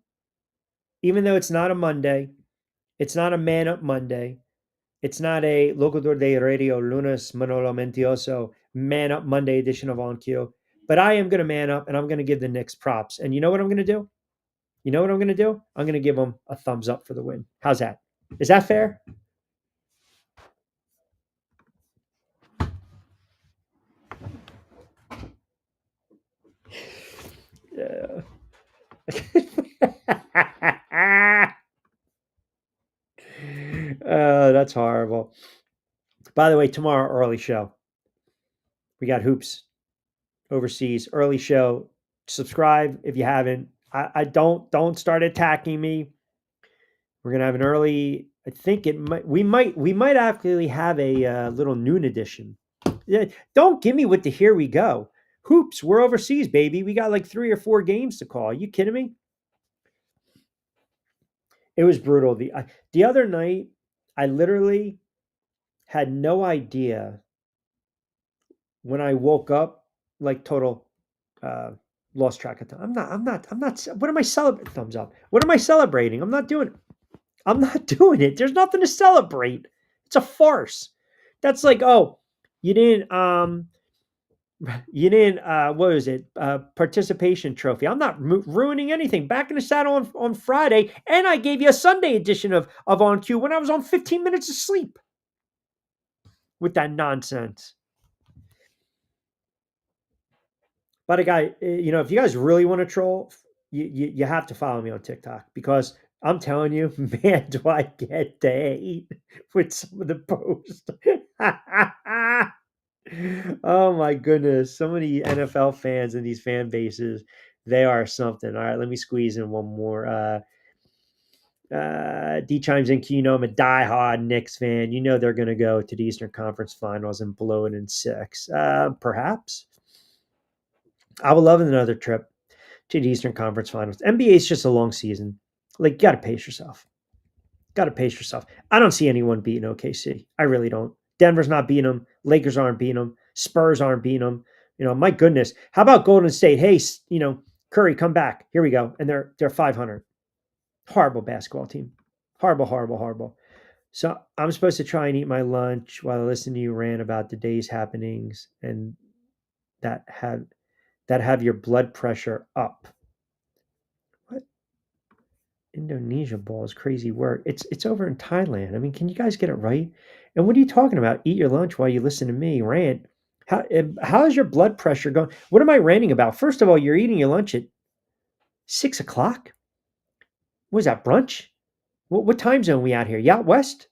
Even though it's not a Monday, it's not a Man Up Monday, it's not a Locutor de Radio Lunes Manolo Mentioso Man Up Monday edition of On Cue, but I am going to man up and I'm going to give the Knicks props. And you know what I'm going to do? I'm going to give them a thumbs up for the win. How's that? Is that fair? Yeah. That's horrible. By the way, tomorrow, early show. We got hoops overseas, early show. Subscribe if you haven't. I don't start attacking me. We're gonna have an early. I think we might actually have a little noon edition. Yeah, don't give me with the here we go. Hoops, we're overseas, baby. We got like 3 or 4 games to call. Are you kidding me? It was brutal. The other night, I literally had no idea when I woke up, like total lost track of time. I'm not. What am I celebrating? Thumbs up. What am I celebrating? I'm not doing it. There's nothing to celebrate. It's a farce. That's like, oh, you didn't what was it? Participation trophy. I'm not ruining anything. Back in the saddle on Friday, and I gave you a Sunday edition of On Cue when I was on 15 minutes of sleep with that nonsense. But a guy, if you guys really want to troll, you have to follow me on TikTok, because I'm telling you, man, do I get to hate with some of the posts. Oh my goodness. So many NFL fans and these fan bases, they are something. All right, let me squeeze in one more. D chimes in, I'm a diehard Knicks fan. They're going to go to the Eastern Conference Finals and blow it in 6. Perhaps. I would love another trip to the Eastern Conference Finals. NBA is just a long season. Like, you got to pace yourself. I don't see anyone beating OKC. I really don't. Denver's not beating them. Lakers aren't beating them. Spurs aren't beating them. My goodness. How about Golden State? Hey, Curry, come back. Here we go. And they're 500. Horrible basketball team. Horrible. So I'm supposed to try and eat my lunch while I listen to you rant about the day's happenings and that had that have your blood pressure up. What? Indonesia ball is crazy work. It's over in Thailand. I mean, can you guys get it right? And what are you talking about? Eat your lunch while you listen to me rant. How is your blood pressure going? What am I ranting about? First of all, you're eating your lunch at 6 o'clock. What is that, brunch? What time zone we out here? You out west?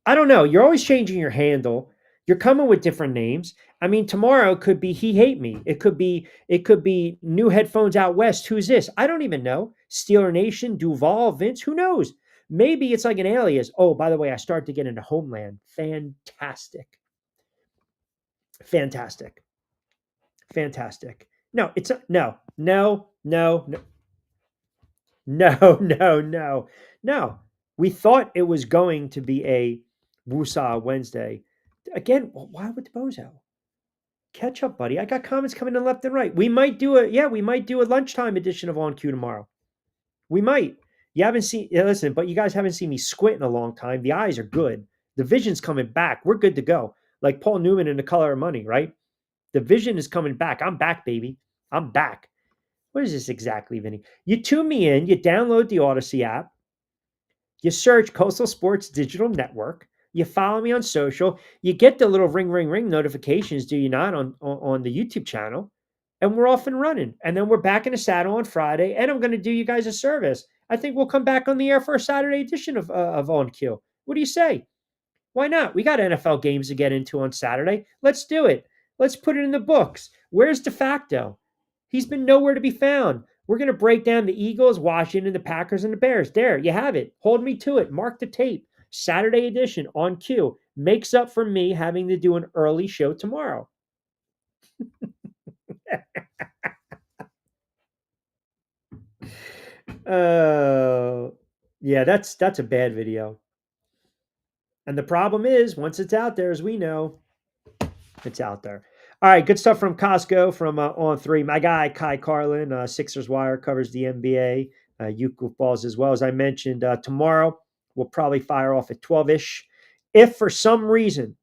I don't know. You're always changing your handle. You're coming with different names. I mean, tomorrow could be he hate me. It could be new headphones out west. Who's this? I don't even know. Steeler Nation, Duval, Vince. Who knows? Maybe it's like an alias. Oh, by the way, I started to get into Homeland. Fantastic. Fantastic. Fantastic. No, it's a, no, no, no, no, no, no, no, no. We thought it was going to be a Wusa Wednesday. Again, why with the bozo? Catch up, buddy. I got comments coming in left and right. We might do a lunchtime edition of On Cue tomorrow. We might. You haven't seen listen, but you guys haven't seen me squint in a long time. The eyes are good. The vision's coming back. We're good to go. Like Paul Newman in The Color of Money, right? The vision is coming back. I'm back, baby. I'm back. What is this exactly, Vinny? You tune me in, you download the Odyssey app, you search Coastal Sports Digital Network, you follow me on social, you get the little ring, ring, ring notifications, do you not, on the YouTube channel, and we're off and running. And then we're back in the saddle on Friday, and I'm going to do you guys a service. I think we'll come back on the air for a Saturday edition of On Cue. What do you say? Why not? We got NFL games to get into on Saturday. Let's do it. Let's put it in the books. Where's de facto? He's been nowhere to be found. We're going to break down the Eagles, Washington, the Packers, and the Bears. There, you have it. Hold me to it. Mark the tape. Saturday edition On Cue makes up for me having to do an early show tomorrow. Yeah, that's a bad video. And the problem is, once it's out there, as we know, it's out there. All right, good stuff from Costco from On Three. My guy Kai Carlin, Sixers Wire, covers the NBA, youth goofballs as well. As I mentioned, tomorrow we'll probably fire off at 12-ish. If for some reason,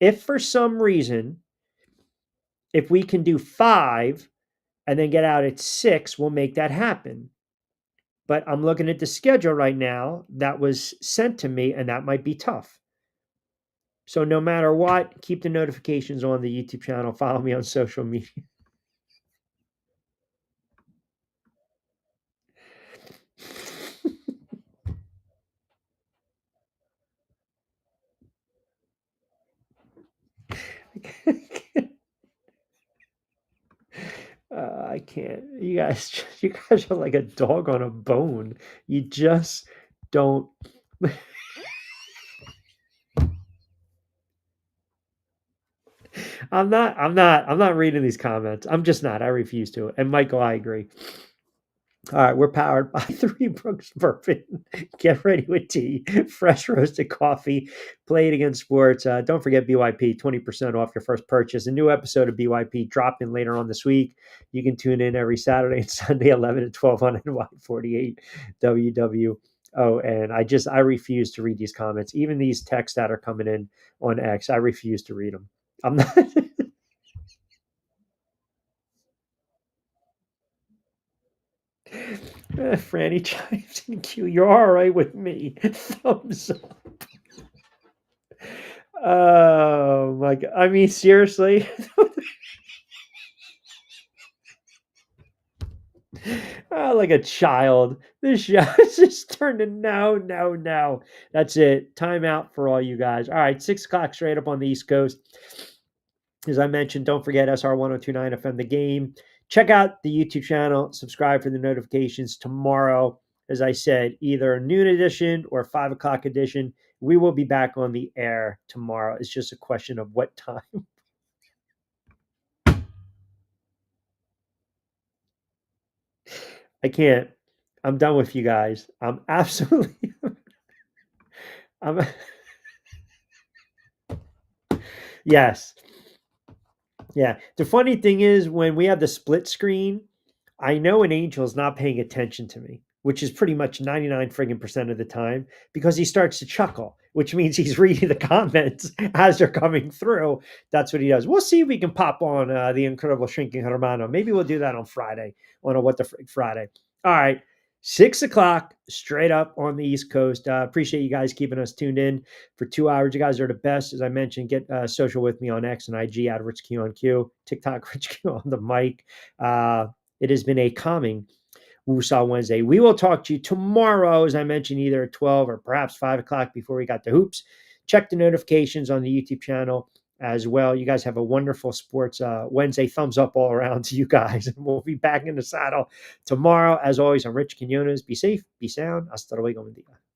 if we can do 5 and then get out at 6, we'll make that happen. But I'm looking at the schedule right now that was sent to me, and that might be tough. So no matter what, keep the notifications on the YouTube channel. Follow me on social media. I can't. You guys are like a dog on a bone. You just don't. I'm not reading these comments. I'm just not. I refuse to. And Michael, I agree. All right, we're powered by Three Brooks Bourbon. Get ready with tea, fresh roasted coffee, play it against sports. Don't forget BYP, 20% off your first purchase. A new episode of BYP dropping later on this week. You can tune in every Saturday and Sunday, 11 to 12 on NY48 WWON. I refuse to read these comments. Even these texts that are coming in on X, I refuse to read them. I'm not. Franny chimes in Q. You're all right with me. Thumbs up. Oh my god! I mean, seriously. Like a child. This show just turned to no, no, no. That's it. Time out for all you guys. All right, 6 o'clock straight up on the East Coast. As I mentioned, don't forget SR 1029 FM The Game. Check out the YouTube channel. Subscribe for the notifications tomorrow. As I said, either a noon edition or 5 o'clock edition. We will be back on the air tomorrow. It's just a question of what time. I can't. I'm done with you guys. I'm absolutely. I'm. Yes. Yeah. The funny thing is, when we have the split screen, I know an angel is not paying attention to me. which is pretty much 99 friggin' percent of the time, because he starts to chuckle, which means he's reading the comments as they're coming through. That's what he does. We'll see if we can pop on the Incredible Shrinking Hermano. Maybe we'll do that on Friday, on a What the Frig Friday. All right. 6 o'clock straight up on the East Coast. Appreciate you guys keeping us tuned in for 2 hours. You guys are the best. As I mentioned, get social with me on X and IG at Rich Q on Q, TikTok Rich Q on the mic. It has been a calming Woosah Wednesday. We will talk to you tomorrow, as I mentioned, either at 12 or perhaps 5 o'clock before we got the hoops. Check the notifications on the YouTube channel as well. You guys have a wonderful sports Wednesday. Thumbs up all around to you guys. And we'll be back in the saddle tomorrow. As always, I'm Rich Quinones. Be safe, be sound. Hasta luego, buen día.